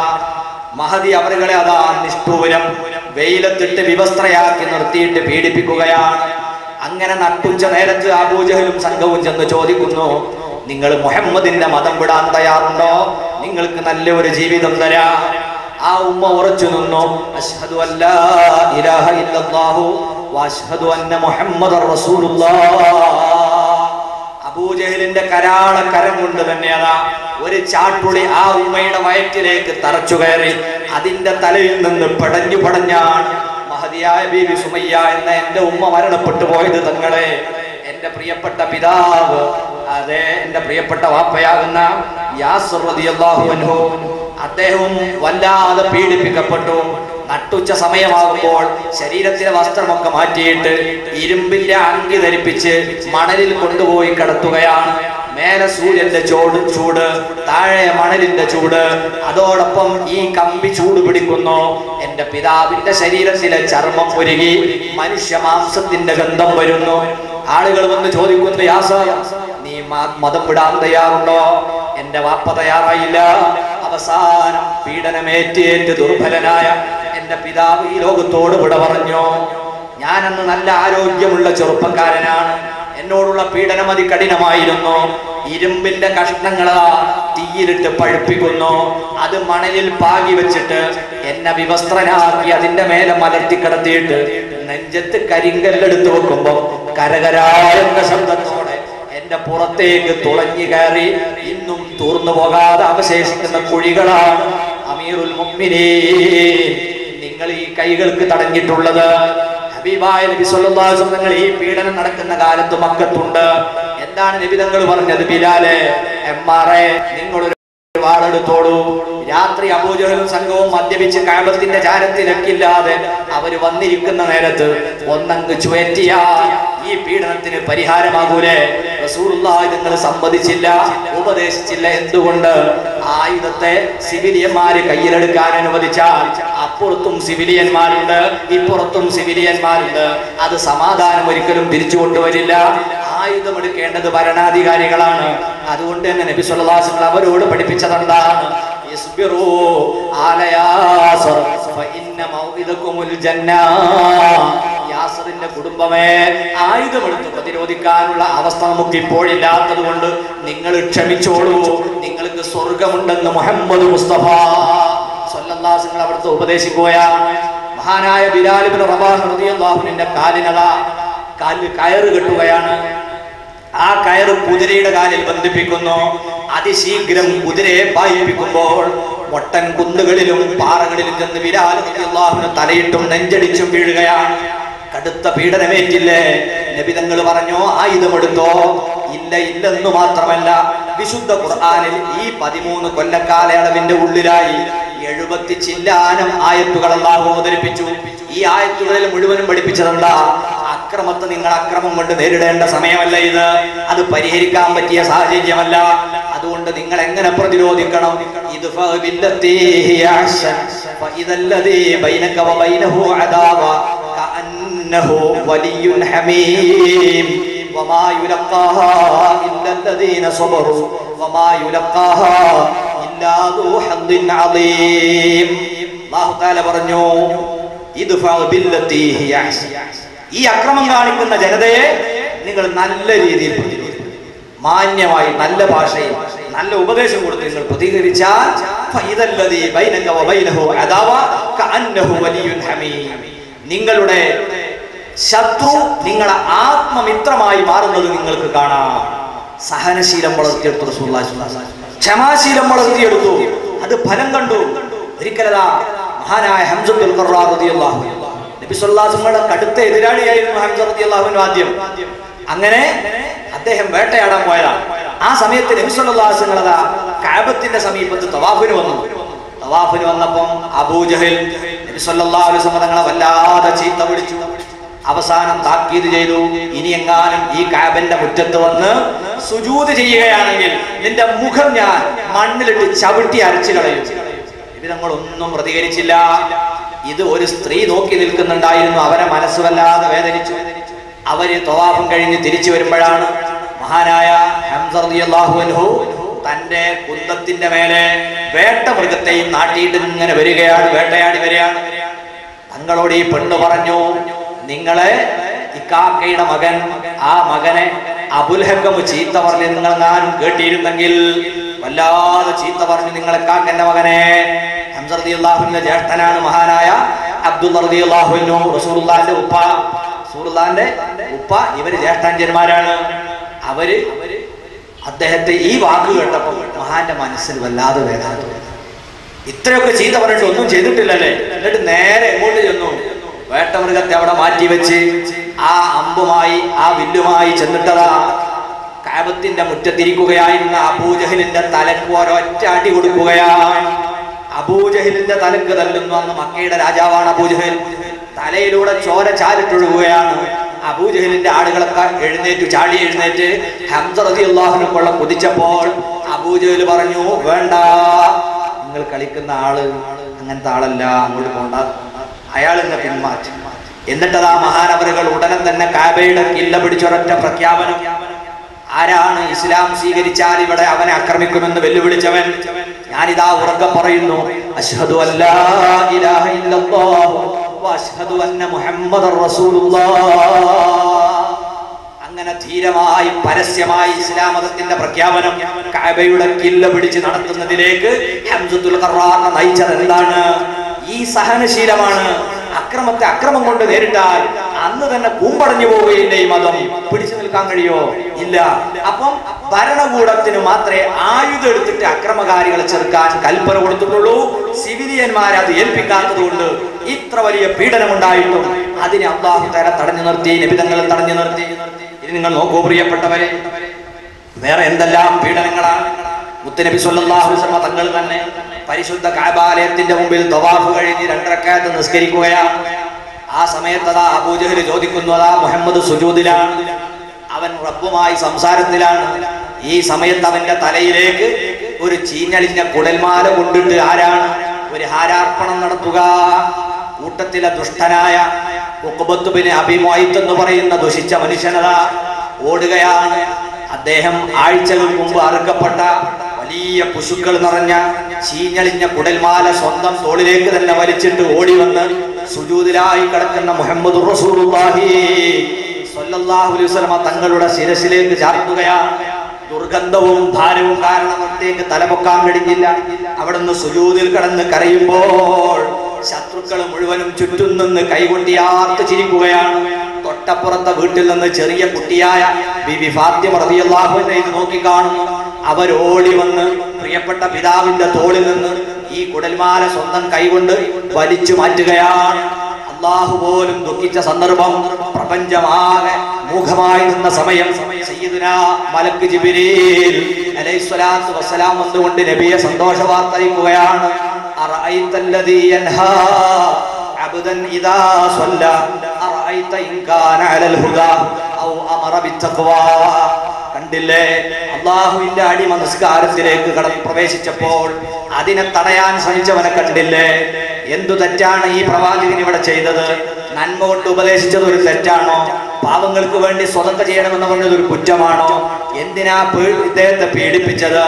മഹദി അവരുകളെ അതാ നിഷ്ഠൂരം വെയിലത്തിട്ട് വിവസ്ത്രയാക്കി നിർത്തിയിട്ട് പീഡിപ്പിക്കുകയാണ്. അങ്ങനെ നട്ടുച്ച നേരത്ത് അബൂജഹലും സംഘവും ചെന്ന് ചോദിക്കുന്നു, നിങ്ങൾ മുഹമ്മദിന്റെ മതം വിടാൻ തയ്യാറുണ്ടോ? നിങ്ങൾക്ക് നല്ല ഒരു ജീവിതം തരാം. ആ ഉമ്മ ഉറച്ചു നിന്നു. അശ്ഹദു അല്ലാ ഇലാഹ ഇല്ലല്ലാഹു വഅശ്ഹദു അന്ന മുഹമ്മദർ റസൂലുള്ളാഹ്. അബൂജഹലിന്റെ കരാളക്കരം കൊണ്ട് തന്നെ അതാ ഒരു ചാട്ടുളി ആ ഉമ്മയുടെ വയറ്റിലേക്ക് തറച്ചു കയറി. അതിന്റെ തലയിൽ നിന്ന് പടഞ്ഞു പടഞ്ഞാണ് മഹദിയായ ബീവി സുമയ്യ എന്ന എന്റെ ഉമ്മ മരണപ്പെട്ടു പോയത്. തങ്ങളെ, എന്റെ പ്രിയപ്പെട്ട പിതാവ്, അതെ എന്റെ പ്രിയപ്പെട്ട വാപ്പയാകുന്ന യാസിർ റളിയല്ലാഹു അൻഹു, അദ്ദേഹവും വല്ലാതെ പീഡിപ്പിക്കപ്പെട്ടു. നട്ടുച്ച സമയമാകുമ്പോൾ ശരീരത്തിലെ വസ്ത്രമൊക്കെ മാറ്റിയിട്ട് ഇരുമ്പിന്റെ അങ്കി ധരിപ്പിച്ച് മണലിൽ കൊണ്ടുപോയി കിടത്തുകയാണ്. മേലെ സൂര്യന്റെ ചൂട്, താഴെ മണലിന്റെ ചൂട്, അതോടൊപ്പം ഈ കമ്പി ചൂട് പിടിക്കുന്നു. എന്റെ പിതാവിന്റെ ശരീരത്തിലെ ചർമ്മം ഉരുകി മനുഷ്യ മാംസത്തിന്റെ ഗന്ധം വരുന്നു. ആളുകൾ വന്ന് ചോദിക്കുന്നു, യാസിർ, നീ മതം വിടാൻ തയ്യാറുണ്ടോ? എന്റെ വാപ്പ തയ്യാറായില്ല. അവസാനം പീഡനമേറ്റേറ്റ് ദുർബലനായ എന്റെ പിതാവ് ഈ ലോകത്തോട് വിട പറഞ്ഞു. ഞാനന്ന് നല്ല ആരോഗ്യമുള്ള ചെറുപ്പക്കാരനാണ്. എന്നോടുള്ള പീഡനം അതികഠിനമായിരുന്നു. ഇരുമ്പിന്റെ കഷ്ണങ്ങളാ തീയിലിട്ട് പഴുപ്പിക്കുന്നു. അത് മണലിൽ പാകി വെച്ചിട്ട് എന്നെ വിവസ്ത്രനാക്കി അതിന്റെ മേലെ മലർത്തി കിടത്തിയിട്ട് നെഞ്ചത്ത് കരിങ്കല്ലെടുത്ത് വെക്കുമ്പോ കരകരായെന്ന ശബ്ദത്തോടെ എന്റെ പുറത്തേക്ക് തുളഞ്ഞു കയറി ഇന്നും തൂർന്നു പോകാതെ അവശേഷിക്കുന്ന കുഴികളാണ് അമീറുൽ മുഅ്മിനീൻ നിങ്ങൾ ഈ കൈകൾക്ക് തടഞ്ഞിട്ടുള്ളത്. ഹബീബായ നബി സല്ലല്ലാഹു അലൈഹി വസല്ലം ഈ പീഡനം നടക്കുന്ന കാലത്ത് മക്കത്തുണ്ട്. എന്താണ് നബി തങ്ങൾ പറഞ്ഞത്? ബിലാലെ, എമ്മാറെ, നിങ്ങളൊരു വാളെടുത്തോളൂ, രാത്രി അബൂജഹലും സംഘവും മദ്യപിച്ച് കഅബത്തിന്റെ ചാരത്തിലക്കില്ലാതെ അവര് വന്നിരിക്കുന്ന നേരത്ത് ഒന്നങ്ങ് ചുഴറ്റിയാൽ ഈ പീഡനത്തിന് പരിഹാരമാകൂലേ? റസൂലുള്ളാഹി നിങ്ങൾ സമ്മതിച്ചില്ല, ഉപദേശിച്ചില്ല. എന്തുകൊണ്ട്? ആയുധത്തെ സിവിലിയന്മാര് കയ്യിലെടുക്കാൻ അനുവദിച്ചാൽ അപ്പുറത്തും സിവിലിയന്മാരുണ്ട്, ഇപ്പുറത്തും സിവിലിയന്മാരുണ്ട്. അത് സമാധാനം ഒരിക്കലും തിരിച്ചു കൊണ്ടുവരില്ല. ആയുധമെടുക്കേണ്ടത് ഭരണാധികാരികളാണ്. അതുകൊണ്ട് തന്നെ നബി സല്ലല്ലാഹു അലൈഹി വസല്ലം അവരോട് പഠിപ്പിച്ചതെന്താണ്? ഇസ്ബിറൂ ആല യാസർ ഫഇന്ന മൗഇദകുമുൽ ജന്ന. യാസറിന്റെ കുടുംബമേ, ആയുധമെടുത്ത് പ്രതിരോധിക്കാനുള്ള അവസ്ഥ നമുക്ക് ഇപ്പോഴില്ലാത്തത് കൊണ്ട് നിങ്ങൾ ക്ഷമിച്ചോളൂ, നിങ്ങൾക്ക് സ്വർഗമുണ്ടെന്ന് മുഹമ്മദ് മുസ്തഫ സല്ലല്ലാഹു അലൈഹി വസല്ലം അവിടുത്തെ ഉപദേശിക്കുകയാണ്. മഹാനായ ബിലാൽ ഇബ്നു റബാഹ് റളിയല്ലാഹു അൻഹുവിന്റെ കാലിൽ കയറ് കെട്ടുകയാണ്. ആ കയറ് കുതിരയുടെ കാലിൽ ബന്ധിപ്പിക്കുന്നു. അതിശീഘ്രം കുതിരയെ പായിപ്പിക്കുമ്പോൾ മൊട്ടൻ കുന്നുകളിലും പാറകളിലും ചെന്ന് ബിലാൽ റളിയല്ലാഹു അൻഹു തലയിട്ടും നെഞ്ചടിച്ചും വീഴുകയാണ്. കടുത്ത പീഡനമേറ്റില്ലേ? നബി തങ്ങൾ പറഞ്ഞു, ആയുധമെടുത്തോ? ഇല്ല, ഇല്ലെന്നു മാത്രമല്ല, വിശുദ്ധ ഖുർആനിൽ ഈ 13 കൊല്ലക്കാലയളവിന്റെ ഉള്ളിലായി 70 ചില്ലാനം ആയത്തുകൾ അല്ലാഹു അവതരിപ്പിച്ചു. ഈ ആയത്തുകളിൽ മുഴുവനും പഠിപ്പിച്ചതെന്താ? അക്രമത്തെ നിങ്ങൾ അക്രമം കൊണ്ട് നേരിടേണ്ട സമയമല്ല ഇത്, അത് പരിഹരിക്കാൻ പറ്റിയ സാഹചര്യമല്ല. അതുകൊണ്ട് നിങ്ങൾ എങ്ങനെ പ്രതിരോധിക്കണം? ഇദ്ഫഅ ബില്ലത്തി ഹിയ അഹ്സൻ ഫഇദല്ലദീ ബൈനക വബൈനഹു അദാവ കഅന്നഹു വലിയ്യുൻ ഹമീം വമാ യുലഖാഹാ ഇല്ലല്ലദീന സബറു വമാ യുലഖാഹാ ഇല്ലാ ദൂ ഹദ്ദിൻ അളീം. അല്ലാഹു തആല പറഞ്ഞു, ഇദ്ഫഅ ബില്ലത്തി ഹിയ അഹ്സൻ. ഈ അക്രമം കാണിക്കുന്ന ജനതയെ നിങ്ങൾ നല്ല രീതിയിൽ പ്രതിരോധിക്കണം. മാന്യമായി, നല്ല ഭാഷയിൽ, നല്ല ഉപദേശം കൊടുത്ത് നിങ്ങൾ പ്രതികരിച്ചാൽ ഫഇദല്ലദീ ബൈനക വബൈനഹു അദാവ കഅന്നഹു വലിയ്യുൻ ഹമീം. നിങ്ങളുടെ ശത്രു നിങ്ങളെ ആത്മമിത്രമായി മാറുന്നത് നിങ്ങൾക്ക് കാണാം. സഹനശീലം വളർത്തിയെടുത്തു റസൂലുള്ളാഹി സ്വല്ലല്ലാഹു അലൈഹി വസല്ലം, ക്ഷമാശീലം വളർത്തിയെടുത്തു. അത് ഫലം കണ്ടു. ഒരിക്കലതാ മഹാനായ ഹംസത്തുൽ ഖർറാർ റളിയല്ലാഹു അൻഹു, നബി സല്ലല്ലാഹു അലൈഹി വസല്ലം കടുത്ത എതിരാളിയായിരുന്നു ഹംസ റളിയല്ലാഹു അൻഹു ആദ്യം. അങ്ങനെ അദ്ദേഹം വേട്ടയാടാൻ പോയതാണ്. ആ സമയത്ത് നബി സല്ലല്ലാഹു അലൈഹി വസല്ലം കഅബത്തിന്റെ സമീപത്ത് തവാഫിന് വന്നു. തവാഫിന് വന്നപ്പം അബൂജഹൽ നബി സല്ലല്ലാഹു അലൈഹി വസല്ലം തങ്ങളെ വല്ലാതെ ചീത്ത വിളിച്ചു. അവസാനം താക്കീത് ചെയ്തു, ഇനി എങ്ങാനും ഈ കഅബന്റെ മുറ്റത്ത് വന്ന് സുജൂദ് ചെയ്യുകയാണെങ്കിൽ നിന്റെ മുഖം ഞാൻ മണ്ണിലിട്ട് ചവിട്ടി അരച്ചു കളയും. ഇവരങ്ങളൊന്നും പ്രതികരിച്ചില്ല. ഇത് ഒരു സ്ത്രീ നോക്കി നിൽക്കുന്നുണ്ടായിരുന്നു. അവരെ മനസ്സ് വല്ലാതെ വേദനിച്ചു. അവര് തവാഫും കഴിഞ്ഞ് തിരിച്ചു വരുമ്പോഴാണ് മഹാനായ ഹംസ റളിയല്ലാഹു അൻഹു തന്റെ കുന്തത്തിന്റെ മേലെ വേട്ട മൃഗത്തെയും നാട്ടിയിട്ട് ഇങ്ങനെ വരികയാണ്, വേട്ടയാടി വരികയാണ്. തങ്ങളോട് ഈ പെണ്ണ് പറഞ്ഞു, നിങ്ങളെ ഇക്കാക്കയുടെ മകൻ, ആ മകനെ അബുൽ ഹക്കം ചീത്ത പറഞ്ഞ് നിങ്ങൾ ഞാനും കേട്ടിരുന്നെങ്കിൽ വല്ലാതെ ചീത്ത പറഞ്ഞു നിങ്ങളെ കാക്കന്റെ മകനെ. ഹംസ റളിയല്ലാഹുവിന്റെ ജ്യേഷ്ഠനാണ് മഹാനായ അബ്ദുള്ള റളിയല്ലാഹു അൻഹു, റസൂലുള്ളാഹിന്റെ ഉപ്പ. റസൂലുള്ളാഹിന്റെ ഉപ്പ, ഇവര് ജ്യേഷ്ഠാഞ്ചന്മാരാണ്. അവര് അദ്ദേഹത്തെ ഈ വാക്ക് കേട്ടപ്പോൾ മഹാന്റെ മനസ്സിൽ വല്ലാതെ വേദന തോന്നി. ഇത്രയൊക്കെ ചീത്ത പറഞ്ഞിട്ട് ഒന്നും ചെയ്തിട്ടില്ലല്ലേ? എന്നിട്ട് നേരെ എങ്ങോട്ട് ചെന്നു? വേട്ടമൃഗത്തെ അവിടെ മാറ്റി വെച്ച് ആ അമ്പുമായി, ആ വില്ലുമായി ചെന്നിട്ടതാ കഅബത്തിന്റെ മുറ്റത്തിരിക്കുകയായിരുന്ന അബൂജഹലിന്റെ തലക്ക് ഒരൊറ്റ അടി കൊടുക്കുകയാണ്. അബൂജഹലിന്റെ തലക്ക് തല്ലുന്നു. അന്ന് മക്കയുടെ രാജാവാണ് അബൂജഹൽ. തലയിലൂടെ ചോര ചാരിട്ടൊഴുകുകയാണ്. അബൂജഹലിന്റെ ആളുകളൊക്കെ ചാടി എഴുന്നേറ്റ് ഹംസ റളിയല്ലാഹു അൻഹു കൊള്ള കുതിച്ചപ്പോൾ അബൂജഹൽ പറഞ്ഞു, വേണ്ട, നിങ്ങൾ കളിക്കുന്ന ആള് അങ്ങനത്തെ ആളല്ല, അങ്ങോട്ട് പോണ്ട. അയാൾ ഇങ്ങനെ പിന്മാറ്റി. എന്നിട്ടതാ മഹാനവറുകൾ ഉടനെ തന്നെ കഅബയുടെ കില്ല പിടിച്ചൊരൊറ്റ പ്രഖ്യാപനം. ആരാണ് ഇസ്ലാം സ്വീകരിച്ചാൽ ഇവിടെ അവനെ ആക്രമിക്കുമെന്ന് വെല്ലുവിളിച്ചവൻ? ഞാനിതാ ഉറക്കെ പറയുന്നു, അശ്ഹദു അല്ലാ ഇലാഹ ഇല്ലല്ലാഹ് വഅശ്ഹദു അന്ന മുഹമ്മദർ റസൂലുള്ളാഹ്. അങ്ങനെ ധീരമായി പരസ്യമായി ഇസ്ലാം മതത്തിന്റെ പ്രഖ്യാപനം കഅബയുടെ കില്ല പിടിച്ച് നടത്തുന്നതിലേക്ക് ഹംസത്തുൽ ഖർറാറിനെ നയിച്ചത് എന്താണ്? ഈ സഹനശീലമാണ്. അക്രമത്തെ അക്രമം കൊണ്ട് നേരിട്ടാൽ അന്ന് തന്നെ കൂമ്പടഞ്ഞു പോവുകയില്ല. ഈ മതം പിടിച്ചു നിൽക്കാൻ കഴിയോ? ഇല്ല. അപ്പം ഭരണകൂടത്തിന് മാത്രമേ ആയുധം എടുത്തിട്ട് അക്രമകാരികളെ ചെറുക്കാൻ കൽപ്പന കൊടുത്തിട്ടുള്ളൂ. സിവിലിയന്മാരെ അത് ഏൽപ്പിക്കാത്തത് കൊണ്ട് ഇത്ര വലിയ പീഡനമുണ്ടായിട്ടും അതിനെ അല്ലാഹു തആല തടഞ്ഞു നിർത്തി, നബി തങ്ങൾ തടഞ്ഞു നിർത്തി. ഇത് നിങ്ങൾ നോക്കൂ പ്രിയപ്പെട്ടവരെ, വേറെ എന്തെല്ലാം പീഡനങ്ങളാണ്. മുത്തുനബി സ്വല്ലല്ലാഹു അലൈഹി വസല്ലം തങ്ങൾ തന്നെ പരിശുദ്ധ കഅബാലയത്തിന്റെ മുമ്പിൽ തവാഫ് കഴിഞ്ഞ് 2 റക്അത്ത് നിസ്കരിക്കുകയാണ്. ആ സമയത്ത് അതാ അബൂജഹൽ ചോദിക്കുന്നു, അതാ മുഹമ്മദ് സുജൂദിലാണ്, അവൻ റബ്ബുമായി സംസാരത്തിലാണ്. ഈ സമയത്ത് അവന്റെ തലയിലേക്ക് ഒരു ചീഞ്ഞളിഞ്ഞ കുടൽമാല കൊണ്ടിട്ട് ആരാണ് ഒരു ഹാരാർപ്പണം നടത്തുക? കൂട്ടത്തിലെ ദുഷ്ടനായ ഉഖബത്ത് ബിൻ അബീ മുഅയ്ത്ത് എന്ന് പറയുന്ന ദുഷിച്ച മനുഷ്യനതാ ഓടുകയാണ്. അദ്ദേഹം ആഴ്ചകൾ മുമ്പ് അറുക്കപ്പെട്ട വലിയ പുശുക്കൾ നിറഞ്ഞ ചീഞ്ഞളിഞ്ഞ കുടൽമാല സ്വന്തം തോളിലേക്ക് തന്നെ വലിച്ചിട്ട് ഓടി വന്ന് സുജൂദിലായി കിടക്കുന്ന മുഹമ്മദുർ റസൂലുള്ളാഹി സ്വല്ലല്ലാഹു അലൈഹി വസല്ലം തങ്ങളുടെ ശിരസിലേക്ക് ചാർത്തുകയാണ്. ദുർഗന്ധവും ഭാരവും കാരണം ഒറ്റയ്ക്ക് തലപൊക്കാൻ കഴിഞ്ഞില്ല. അവിടുന്ന് സുജൂദിൽ കിടന്ന് കരയുമ്പോൾ ശത്രുക്കൾ മുഴുവനും ചുറ്റും നിന്ന് കൈകൊണ്ടിയാർത്ത് ചിരിക്കുകയാണ്. തൊട്ടപ്പുറത്തെ വീട്ടിൽ നിന്ന് ചെറിയ കുട്ടിയായ ബിബി ഫാത്തിമ റളിയല്ലാഹു അൻഹ ഇത് നോക്കി കാണുന്നു. അവരോടി വന്ന് പ്രിയപ്പെട്ട പിതാവിന്റെ തോളിൽ നിന്ന് ഈ കുടൽമാല സ്വന്തം കൈകൊണ്ട് വലിച്ചു മാറ്റുകയാണ്. അല്ലാഹു പോലും ദുഃഖിച്ച സന്ദർഭം, പ്രപഞ്ചമാകെ മൂഖമായി നിന്ന സമയം സയ്യിദുനാ മലക്ക് ജിബ്രീൽ അലൈഹിസ്സലാത്തു വസ്സലാം വന്നുകൊണ്ട് നബിയെ സന്തോഷ വാർത്ത അറിയിക്കുകയാണ്. അറഅയ്തല്ലദീ യൻഹാ അബ്ദൻ ഇദാ സ്വല്ലാ അറഅയ്ത ഇൻ കാന അലൽ ഹുദാ ഔ അമറ ബിത്തഖ്വാ. കണ്ടില്ലേ, അല്ലാഹുവിന്റെ അടിമ നിസ്കാരത്തിലേക്ക് പ്രവേശിച്ചപ്പോൾ അതിനെ തടയാൻ ശ്രമിച്ചവനെ കണ്ടില്ലേ? എന്തു തെറ്റാണ് ഈ പ്രവാചകൻ ഇവിടെ ചെയ്തത്? നന്മ കൊണ്ട് ഉപദേശിച്ചത് ഒരു തെറ്റാണോ? പാവങ്ങൾക്ക് വേണ്ടി സ്വതന്ത്ര ചെയ്യണമെന്ന് പറഞ്ഞത് ഒരു കുറ്റമാണോ? എന്തിനാ ഇദ്ദേഹത്തെ പീഡിപ്പിച്ചത്?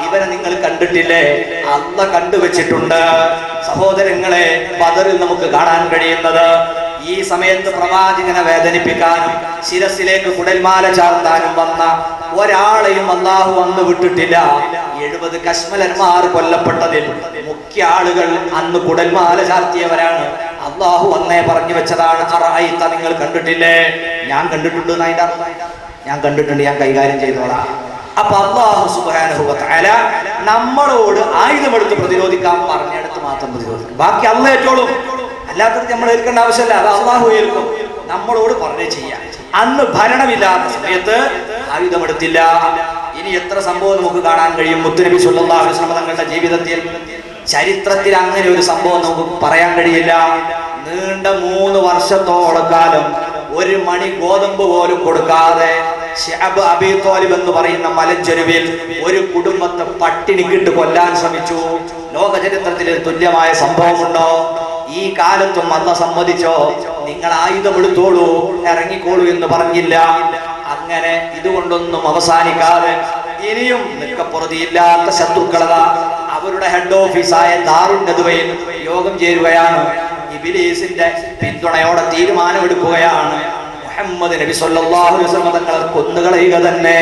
ഇവരെ നിങ്ങൾ കണ്ടിട്ടില്ലേ? അല്ലാഹ് കണ്ടുവച്ചിട്ടുണ്ട്. സഹോദരങ്ങളെ, ബദറിൽ നമുക്ക് കാണാൻ കഴിയുന്നത് ഈ സമയത്ത് പ്രവാചകനെ വേദനിപ്പിക്കാനും ശിരസിലേക്ക് കുടൽമാല ചാർത്താനും വന്ന ഒരാളെയും അല്ലാഹു അന്ന് വിട്ടിട്ടില്ല. 70 കശ്മലന്മാർ കൊല്ലപ്പെട്ടതിൽ മുഖ്യ ആളുകൾ അന്ന് കുടൽമാല ചാർത്തിയവരാണ്. അല്ലാഹു അന്നേ പറഞ്ഞു വെച്ചതാണ്. അറഅയ്ത, നിങ്ങൾ കണ്ടിട്ടില്ലേ? ഞാൻ കണ്ടിട്ടുണ്ട്. ഞാൻ കണ്ടിട്ടുണ്ട്, ഞാൻ കൈകാര്യം ചെയ്തോളാം. അപ്പൊ അല്ലാഹു സുബ്ഹാനഹു വ തആല നമ്മളോട് ആയുധമെടുത്ത് പ്രതിരോധിക്കാൻ പറഞ്ഞെടുത്ത് മാത്രം പ്രതിരോധിക്കും. ബാക്കി അല്ലാഹ് ഏറ്റോളും. അല്ലാത്തത് നമ്മൾ ഏൽക്കേണ്ട ആവശ്യമില്ല. അത് അല്ലാഹു ഏൽക്കും. നമ്മളോട് പറഞ്ഞേ ചെയ്യാം. അന്ന് ഭരണമില്ലാത്ത സമയത്ത് ആയുധമെടുത്തില്ല. ഇനി എത്ര സംഭവം നമുക്ക് കാണാൻ കഴിയും മുത്തുനബി സ്വല്ലല്ലാഹു അലൈഹി വസല്ലം തങ്ങളുടെ ജീവിതത്തിൽ. ചരിത്രത്തിൽ അങ്ങനെ ഒരു സംഭവം നമുക്ക് പറയാൻ കഴിയില്ല. നീണ്ട 3 വർഷത്തോളം കാലം ഒരു മണി ഗോതമ്പ് പോലും കൊടുക്കാതെ ശഅബ് അബീ ത്വാലിബ് എന്ന് പറയുന്ന മലഞ്ചെരുവിൽ ഒരു കുടുംബത്തെ പട്ടിണിക്കിട്ട് കൊല്ലാൻ ശ്രമിച്ചു. ലോക ചരിത്രത്തിൽ തുല്യമായ സംഭവമുണ്ടോ? ഈ കാലത്തും അല്ലാഹ് സമ്മതിച്ചോ? നിങ്ങൾ ആയുധമെടുത്തോളൂ, ഇറങ്ങിക്കോളൂ എന്ന് പറഞ്ഞില്ല. അങ്ങനെ ഇതുകൊണ്ടൊന്നും അവസാനിക്കാതെ ഇനിയും നിക്കപ്പുറതിയില്ലാത്ത ശത്രുക്കളത അവരുടെ ഹെഡ് ഓഫീസായ ദാറുൻ നദ്വയിൽ യോഗം ചേരുകയാണ്. ഇബ്ലീസിന്റെ പിന്തുണയോടെ തീരുമാനമെടുക്കുകയാണ്. മുഹമ്മദ് നബി സ്വല്ലല്ലാഹു അലൈഹി വസല്ലം തങ്ങളെ കൊന്നുകളയുക തന്നെ.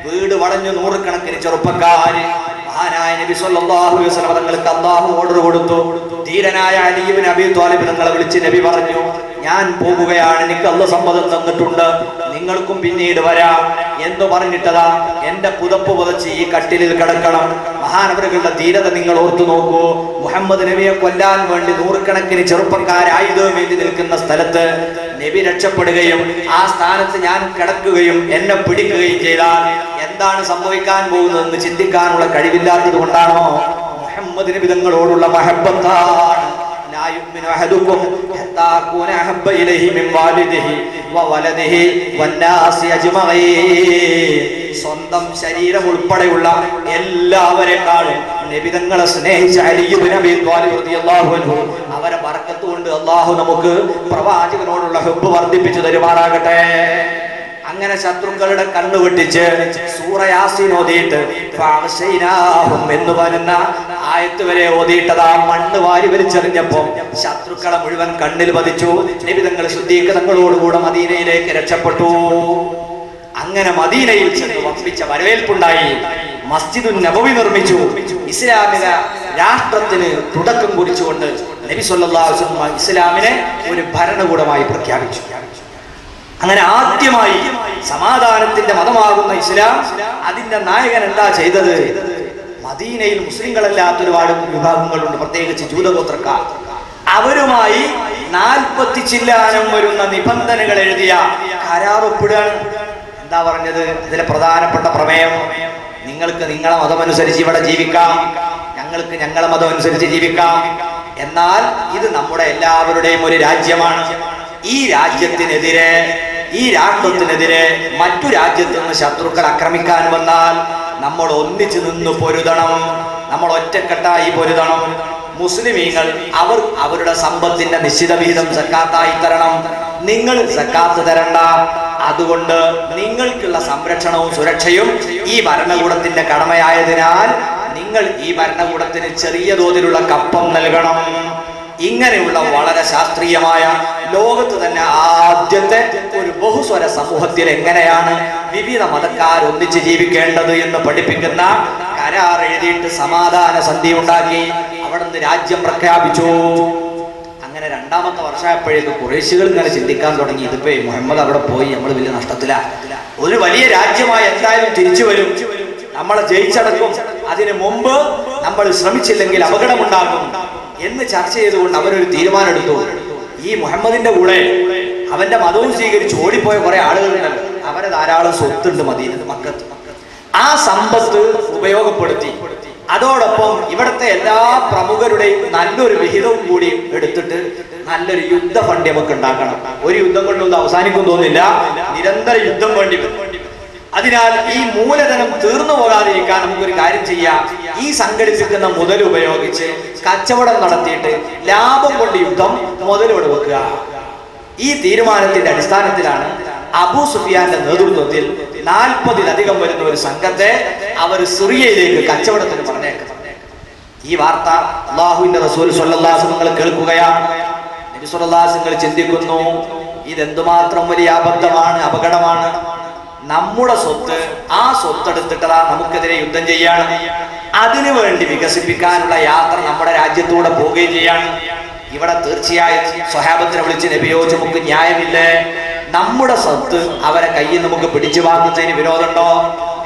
വീട് വളഞ്ഞു 100 കണക്കിന് ചെറുപ്പക്കാര് മഹാനായ നബി സ്വല്ലല്ലാഹു അലൈഹി വസല്ലം തങ്ങൾക്ക് അല്ലാഹു ഓർഡർ കൊടുത്തു. ധീരനായ അലി ഇബ്നു അബീ ത്വാലിബ് തങ്ങളെ വിളിച്ച് നബി പറഞ്ഞു, ഞാൻ പോകുകയാണ്, എനിക്ക് അല്ലാഹ് സമ്മതം തന്നിട്ടുണ്ട്, നിങ്ങൾക്കും പിന്നീട് വരാം എന്ന് പറഞ്ഞിട്ടതാ എന്റെ പുതപ്പ് പുതച്ച് ഈ കട്ടിലിൽ കിടക്കണം. മഹാനവറുകളുടെ ധീരത നിങ്ങൾ ഓർത്തു നോക്കൂ. മുഹമ്മദ് നബിയെ കൊല്ലാൻ വേണ്ടി 100 കണക്കിന് ചെറുപ്പക്കാർ ആയുധവുമേന്തി നിൽക്കുന്ന സ്ഥലത്ത് നബി രക്ഷപ്പെടുകയും ആ സ്ഥാനത്ത് ഞാൻ കിടക്കുകയും എന്നെ പിടിക്കുകയും ചെയ്താൽ എന്താണ് സംഭവിക്കാൻ പോകുന്നതെന്ന് ചിന്തിക്കാനുള്ള കഴിവില്ലാത്തത് കൊണ്ടാണോ? മുഹമ്മദ് നബി തങ്ങളോടുള്ള മഹബ്ബത്താണ്. ലാ യുഅ്മിനു അഹദുക്കും ഹത്താ അകൂന അഹബ്ബ ഇലൈഹി മിൻ വാലിദിഹി വവലദിഹി വന്നാസി അജ്മഈൻ. സ്വന്തം ശരീരം ഉൾപ്പെടെയുള്ള എല്ലാവരെക്കാളും നബി തങ്ങളെ സ്നേഹിച്ച അലി ഇബ്നു അബീ ത്വാലിബ് റളിയല്ലാഹു അൻഹു അവരെ ബർക്കത്ത് കൊണ്ട് അല്ലാഹു നമുക്ക് പ്രവാചകനോടുള്ള ഹുബ്ബ് വർദ്ധിപ്പിച്ചു തരുമാറാകട്ടെ. അങ്ങനെ ശത്രുക്കളുടെ കണ്ണു വെട്ടിച്ച് സൂറ യാസീൻ ഓതിയിട്ട് ഫഅഗ്ശൈനാഹും എന്ന് പറയുന്ന ആയത്ത് വരെ ഓതിയിട്ടതാ മണ്ണ് വാരി വലിച്ചെറിഞ്ഞപ്പോ ശത്രുക്കളെ മുഴുവൻ കണ്ണിൽ പതിച്ചു. നബി തങ്ങൾ സിദ്ദീഖ് തങ്ങളോടുകൂടെ മദീനയിലേക്ക് രക്ഷപ്പെട്ടു. അങ്ങനെ മദീനയിൽ ചെന്ന് വമ്പിച്ച വരവേൽപ്പുണ്ടായി. മസ്ജിദുൻ നബവി നിർമ്മിച്ചു. ഇസ്ലാമിക രാഷ്ട്രത്തിന് തുടക്കം കുറിച്ചുകൊണ്ട് നബി സല്ലല്ലാഹു അലൈഹി വസല്ലം ഇസ്ലാമിനെ ഒരു ഭരണകൂടമായി പ്രഖ്യാപിച്ചു. അങ്ങനെ ആദ്യമായി സമാധാനത്തിന്റെ മതമാകുന്ന ഇസ്ലാം അതിന്റെ നായകൻ എന്താ ചെയ്തത്? മദീനയിൽ മുസ്ലിങ്ങളല്ലാത്ത ഒരുപാട് വിഭാഗങ്ങളുണ്ട്, പ്രത്യേകിച്ച് ജൂതഗോത്രക്കാർ. അവരുമായി 40 ചില്ലാനം വരുന്ന നിബന്ധനകൾ എഴുതിയ കരാർ ഒപ്പിടുകയാണ്. എന്താ പറഞ്ഞത്? ഇതിലെ പ്രധാനപ്പെട്ട പ്രമേയം, നിങ്ങൾക്ക് നിങ്ങളെ മതമനുസരിച്ച് ഇവിടെ ജീവിക്കാം, ഞങ്ങൾക്ക് ഞങ്ങളെ മതം അനുസരിച്ച് ജീവിക്കാം. എന്നാൽ ഇത് നമ്മുടെ എല്ലാവരുടെയും ഒരു രാജ്യമാണ്. ഈ രാജ്യത്തിനെതിരെ, ഈ രാഷ്ട്രത്തിനെതിരെ മറ്റു രാജ്യത്തു നിന്ന് ശത്രുക്കൾ ആക്രമിക്കാൻ വന്നാൽ നമ്മൾ ഒന്നിച്ചു നിന്ന് പൊരുതണം, നമ്മൾ ഒറ്റക്കെട്ടായി പൊരുതണം. മുസ്ലിമീങ്ങൾ അവരുടെ സമ്പത്തിന്റെ നിശ്ചിത വിഹിതം സക്കാത്തായി തരണം. നിങ്ങൾ സക്കാത്ത് തരണ്ട. അതുകൊണ്ട് നിങ്ങൾക്കുള്ള സംരക്ഷണവും സുരക്ഷയും ഈ ഭരണകൂടത്തിന്റെ കടമയായതിനാൽ നിങ്ങൾ ഈ ഭരണകൂടത്തിന് ചെറിയ തോതിലുള്ള കപ്പം നൽകണം. ഇങ്ങനെയുള്ള വളരെ ശാസ്ത്രീയമായ, ലോകത്ത് തന്നെ ആദ്യത്തെ ഒരു ബഹുസ്വര സമൂഹത്തിൽ എങ്ങനെയാണ് വിവിധ മതക്കാർ ഒന്നിച്ച് ജീവിക്കേണ്ടത് എന്ന് പഠിപ്പിക്കുന്ന കരാർ എഴുതിയിട്ട് സമാധാന സന്ധി ഉണ്ടാക്കി അവിടുന്ന് രാജ്യം പ്രഖ്യാപിച്ചു. അങ്ങനെ രണ്ടാമത്തെ വർഷമായപ്പോഴേക്ക് കുറേശികൾ ഇങ്ങനെ ചിന്തിക്കാൻ തുടങ്ങി, ഇതിപ്പോ മുഹമ്മദ് അവിടെ പോയി നമ്മൾ വലിയ നഷ്ടത്തിലാ, ഒരു വലിയ രാജ്യമായി എന്തായാലും തിരിച്ചു വരും, നമ്മളെ ജയിച്ചടക്കും, അതിനു മുമ്പ് നമ്മൾ ശ്രമിച്ചില്ലെങ്കിൽ അപകടമുണ്ടാകും എന്ന് ചർച്ച ചെയ്തുകൊണ്ട് അവരൊരു തീരുമാനം എടുത്തു. ഈ മുഹമ്മദിന്റെ കൂടെ അവന്റെ മതവും സ്വീകരിച്ച് ഓടിപ്പോയ കുറെ ആളുകളുണ്ടല്ലോ, അവരെ ധാരാളം സ്വത്തുണ്ട് മദീനത്ത്, മക്കത്ത്. ആ സമ്പത്ത് ഉപയോഗപ്പെടുത്തി അതോടൊപ്പം ഇവിടുത്തെ എല്ലാ പ്രമുഖരുടെയും നല്ലൊരു വിഹിതവും കൂടി എടുത്തിട്ട് നല്ലൊരു യുദ്ധ ഫണ്ട് നമുക്ക് ഉണ്ടാക്കണം. ഒരു യുദ്ധം കൊണ്ടൊന്നും അവസാനിക്കും തോന്നില്ല, നിരന്തര യുദ്ധം വേണ്ടി വരും. അതിനാൽ ഈ മൂലധനം തീർന്നു പോകാതിരിക്കാൻ നമുക്കൊരു കാര്യം ചെയ്യാം, ഈ സംഘടിപ്പിക്കുന്ന മുതൽ ഉപയോഗിച്ച് കച്ചവടം നടത്തിയിട്ട് ലാഭം കൊണ്ട് യുദ്ധം മുതലോട് വെക്കുക. ഈ തീരുമാനത്തിന്റെ അടിസ്ഥാനത്തിലാണ് അബൂ സുഫിയാന്റെ നേതൃത്വത്തിൽ 40-ലധികം വരുന്ന ഒരു സംഘത്തെ അവർ സിറിയയിലേക്ക് കച്ചവടത്തിന് പറഞ്ഞേക്കുന്നത്. ഈ വാർത്ത അല്ലാഹുവിന്റെ റസൂൽ സ്വല്ലല്ലാഹു അലൈഹി വസല്ലം കേൾക്കുകയാണ്. നബി സ്വല്ലല്ലാഹു അലൈഹി വസല്ലം ചിന്തിക്കുന്നു, ഇതെന്തുമാത്രം വലിയ അബദ്ധമാണ്, അപകടമാണ്. നമ്മുടെ സ്വത്ത്, ആ സ്വത്തെടുത്തിട്ടതാ നമുക്കെതിരെ യുദ്ധം ചെയ്യാണ്. അതിനു വേണ്ടി വികസിപ്പിക്കാനുള്ള യാത്ര നമ്മുടെ രാജ്യത്തൂടെ പോവുകയും ചെയ്യാണ്. ഇവിടെ തീർച്ചയായും സ്വഹാബത്തിനെ വിളിച്ച് നബിയോച്ച് നമുക്ക് ന്യായമില്ലേ, നമ്മുടെ സ്വത്ത് അവരെ കയ്യിൽ നമുക്ക് പിടിച്ചു വാങ്ങുന്നതിന് വിരോധമുണ്ടോ?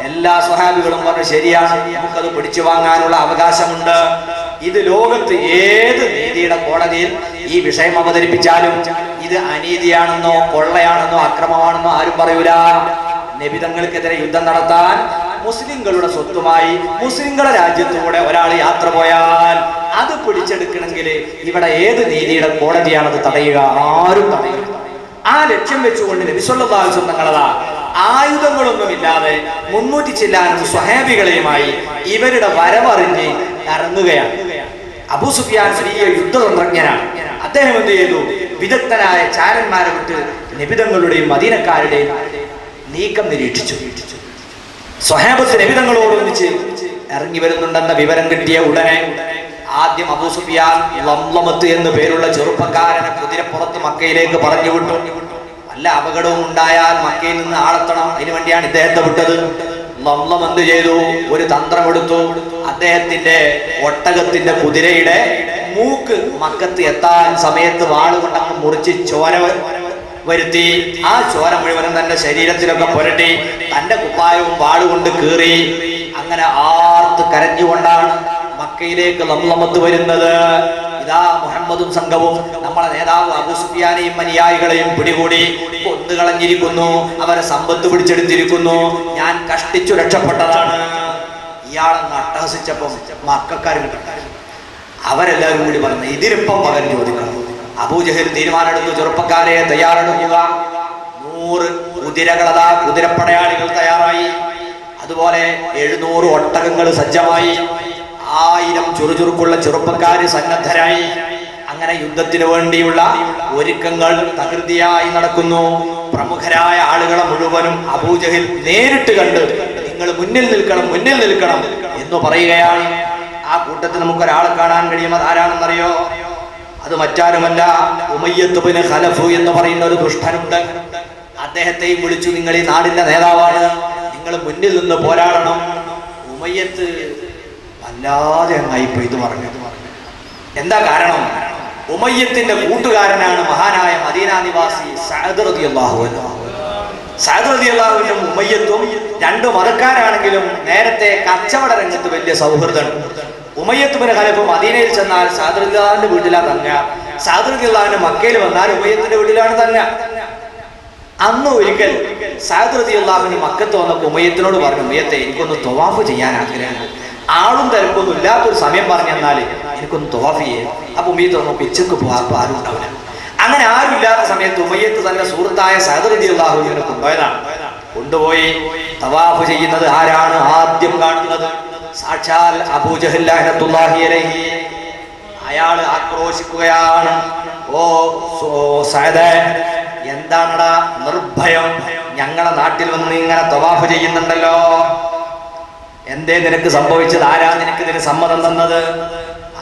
എല്ലാ സ്വഹാബികളും പറഞ്ഞു ശരിയാണ്, നമുക്കത് പിടിച്ചു വാങ്ങാനുള്ള അവകാശമുണ്ട്. ഇത് ലോകത്ത് ഏത് നീതിയുടെ കോടതിയിൽ ഈ വിഷയം അവതരിപ്പിച്ചാലും ഇത് അനീതിയാണെന്നോ കൊള്ളയാണെന്നോ അക്രമമാണെന്നോ ആരും പറയൂല. നബിതങ്ങൾക്കെതിരെ യുദ്ധം നടത്താൻ മുസ്ലിങ്ങളുടെ സ്വത്തുമായി മുസ്ലിങ്ങളുടെ രാജ്യത്തൂടെ ഒരാൾ യാത്ര പോയാൽ അത് പിടിച്ചെടുക്കണമെങ്കിൽ ഇവിടെ ഏത് നീതിയുടെ കോടതിയാണത് തടയുക? ആരും തടയുക. ആ ലക്ഷ്യം വെച്ചുകൊണ്ട് നബി സല്ലല്ലാഹു അലൈഹി വസല്ലം തങ്ങളതാ ആയുധങ്ങളൊന്നുമില്ലാതെ 300 ചില്ലാനും സ്വഹാബികളെയുമായി ഇവരുടെ വരവറിഞ്ഞ് ഇറങ്ങുകയാണ്. അബൂ സുഫിയാൻ വലിയ യുദ്ധതന്ത്രജ്ഞനാണ്. അദ്ദേഹം എന്ത് ചെയ്തു? വിദഗ്ധനായ ചാരന്മാരെ വിട്ട് നബിതങ്ങളുടെയും മദീനക്കാരുടെയും നീക്കം നിരീക്ഷിച്ചു. സ്വഹാബത്ത് നബിതങ്ങളോടൊന്നിച്ച് ഇറങ്ങി വരുന്നുണ്ടെന്ന വിവരം കിട്ടിയ ഉടനെ ആദ്യം അബൂ സുഫിയാൻ ലംലമത്ത് എന്ന് പേരുള്ള ചെറുപ്പക്കാരനെ കുതിരപ്പുറത്ത് മക്കയിലേക്ക് പറഞ്ഞു വിട്ടു. വല്ല അപകടവും ഉണ്ടായാൽ മക്കയിൽ നിന്ന് ആളെത്തണം, അതിനുവേണ്ടിയാണ് ഇദ്ദേഹത്തെ വിട്ടത്. ലംലം എന്ത് ചെയ്തു? ഒരു തന്ത്രമെടുത്തു. അദ്ദേഹത്തിന്റെ ഒട്ടകത്തിന്റെ കുതിരയുടെ മൂക്ക് മക്കത്ത് എത്താൻ സമയത്ത് വാളുകൊണ്ട് അങ്ങ് മുറിച്ച് ചോര വരുത്തി. ആ ചോര മുഴുവനും തന്റെ ശരീരത്തിലൊക്കെ പുരട്ടി തന്റെ കുപ്പായവും വാളുകൊണ്ട് കീറി. അങ്ങനെ ആർത്ത് കരഞ്ഞുകൊണ്ടാണ് മക്കയിലേക്ക് ലംലമത്ത് വരുന്നത്. ഇതാ മുഹമ്മദും സംഘവും നമ്മളെ നേതാവ് അബൂ സുഫിയാനെയും അനുയായികളെയും പിടികൂടി കൊന്നുകളഞ്ഞിരിക്കുന്നു, അവരെ സമ്പത്ത് പിടിച്ചെടുത്തിരിക്കുന്നു, ഞാൻ കഷ്ടിച്ചു രക്ഷപ്പെട്ടതാണ്. ഇയാളെന്ന് അട്ടഹസിച്ചപ്പം മക്കാരും അവരെല്ലാവരും കൂടി പറഞ്ഞു, ഇതിനിപ്പം പകരം ചോദിക്കണം. അബൂജഹൽ തീരുമാനമെടുത്തു, ചെറുപ്പക്കാരെ തയ്യാറെടുക്കുക. 100 കുതിരകളതാ കുതിരപ്പടയാളികൾ തയ്യാറായി. അതുപോലെ 700 ഒട്ടകങ്ങൾ സജ്ജമായി. 1000 ചുറുചുറുക്കുള്ള ചെറുപ്പക്കാര് സന്നദ്ധരായി. അങ്ങനെ യുദ്ധത്തിന് വേണ്ടിയുള്ള ഒരുക്കങ്ങൾ തകൃതിയായി നടക്കുന്നു. പ്രമുഖരായ ആളുകളെ മുഴുവനും അബൂജഹൽ നേരിട്ട് കണ്ട് നിങ്ങൾ മുന്നിൽ നിൽക്കണം, മുന്നിൽ നിൽക്കണം എന്ന് പറയുകയാണ്. ആ കൂട്ടത്തിൽ നമുക്കൊരാളെ കാണാൻ കഴിയും. അത് ആരാണെന്നറിയോ? അത് മറ്റാരുമല്ല, ഉമയ്യത്ത് ബിൻ ഖലഫ് എന്ന് പറയുന്ന ഒരു ദുഷ്ടനുണ്ട്. അദ്ദേഹത്തെയും വിളിച്ചു, നിങ്ങൾ ഈ നാടിന്റെ നേതാവാണ്, നിങ്ങൾ മുന്നിൽ നിന്ന് പോരാടണം. ഉമയ്യത്ത് വല്ലാതെ അങ്ങായിപ്പോയി ഇത് പറഞ്ഞു. എന്താ കാരണം? ഉമയ്യത്തിന്റെ കൂട്ടുകാരനാണ് മഹാനായ മദീന നിവാസി സഅദ് റളിയല്ലാഹു അൻഹു. സഅദ് റളിയല്ലാഹു അൻഹും ഉമയ്യത്തും 2 മതക്കാരാണെങ്കിലും നേരത്തെ കച്ചവട രംഗത്ത് വലിയ സൗഹൃദമുണ്ട്. ഉമയ്യത്ത് ബിൻ ഖലഫ് മദീനയിൽ ചെന്നാൽ സഅദ് റളിയല്ലാഹുവിന്റെ വീട്ടിലാണ് തങ്ങുക. സഅദ് റളിയല്ലാഹു മക്കയിൽ വന്നാൽ ഉമയ്യത്തിന്റെ വീട്ടിലാണ് തങ്ങുക. അന്ന് ഒരിക്കൽ സഅദ് റളിയല്ലാഹു അൻഹു മക്കത്ത് വന്നപ്പോൾ ഉമയ്യത്തിനോട് പറഞ്ഞു, ഉമയ്യത്തെ എനിക്കൊന്ന് തവാഫ് ചെയ്യാൻ ആഗ്രഹമാണ്, ആളും തിരക്കൊന്നും ഇല്ലാത്തൊരു സമയം പറഞ്ഞെന്നാൽ എനിക്കൊന്ന് തവാഫ് ചെയ്യാം. അപ്പൊ ഉമയ്യത്ത് പറഞ്ഞു പിച്ചക്ക് പോകാൻ ആരും ഉണ്ടാവില്ല. അങ്ങനെ ആരും ഇല്ലാത്ത സമയത്ത് ഉമയ്യത്ത് തന്റെ സുഹൃത്തായ സഅദ് റളിയല്ലാഹു അൻഹുവിനെ കൊണ്ടുപോയതാണ്. കൊണ്ടുപോയി തവാഫ് ചെയ്യുന്നത് ആരാണ് ആദ്യം കാണുന്നത്? സാക്ഷാൽ അബൂജഹൽ ലഅനത്തുല്ലാഹി അലൈഹി. അയാൾ ആക്രോശിക്കുകയാണ്, ഓ സഅദേ, എന്താണടാ നിർഭയം, ഞങ്ങളെ നാട്ടിൽ വന്ന് ഇങ്ങനെ തവാഫ് ചെയ്യുന്നുണ്ടല്ലോ, എന്തേ നിനക്ക് സംഭവിച്ചത്? ആരാ നിനക്ക് ഇതിന് സമ്മതം തന്നത്?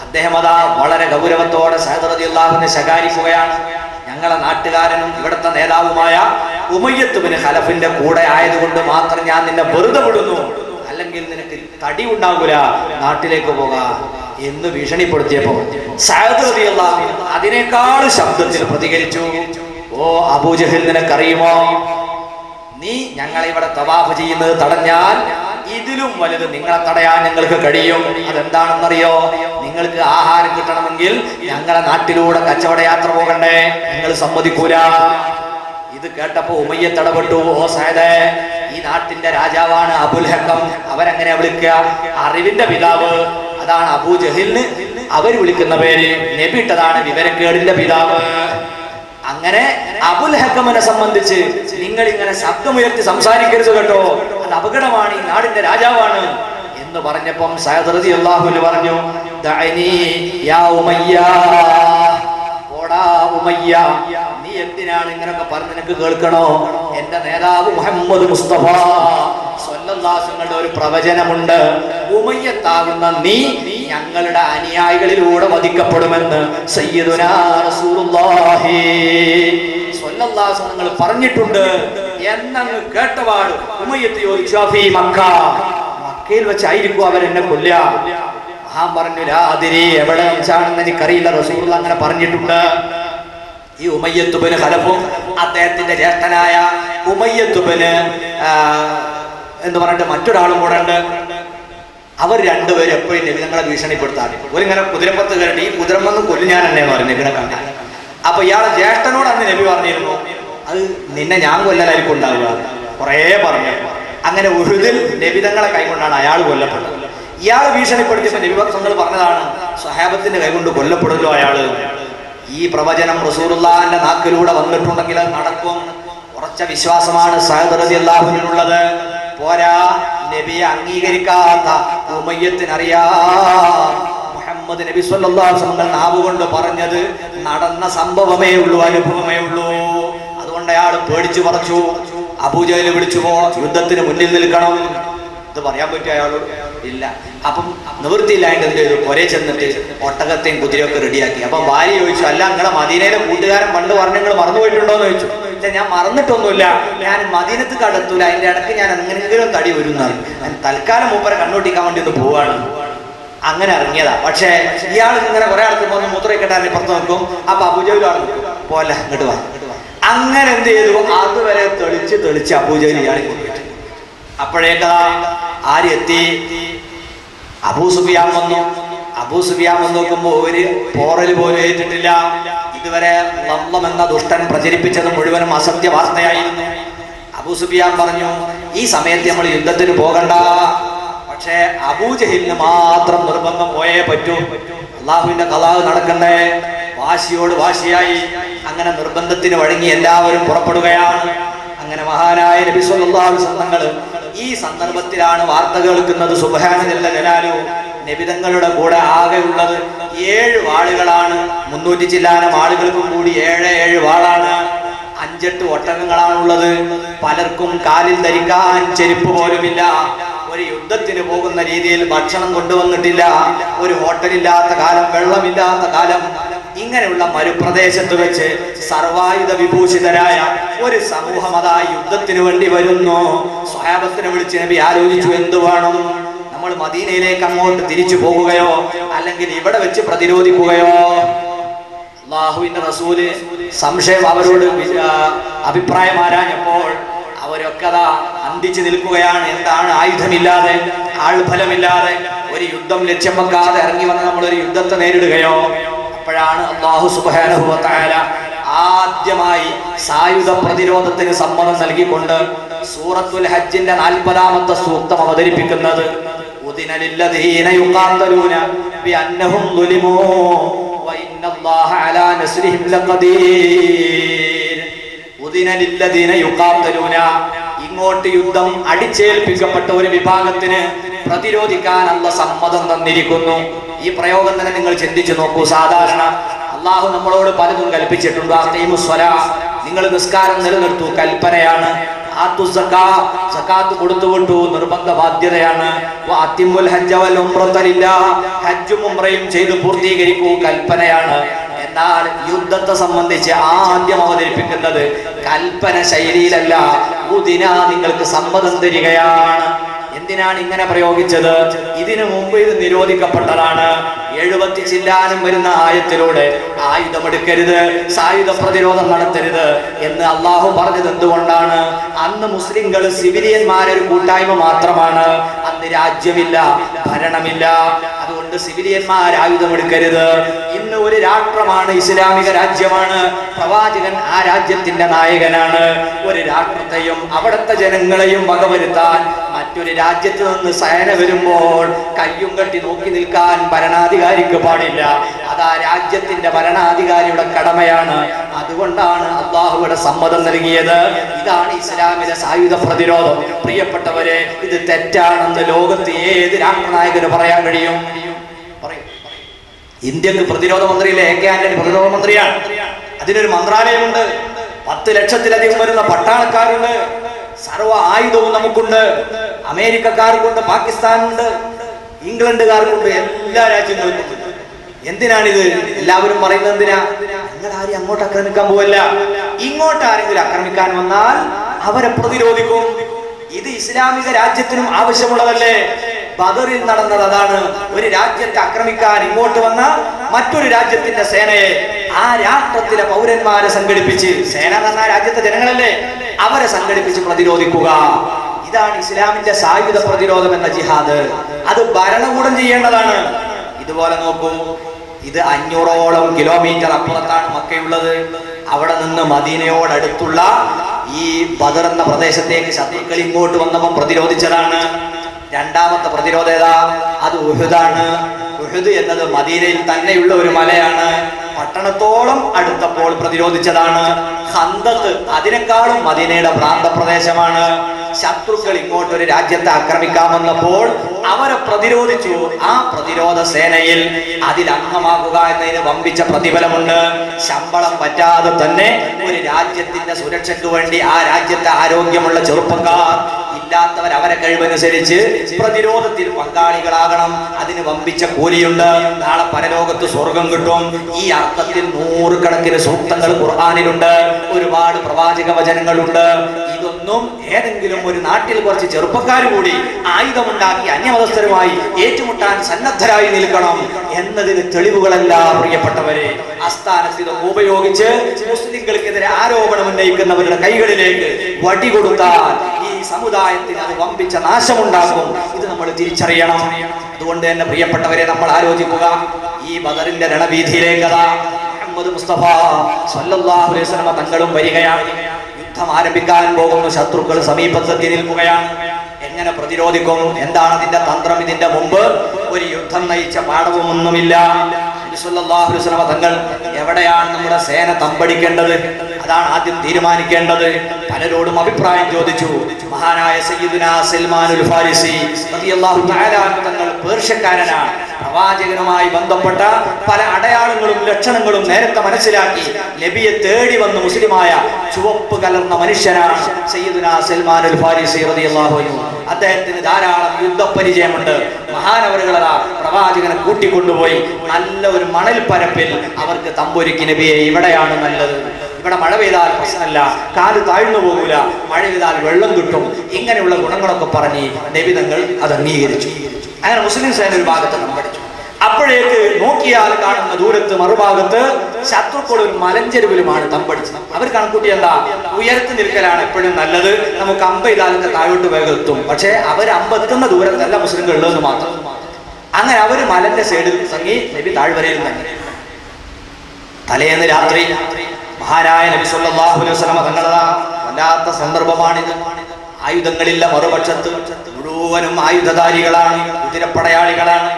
അദ്ദേഹം അതാ വളരെ ഗൗരവത്തോടെ സഅദ് റളിയല്ലാഹു അൻഹു ശകാരിക്കുകയാണ്. ഞങ്ങളെ നാട്ടുകാരനും ഇവിടുത്തെ നേതാവുമായ ഉമയ്യത്ത് ബിൻ ഖലഫിന്റെ കൂടെ ആയതുകൊണ്ട് മാത്രം ഞാൻ നിന്നെ വെറുതെ വിടുന്നു, അല്ലെങ്കിൽ നിനക്ക് തടി ഉണ്ടാകൂല, നാട്ടിലേക്ക് പോകാം എന്ന് ഭീഷണിപ്പെടുത്തിയപ്പോ സഅദ് റളിയല്ലാഹു അൻഹു അതിനേക്കാൾ ശബ്ദത്തിൽ പ്രതികരിച്ചു, ഓ അബൂജഹൽ, നിനക്കറിയുമോ, നീ ഞങ്ങളെ ഇവിടെ തവാഫ് ചെയ്യുന്നത് തടഞ്ഞാൽ ഇതിലും വലുത് നിങ്ങളെ തടയാൻ ഞങ്ങൾക്ക് കഴിയും. അതെന്താണെന്നറിയോ? നിങ്ങൾക്ക് ആഹാരം കിട്ടണമെങ്കിൽ ഞങ്ങളെ നാട്ടിലൂടെ കച്ചവട യാത്ര പോകണ്ടേ, നിങ്ങൾ സമ്മതിക്കൂല. ഇത് കേട്ടപ്പോ ഉമയ്യത്ത് ഇടപെട്ടു, ഓ സഅദേ, ഈ നാട്ടിന്റെ രാജാവാണ് അബുൽ ഹക്കം, അവരങ്ങനെ വിളിക്കുക, അറിവിന്റെ പിതാവ്, അതാണ് അബൂജഹലിന് അവർ വിളിക്കുന്ന പേര്, നബി ഇട്ടതാണ് വിവരക്കേടിന്റെ പിതാവ്. അങ്ങനെ അബുൽ ഹക്കമിനെ സംബന്ധിച്ച് നിങ്ങൾ ഇങ്ങനെ ശബ്ദമുയർത്തി സംസാരിക്കരുത് കേട്ടോ, അത് അപകടമാണ്, ഈ നാടിന്റെ രാജാവാണ് എന്ന് പറഞ്ഞപ്പം സഅദ് റളിയല്ലാഹു അൻഹു പറഞ്ഞു, ദഅനി യാ ഉമയ്യ, ഓടാ ഉമയ്യ, നീ എന്തിനാണ് ഇങ്ങനൊക്കെ പറഞ്ഞ് നിനക്ക് കേൾക്കണോ? എന്റെ നേതാവ് മുഹമ്മദ് മുസ്തഫ സ്വല്ലല്ലാഹു അലൈഹി വസല്ലം ഒരു പ്രവചനമുണ്ട്, ഉമയ്യത്താകുന്ന നീ ഞങ്ങളുടെ അനുയായികളിലൂടെ വധിക്കപ്പെടുമെന്ന് സയ്യിദുനാ റസൂലുള്ളാഹി സ്വല്ലല്ലാഹു അലൈഹി വസല്ലം പറഞ്ഞിട്ടുണ്ട് എന്നങ്ങ് കേട്ടപാട് ഉമയ്യത്ത് ചോദിച്ചു, ഫീ മക്ക, മക്കയിൽ വെച്ചായിരിക്കും അവരെന്നെ കൊല്ലുക. മഹാൻ പറഞ്ഞു, ലാ അദ്രി, എവിടെ വെച്ചാണെന്ന് എനിക്കറിയില്ല, റസൂലുള്ളാഹി അങ്ങനെ പറഞ്ഞിട്ടുണ്ട്. ഈ ഉമയ്യത്ത് ബിൻ ഖലഫും അദ്ദേഹത്തിന്റെ ജ്യേഷ്ഠനായ ഉമയ്യത്ത് ബിൻ എന്ന് പറഞ്ഞിട്ട് മറ്റൊരാളും കൂടെ ഉണ്ട്. അവർ രണ്ടുപേരും എപ്പോഴും നബി തങ്ങളെ ഭീഷണിപ്പെടുത്താറ്. ഒരിങ്ങനെ കുതിരപ്പത്ത് കയറി, ഈ കുതിരമ്മൊന്നും കൊല്ലു ഞാൻ എന്നെന്ന് പറഞ്ഞു നബിനെ കണ്ടാൽ. അപ്പൊ ഇയാളെ ജ്യേഷ്ഠനോട് അന്ന് നബി പറഞ്ഞിരുന്നു, അത് നിന്നെ ഞാൻ കൊല്ലലായിരിക്കും ഉണ്ടാവുക, കുറേ പറഞ്ഞു. അങ്ങനെ ഉഹുദിൽ നബി തങ്ങളെ കൈകൊണ്ടാണ് അയാൾ കൊല്ലപ്പെട്ടത്. ഇയാൾ ഭീഷണിപ്പെടുത്തിയപ്പോ നബി തങ്ങൾ പറഞ്ഞതാണ്, സ്വഹാബത്തിന്റെ കൈകൊണ്ട് കൊല്ലപ്പെടുമല്ലോ അയാള്. ഈ പ്രവചനം റസൂലുള്ളാഹിന്റെ നാക്കിലൂടെ വന്നിട്ടുണ്ടെങ്കിൽ അത് നടക്കും. ഉറച്ച വിശ്വാസമാണ് സഅദ് റളിയല്ലാഹു അൻഹുവിനുള്ളത്. പോരാ, നബിയെ അംഗീകരിക്കാത്ത ഉമയ്യത്തിനറിയാം മുഹമ്മദ് നബി സ്വല്ലല്ലാഹു അലൈഹി വസല്ലം നാവുകൊണ്ട് പറഞ്ഞത് നടന്ന സംഭവമേ ഉള്ളൂ, അനുഭവമേ ഉള്ളൂ. അതുകൊണ്ട് അയാൾ പേടിച്ചു പറച്ചു. അബൂജഹൽ വിളിച്ചു, പോ, യുദ്ധത്തിന് മുന്നിൽ നിൽക്കണം. ഇത് പറയാൻ പറ്റും അയാളോട്? ഇല്ല. അപ്പം നിവൃത്തിയില്ലാണ്ട് എന്ത് ചെയ്തു? ഒരേ ചെന്നിട്ട് ഒട്ടകത്തെയും കുതിരയൊക്കെ റെഡിയാക്കി. അപ്പൊ ഭാര്യ ചോദിച്ചു, അല്ല നിങ്ങളെ മദീനയിലെ കൂട്ടുകാരൻ പണ്ട് പറഞ്ഞ് നിങ്ങൾ മറന്നുപോയിട്ടുണ്ടോന്ന് ചോദിച്ചു. ഇല്ല, ഞാൻ മറന്നിട്ടൊന്നുമില്ല, ഞാൻ മദീനത്ത് കടത്തൂല, അതിന്റെ ഇടയ്ക്ക് ഞാൻ എങ്ങനെയെങ്കിലും തടി വരുന്നതാണ്, ഞാൻ തൽക്കാലം മൂപ്പരെ കണ്ണോട്ടിക്കാൻ വേണ്ടി ഒന്ന് പോവാണ്, അങ്ങനെ ഇറങ്ങിയതാ. പക്ഷേ ഇയാൾ ഇങ്ങനെ കുറെ ആൾക്ക് വന്ന് മൂത്രയിക്കെട്ടാൻ പുറത്ത് നോക്കും. അപ്പൊ അബൂജഹൽ പറഞ്ഞു, പോലെ ഇങ്ങോട്ട് വാ. അങ്ങനെ എന്ത് ചെയ്തു? അതുവരെ തെളിച്ച് അബൂജഹൽ ഇയാളെ കൊണ്ടുപോയി. അപ്പോഴേക്കാ ആര് എത്തി? അബൂ സുഫിയാൻ വന്നു. അബൂ സുഫിയാൻ വന്ന് നോക്കുമ്പോ ഒരു പോറൽ പോലും ഏറ്റിട്ടില്ല. ഇതുവരെ ലംലം എന്ന ദുഷ്ടൻ പ്രചരിപ്പിച്ചത് മുഴുവനും അസത്യ വാർത്തയായിരുന്നു. അബൂ സുഫിയാൻ പറഞ്ഞു, ഈ സമയത്ത് നമ്മൾ യുദ്ധത്തിന് പോകണ്ട, പക്ഷേ അബൂജഹലിന് മാത്രം നിർബന്ധം പോയേ പറ്റൂ, അള്ളാഹുവിന്റെ ഖലാ നടക്കണ്ടേ. വാശിയോട് വാശിയായി അങ്ങനെ നിർബന്ധത്തിന് വഴങ്ങി എല്ലാവരും പുറപ്പെടുകയാണ്. അങ്ങനെ മഹാനായ നബി സല്ലല്ലാഹു അലൈഹി വസല്ലം ഈ സന്ദർഭത്തിലാണ് വാർത്ത കേൾക്കുന്നത്. സുബ്ഹാന ജല്ല ജലാലു, നബി തങ്ങളുടെ കൂടെ ആകെ ഉള്ളത് 7 വാളുകളാണ്. 300 ചില്ലാനം ആളുകൾക്കും കൂടി 7 വാളാണ്. 5-8 ഒട്ടകങ്ങളാണുള്ളത്. പലർക്കും കാലിൽ ധരിക്കാൻ ചെരുപ്പ് പോലുമില്ല. ഒരു യുദ്ധത്തിന് പോകുന്ന രീതിയിൽ ഭക്ഷണം കൊണ്ടുവന്നിട്ടില്ല. ഒരു ഹോട്ടലില്ലാത്ത കാലം, വെള്ളമില്ലാത്ത കാലം. ഇങ്ങനെയുള്ള മരുപ്രദേശത്ത് വെച്ച് സർവായുധ വിഭൂഷിതരായ ഒരു സമൂഹം അതാ യുദ്ധത്തിന് വേണ്ടി വരുന്നു. സ്വഹാബത്തിനെ വിളിച്ച് നബി ആലോചിച്ചു, എന്തു വേണം? നമ്മൾ മദീനയിലേക്ക് അങ്ങോട്ട് തിരിച്ചു പോകുകയോ അല്ലെങ്കിൽ ഇവിടെ വെച്ച് പ്രതിരോധിക്കുകയോ? അല്ലാഹുവിന്റെ റസൂല് സംശയം അവരോട് അഭിപ്രായം ആരാഞ്ഞപ്പോൾ അവരൊക്കെ അതാ അന്തിച്ചു നിൽക്കുകയാണ്. എന്താണ്? ആയുധമില്ലാതെ, ആൾഫലമില്ലാതെ, ഒരു യുദ്ധം ലക്ഷ്യം വെക്കാതെ ഇറങ്ങി വന്ന് നമ്മളൊരു യുദ്ധത്തെ നേരിടുകയോ? അപ്പോഴാണ് അല്ലാഹു സുബ്ഹാനഹു വ തആല ആദ്യമായി സായുധ പ്രതിരോധത്തിന് സമ്മതം നൽകിക്കൊണ്ട് സൂറത്തുൽ ഹജ്ജിന്റെ 40ാമത്തെ സൂക്തം അവതരിപ്പിക്കുന്നത് ഉദിന ലില്ലദീന യുഖാതലൂന ബിഅന്നഹും ദുലിമൂ വഇന്നല്ലാഹ അലാ നസ്രിഹിം ലഖദീർ. ഉദിന ലില്ലദീന യുഖാതലൂന, ഇങ്ങോട്ട് യുദ്ധം അടിച്ചേൽപ്പിക്കപ്പെട്ട ഒരു വിഭാഗത്തിന് പ്രതിരോധിക്കാൻ അല്ലാഹു സമ്മതം തന്നിരിക്കുന്നു. ഈ പ്രയോഗം തന്നെ നിങ്ങൾ ചിന്തിച്ചു നോക്കൂ. സാധാരണ അള്ളാഹു നമ്മളോട് പലതും കൽപ്പിച്ചിട്ടുണ്ട്. നിങ്ങൾ നിസ്കാരം നിലനിർത്തൂ, കൽപ്പനയാണ്. സകാത്ത് കൊടുത്തുവിട്ടു, നിർബന്ധ ബാധ്യതയാണ്. ഹജ്ജും ഉംറയും ചെയ്ത് പൂർത്തീകരിക്കൂ, കൽപ്പനയാണ്. എന്നാൽ യുദ്ധത്തെ സംബന്ധിച്ച് ആദ്യം അവതരിപ്പിക്കുന്നത് കൽപ്പന ശൈലിയിലല്ല, ഉദിന, നിങ്ങൾക്ക് സമ്മതം തരികയാണ്. എന്തിനാണ് ഇങ്ങനെ പ്രയോഗിച്ചത്? ഇതിനു മുമ്പ് ഇത് നിരോധിക്കപ്പെട്ടതാണ്. 70 ചില്ലാനം വരുന്ന ആയത്തിലൂടെ ആയുധമെടുക്കരുത്, സായുധ പ്രതിരോധം നടത്തരുത് എന്ന് അള്ളാഹു പറഞ്ഞത് എന്തുകൊണ്ടാണ്? അന്ന് മുസ്ലിങ്ങൾ സിവിലിയന്മാരൊരു കൂട്ടായ്മ മാത്രമാണ്. അന്ന് രാജ്യമില്ല, ഭരണമില്ല. അതുകൊണ്ട് സിവിലിയന്മാർ ആയുധമെടുക്കരുത്. ഇന്ന് ഒരു രാഷ്ട്രമാണ്, ഇസ്ലാമിക രാജ്യമാണ്. പ്രവാചകൻ ആ രാജ്യത്തിന്റെ നായകനാണ്. ഒരു രാഷ്ട്രത്തെയും അവിടുത്തെ ജനങ്ങളെയും വകവരുത്താൻ മറ്റൊരു രാജ്യത്ത് നിന്ന് സേന വരുമ്പോൾ കയ്യും കെട്ടി നോക്കി നിൽക്കാൻ ഭരണാധികാരിക്ക് പാടില്ല. അത് ആ രാജ്യത്തിന്റെ ഭരണാധികാരിയുടെ കടമയാണ്. അതുകൊണ്ടാണ് അള്ളാഹുവിടെ സമ്മതം നൽകിയത്. ഇതാണ് ഇസ്ലാമിലെ സായുധ പ്രതിരോധം. പ്രിയപ്പെട്ടവരെ, ഇത് തെറ്റാണെന്ന് ലോകത്ത് ഏത് രാഷ്ട്രനായകന് പറയാൻ കഴിയും? ഇന്ത്യക്ക് പ്രതിരോധ മന്ത്രിയിലെ AK ആന്റണി പ്രതിരോധ മന്ത്രിയാണ്. അതിനൊരു മന്ത്രാലയമുണ്ട്. 10 ലക്ഷത്തിലധികം വരുന്ന പട്ടാളക്കാരുണ്ട്. സർവ്വ ആയുധവും നമുക്കുണ്ട്. അമേരിക്കക്കാർക്കുണ്ട്, പാകിസ്ഥാനുണ്ട്, ഇംഗ്ലണ്ടുകാർക്കുണ്ട്, എല്ലാ രാജ്യങ്ങൾക്കും. എന്തിനാണിത്? എല്ലാവരും പറയുന്നത് എന്തിനാ? ഞങ്ങൾ ആരെയും അങ്ങോട്ട് ആക്രമിക്കാൻ പോവല്ല. ഇങ്ങോട്ട് ആരെങ്കിലും ആക്രമിക്കാൻ വന്നാൽ അവരെ പ്രതിരോധിക്കും. ഇത് ഇസ്ലാമിക രാജ്യത്തിനും ആവശ്യമുള്ളതല്ലേ? ബദറിൽ നടന്നത് അതാണ്. ഒരു രാജ്യത്തെ ആക്രമിക്കാൻ ഇങ്ങോട്ട് വന്ന മറ്റൊരു രാജ്യത്തിന്റെ സേനയെ, ആ രാഷ്ട്രത്തിലെ പൗരന്മാരെ സംഘടിപ്പിച്ച്, സേന എന്ന രാജ്യത്തെ ജനങ്ങളല്ലേ, അവരെ സംഘടിപ്പിച്ച് പ്രതിരോധിക്കുക. ഇതാണ് ഇസ്ലാമിന്റെ സായുധ പ്രതിരോധം എന്ന ജിഹാദ്. അത് ഭരണകൂടം ചെയ്യേണ്ടതാണ്. ഇതുപോലെ നോക്കൂ, ഇത് 500ഓളം കിലോമീറ്റർ അപ്പുറത്താണ് മക്കയുള്ളത്. അവിടെ നിന്ന് മദീനയോടടുത്തുള്ള ഈ ബദർ എന്ന പ്രദേശത്തേക്ക് ശത്രുക്കൾ ഇങ്ങോട്ട് വന്നപ്പോൾ പ്രതിരോധിച്ചതാണ്. രണ്ടാമത്തെ പ്രതിരോധം ഏതാ? അത് ഉഹുദാണ്. ഉഹുദ് എന്നത് മദീനയിൽ തന്നെയുള്ള ഒരു മലയാണ്. പട്ടണത്തോളം അടുത്തപ്പോൾ പ്രതിരോധിച്ചതാണ്. ഖന്ദഖ് അതിനേക്കാളും മദീനയുടെ പ്രാന്തപ്രദേശമാണ്. ശത്രുക്കൾ ഇങ്ങോട്ട് ഒരു രാജ്യത്തെ ആക്രമിക്കാൻ വന്നപ്പോൾ അവരെ പ്രതിരോധിച്ചു. ആ പ്രതിരോധ സേനയിൽ അതിൽ അംഗമാകുക എന്നതിന് വമ്പിച്ച പ്രതിഫലമുണ്ട്. ശമ്പളം പറ്റാതെ തന്നെ ഒരു രാജ്യത്തിന്റെ സുരക്ഷയ്ക്ക് വേണ്ടി ആ രാജ്യത്തെ ആരോഗ്യമുള്ള ചെറുപ്പക്കാർ, ഇല്ലാത്തവർ അവരെ കഴിവനുസരിച്ച് പ്രതിരോധത്തിൽ പങ്കാളികളാകണം. അതിന് വമ്പിച്ച കൂലിയുണ്ട്. നാളെ പരലോകത്ത് സ്വർഗം കിട്ടും. ഈ അർത്ഥത്തിൽ 100 കണക്കിന് സൂക്തങ്ങൾ ഖുർആനിലുണ്ട്. ഒരുപാട് പ്രവാചക വചനങ്ങളുണ്ട്. ഇതൊന്നും ഏതെങ്കിലും ഒരു നാട്ടിൽ കുറച്ച് ചെറുപ്പക്കാർ കൂടി ആയുധമുണ്ടാക്കി അന്യമതസ്ഥരുമായി ഏറ്റുമുട്ടാൻ സന്നദ്ധരായി നിൽക്കണം എന്നതിന് തെളിവുകളല്ല പ്രിയപ്പെട്ടവരെ. ആസ്ഥാനത്ത് ഇതൊക്കെ ഉപയോഗിച്ച് മുസ്ലിംകൾക്കെതിരെ ആരോപണം ഉന്നയിക്കുന്നവരുടെ കൈകളിലേക്ക് വടി കൊടുത്താൽ ഈ സമുദായത്തിന് അത് വമ്പിച്ച നാശമുണ്ടാക്കും. ഇത് നമ്മൾ തിരിച്ചറിയണം. അതുകൊണ്ട് തന്നെ പ്രിയപ്പെട്ടവരെ, നമ്മൾ ആലോചിക്കുക. ഈ ബദറിന്റെ രണവീതിയിലേക്ക് മുഹമ്മദ് മുസ്തഫ സല്ലല്ലാഹു അലൈഹി വസല്ലം തങ്ങളും വരികയാണ്. യുദ്ധം ആരംഭിക്കാൻ പോകുന്നു. ശത്രുക്കൾ സമീപത്തെത്തി നിൽക്കുകയാണ്. എങ്ങനെ പ്രതിരോധിക്കും? എന്താണ് അതിന്റെ തന്ത്രം? ഇതിന്റെ മുമ്പ് ഒരു യുദ്ധം നയിച്ച പാഠവും ഒന്നുമില്ല. സല്ലല്ലാഹു അലൈഹി വസല്ലം തങ്ങൾ എവിടെയാണ് നമ്മുടെ സേന തമ്പടിക്കേണ്ടത്? അതാണ് ആദ്യം തീരുമാനിക്കേണ്ടത്. പലരോടും അഭിപ്രായം ചോദിച്ചു. മഹാനായ സയ്യിദുനാ സൽമാനുൽ ഫാരിസി റളിയല്ലാഹു തആല തങ്ങൾ പേർഷ്യക്കാരനാണ്. പ്രവാചകനുമായി ബന്ധപ്പെട്ട പല അടയാളങ്ങളും ലക്ഷണങ്ങളും നേരത്തെ മനസ്സിലാക്കി നബിയെ തേടി വന്ന് മുസ്ലിമായ ചുവപ്പ് കലർന്ന മനുഷ്യനാണ് സയ്യിദുനാ സൽമാനുൽ ഫാരിസി റളിയല്ലാഹു അൻഹു. അദ്ദേഹത്തിന് ധാരാളം യുദ്ധപരിചയമുണ്ട്. മഹാനവറുകളാ പ്രവാചകനെ കൂട്ടിക്കൊണ്ടുപോയി നല്ല ഒരു മണൽ പരപ്പിൽ അവർക്ക് തമ്പൊരുക്കി. നബിയെ, ഇവിടെയാണ് നല്ലത്, ഇവിടെ മഴ പെയ്താൽ പ്രശ്നമല്ല, കാല് താഴ്ന്നു പോകൂല, മഴ പെയ്താൽ വെള്ളം കിട്ടും, ഇങ്ങനെയുള്ള ഗുണങ്ങളൊക്കെ പറഞ്ഞ് നബി തങ്ങൾ അത് അംഗീകരിച്ചു. അങ്ങനെ മുസ്ലിം സേന ഒരു ഭാഗത്ത് തമ്പടിച്ചു. അപ്പോഴേക്ക് നോക്കിയാൽ കാണുന്ന ദൂരത്ത് മറുഭാഗത്ത് ശത്രുക്കൾ ഒരു മലഞ്ചെരുവിലുമാണ് തമ്പടിച്ചത്. അവർ കണക്കൂട്ടി എന്താ, ഉയർത്തി നിൽക്കലാണ് എപ്പോഴും നല്ലത്, നമുക്ക് അമ്പ ഇതാലത്തെ താഴോട്ട് വേഗം എത്തും. പക്ഷെ അവർ അമ്പെത്തുന്ന ദൂരത്തല്ല മുസ്ലിംകൾ ഉള്ളതെന്ന് മാത്രം. അങ്ങനെ അവര് മലന്റെ സൈഡിൽ തങ്ങി. നബി താഴ്വരയിൽ തന്നെ. തലേന്ന് രാത്രി മഹാനായ നബി സല്ലല്ലാഹു അലൈഹി വസല്ലം തങ്ങളതാ വല്ലാത്ത സന്ദർഭമാണിത്. ആയുധങ്ങളില്ല, മറുപക്ഷത്ത് മുഴുവനും ആയുധധാരികളാണ്, കുതിരപ്പടയാളികളാണ്.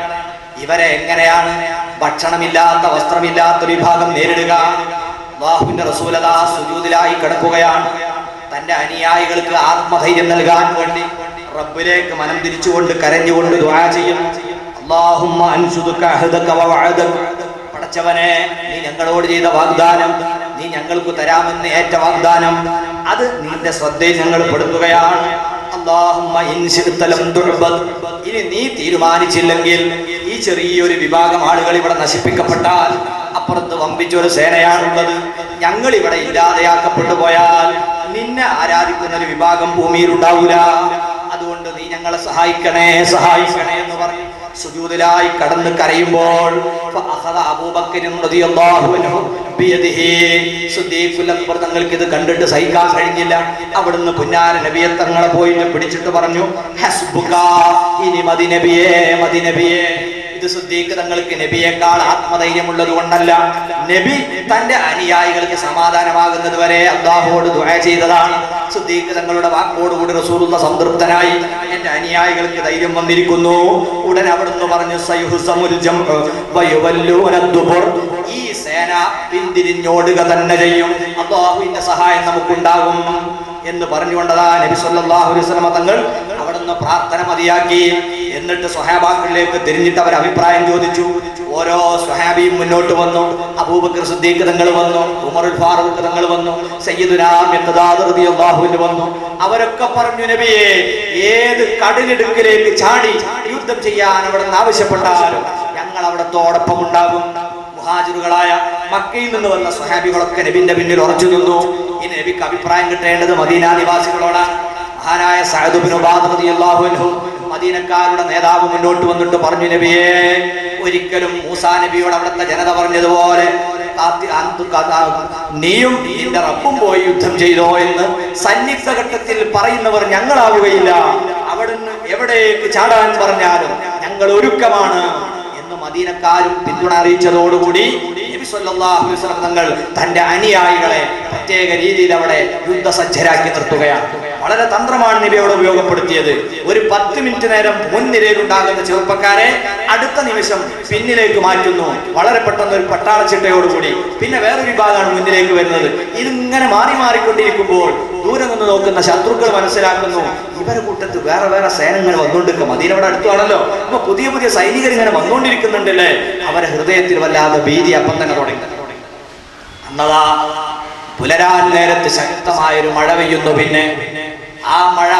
ഇവരെ എങ്ങനെയാണ് ഭക്ഷണമില്ലാത്ത വസ്ത്രമില്ലാത്ത വിഭാഗം നേരിടുക? അല്ലാഹുവിന്റെ റസൂലതാ സുജൂദിലായി കിടക്കുകയാണ്. തന്റെ അനുയായികൾക്ക് ആത്മധൈര്യം നൽകാൻ വേണ്ടി റബ്ബിലേക്ക് മനം തിരിച്ചുകൊണ്ട് കരഞ്ഞുകൊണ്ട് ദുആ ചെയ്യുന്നു. അല്ലാഹുമ്മ അൻസുദുക അഹദക വവഅദക, പടച്ചവനെ നീ ഞങ്ങളോട് ചെയ്ത വാഗ്ദാനം, നീ ഞങ്ങൾക്ക് തരാമെന്ന് ഏറ്റ വാഗ്ദാനം, അത് നിന്റെ ശ്രദ്ധയിൽ ഞങ്ങൾ പെടുത്തുകയാണ്. അല്ലാഹുമ്മ ഇൻ ശിഅ്ത ലം തുഅബദ്, ഇനി നീ തീരുമാനിച്ചില്ലെങ്കിൽ ഈ ചെറിയൊരു വിഭാഗം ആളുകൾ ഇവിടെ നശിപ്പിക്കപ്പെട്ടാൽ, അപ്പുറത്ത് വമ്പിച്ചൊരു സേനയാണുള്ളത്, ഞങ്ങൾ ഇവിടെ ഇല്ലാതെയാക്കപ്പെട്ടു പോയാൽ നിന്നെ ആരാധിക്കുന്ന ഒരു വിഭാഗം ഭൂമിയിൽ ഉണ്ടാവൂല. അതുകൊണ്ട് നീ ഞങ്ങളെ സഹായിക്കണേ സഹായിക്കണേ എന്ന് പറയും. സുജൂദിലായി കടന്ന് കരയുമ്പോൾ തങ്ങൾക്ക് ഇത് കണ്ടിട്ട് സഹിക്കാൻ കഴിഞ്ഞില്ല. അവിടുന്ന് പുന്നാര നബിയെ തങ്ങളെ പോയിട്ട് പിടിച്ചിട്ട് പറഞ്ഞു, ഹസ്ബുക, ഇനി മതി നബിയേ, മതി നബിയേ. ഇത് സിദ്ദീഖ് തങ്ങൾക്ക് നബിയേക്കാൾ ആത്മധൈര്യമുള്ളത് കൊണ്ടല്ല, നബി തന്റെ അനുയായികൾക്ക് സമാധാനമാകുന്നത് വരെ അല്ലാഹുവോട് ദുആ ചെയ്തതാണ്. സിദ്ദീഖ് തങ്ങളുടെ വാക്കോടുകൂടി റസൂലുള്ളാഹി സംതൃപ്തനായി, എന്റെ അനുയായികൾക്ക് ധൈര്യം വന്നിരിക്കുന്നു. ഉടൻ അവിടുന്ന് പറഞ്ഞു, സയുഹ്സമുൽ ജംഉ വയുവല്ലൂന ദുബുർ, ഈ സേന പിന്തിരിഞ്ഞോടുക തന്നെ ചെയ്യും, അല്ലാഹുവിന്റെ സഹായം നമുക്കുണ്ടാകും എന്ന് പറഞ്ഞുകൊണ്ടതാ നബി സല്ലല്ലാഹു അലൈഹി വസല്ലം തങ്ങൾ അവിടുന്ന് പ്രാർത്ഥന മതിയാക്കി. എന്നിട്ട് സ്വഹാബാക്കളിലേക്ക് തിരിഞ്ഞിട്ട് അവർ അഭിപ്രായം ചോദിച്ചു. ഓരോ സ്വഹാബിയും മുന്നോട്ട് വന്നു. അബൂബക്കർ സിദ്ദീഖ് തങ്ങൾ വന്നു, ഉമറുൽ ഫാറൂഖ് തങ്ങൾ വന്നു, സയ്യിദുനാ മിഖ്ദാദ് റളിയല്ലാഹു അൻഹു വന്നു. അവരൊക്കെ പറഞ്ഞു, നബിയെ, ഏത് കടലിടുക്കിലേക്ക് ചാടി യുദ്ധം ചെയ്യാൻ അവിടുന്ന് ആവശ്യപ്പെട്ടാലും ഞങ്ങൾ അവിടത്തോടൊപ്പം ഉണ്ടാകും. മുഹാജിറുകളായ മക്കയിൽ നിന്ന് വന്ന സ്വഹാബികളൊക്കെ നബിന്റെ പിന്നിൽ ഉറച്ചു നിന്നു. ഇനി നബിക്ക് അഭിപ്രായം കിട്ടേണ്ടത് മദീന നിവാസികളോടാണ്. മഹാനായ സഅദ് ഇബ്നു ഉബാദ റളിയല്ലാഹു അൻഹു, മദീനക്കാരുടെ നേതാവ്, മുന്നോട്ട് വന്നിട്ട് പറഞ്ഞു, നബിയെ, ഒരിക്കലും മൂസാ നബിയോട് അവിടുത്തെ ജനത പറഞ്ഞതുപോലെ നീയും നിന്റെ റബ്ബും പോയി യുദ്ധം ചെയ്തോ എന്ന് സന്നിഗ്ധ ഘട്ടത്തിൽ പറയുന്നവർ ഞങ്ങളാവുകയില്ല. അവിടുന്ന് എവിടേക്ക് ചാടാൻ പറഞ്ഞാലും ഞങ്ങൾ ഒരുക്കമാണ് എന്ന് മദീനക്കാരും പിന്തുണ അറിയിച്ചതോടുകൂടി നബി സല്ലല്ലാഹു അലൈഹി വസല്ലം തങ്ങൾ തന്റെ അനുയായികളെ പ്രത്യേക രീതിയിൽ അവിടെ യുദ്ധസജ്ജരാക്കി നിർത്തുകയാണ്. വളരെ തന്ത്രമാണ് നബി അവിടെ ഉപയോഗപ്പെടുത്തിയത്. ഒരു 10 മിനിറ്റ് നേരം മുൻനിരയിലുണ്ടാകുന്ന ചെറുപ്പക്കാരെ അടുത്ത നിമിഷം പിന്നിലേക്ക് മാറ്റുന്നു. വളരെ പെട്ടെന്ന് ഒരു പട്ടാളച്ചിട്ടയോടുകൂടി പിന്നെ വേറെ വിഭാഗമാണ് മുന്നിലേക്ക് വരുന്നത്. ഇതിങ്ങനെ മാറി മാറിക്കൊണ്ടിരിക്കുമ്പോൾ ദൂരെ നിന്ന് നോക്കുന്ന ശത്രുക്കൾ മനസ്സിലാക്കുന്നു, ഇവരെ കൂട്ടത്ത് വേറെ വേറെ സേനകൾ വന്നുകൊണ്ടിരിക്കും. മദീന ഇവിടെ അടുത്താണല്ലോ, അപ്പൊ പുതിയ പുതിയ സൈനികർ ഇങ്ങനെ വന്നുകൊണ്ടിരിക്കുന്നുണ്ടല്ലേ. അവരെ ഹൃദയത്തിൽ വല്ലാതെ ഭീതി അപ്പം തന്നെ തുടങ്ങി. അന്നതാ പുലരാൻ നേരത്ത് ശക്തമായൊരു മഴ പെയ്യുന്നു. പിന്നെ ആ മഴ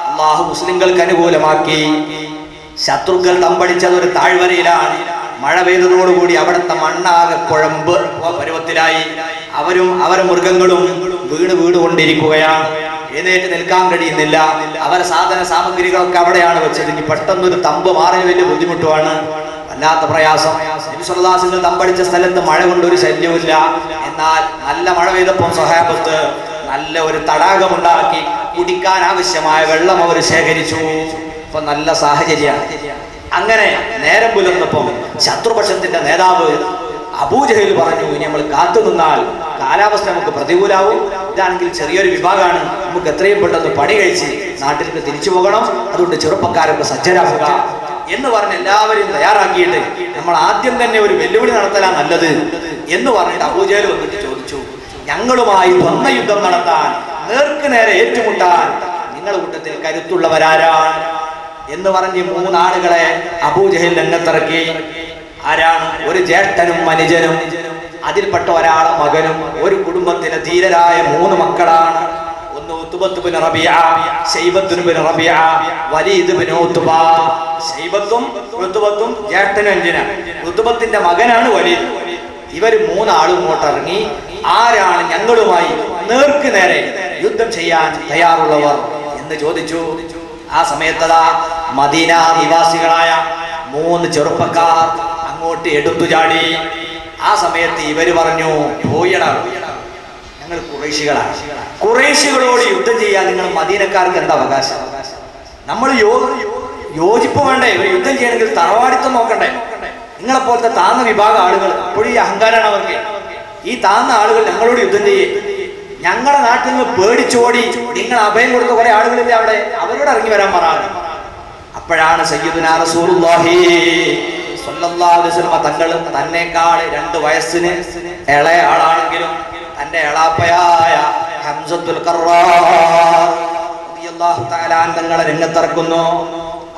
അല്ലാഹു മുസ്ലിങ്ങൾക്ക് അനുകൂലമാക്കി. ശത്രുക്കൾ തമ്പടിച്ചത് ഒരു താഴ്വരയിലാണ്. മഴ പെയ്തതോടുകൂടി അവിടുത്തെ മണ്ണാകെ കുഴമ്പ് പരുവത്തിലായി. അവരെ മൃഗങ്ങളും വീണ് കൊണ്ടിരിക്കുകയാണ്. എഴുന്നേറ്റ് നിൽക്കാൻ കഴിയുന്നില്ല. അവരെ സാധന സാമഗ്രികളൊക്കെ അവിടെയാണ് വെച്ചത്. ഇനി പെട്ടെന്നൊരു തമ്പ് മാറിയ വലിയ ബുദ്ധിമുട്ടുമാണ്, വല്ലാത്ത പ്രയാസം. നബി സല്ലല്ലാഹു അലൈഹി വസല്ലം തമ്പടിച്ച സ്ഥലത്ത് മഴ കൊണ്ടൊരു ശല്യമില്ല. എന്നാൽ നല്ല മഴ പെയ്തപ്പോൾ സ്വഹാബത്ത് നല്ല ഒരു തടാകമുണ്ടാക്കി കുടിക്കാൻ ആവശ്യമായ വെള്ളം അവർ ശേഖരിച്ചു. ഇപ്പൊ നല്ല സാഹചര്യമാണ്. അങ്ങനെ നേരം പുലർന്നപ്പം ശത്രുപക്ഷത്തിന്റെ നേതാവ് അബൂജഹൽ പറഞ്ഞു, ഇനി നമ്മൾ കാത്തു നിന്നാൽ കാലാവസ്ഥ നമുക്ക് പ്രതികൂലാവും. ഇതാണെങ്കിൽ ചെറിയൊരു വിഭാഗമാണ്, നമുക്ക് എത്രയും പെട്ടെന്ന് പണി കഴിച്ച് നാട്ടിലേക്ക് തിരിച്ചു പോകണം. അതുകൊണ്ട് ചെറുപ്പക്കാരൊക്കെ സജ്ജരാകുക എന്ന് പറഞ്ഞ് എല്ലാവരെയും തയ്യാറാക്കിയിട്ട് നമ്മൾ ആദ്യം തന്നെ ഒരു വെല്ലുവിളി നടത്തലാണ് നല്ലത് എന്ന് പറഞ്ഞിട്ട് അബൂജഹൽ വന്നിട്ട് ചോദിച്ചു, ഞങ്ങളുമായി വന്ന യുദ്ധം നടത്താൻ, നേർക്ക് നേരെ ഏറ്റുമുട്ടാൻ നിങ്ങളുടെ കൂട്ടത്തിൽ കരുത്തുള്ളവരാരാണ് എന്ന് പറഞ്ഞ് 3 ആളുകളെ അബൂജഹൽ രംഗത്തിറക്കി. ആരാണ്? ഒരു ജ്യേഷ്ഠനും അനുജനും, അതിൽപ്പെട്ട ഒരാളെ മകനും. ഒരു കുടുംബത്തിലെ ധീരരായ 3 മക്കളാണ്. ഒന്ന് ഉത്ബത്ത് bin റബീഅ, ശൈബത്ത് bin റബീഅ, Waleed bin Utba. ശൈബത്തും ഉത്ബത്തും ജ്യേഷ്ഠനും അനുജനും. ഉത്ബത്തിന്റെ മകനാണ് വലീദ്. ഇവർ 3 ആളും ഇങ്ങോട്ടിറങ്ങി, ആരാണ് ഞങ്ങളുമായി നേർക്ക് നേരെ യുദ്ധം ചെയ്യാൻ തയ്യാറുള്ളവർ എന്ന് ചോദിച്ചു. ആ സമയത്തതാ മദീന നിവാസികളായ 3 ചെറുപ്പക്കാർ അങ്ങോട്ട് എടുത്തു ചാടി. ആ സമയത്ത് ഇവര് പറഞ്ഞു, പോയടാ, ഞങ്ങൾ ഖുറൈശികളാണ്, ഖുറൈശികളോട് യുദ്ധം ചെയ്യാൻ നിങ്ങൾ മദീനക്കാർക്ക് എന്താ അവകാശം? നമ്മൾ യോജിപ്പ് വേണ്ടേ? ഇവർ യുദ്ധം ചെയ്യണമെങ്കിൽ തറവാടിത്തം നോക്കണ്ടേ? നിങ്ങളെപ്പോലത്തെ താഴ്ന്ന വിഭാഗം ആളുകൾ അപ്പോഴും ഈ അഹങ്കാരമാണ് അവർക്ക്. ഈ താന്ന ആളുകൾ ഞങ്ങളോട് യുദ്ധം ചെയ്യേ, ഞങ്ങളുടെ നാട്ടിൽ നിന്ന് പേടിച്ചോടി നിങ്ങൾ അഭയം കൊടുത്ത കുറെ ആളുകളില്ലേ അവിടെ, അവരോട് ഇറങ്ങി വരാൻ പറയാറ്. അപ്പോഴാണ് സയ്യിദുനാ റസൂലുള്ളാഹി സ്വല്ലല്ലാഹു അലൈഹി വസല്ലം തങ്ങൾ തന്നെക്കാൾ 2 വയസ്സിന് ഇളയ ആളാണെങ്കിലും തന്റെ എളാപ്പയായ ഹംസത്തുൽ ഖർറാർ റളിയല്ലാഹു തആല തങ്ങളെ രംഗത്തിറക്കുന്നു.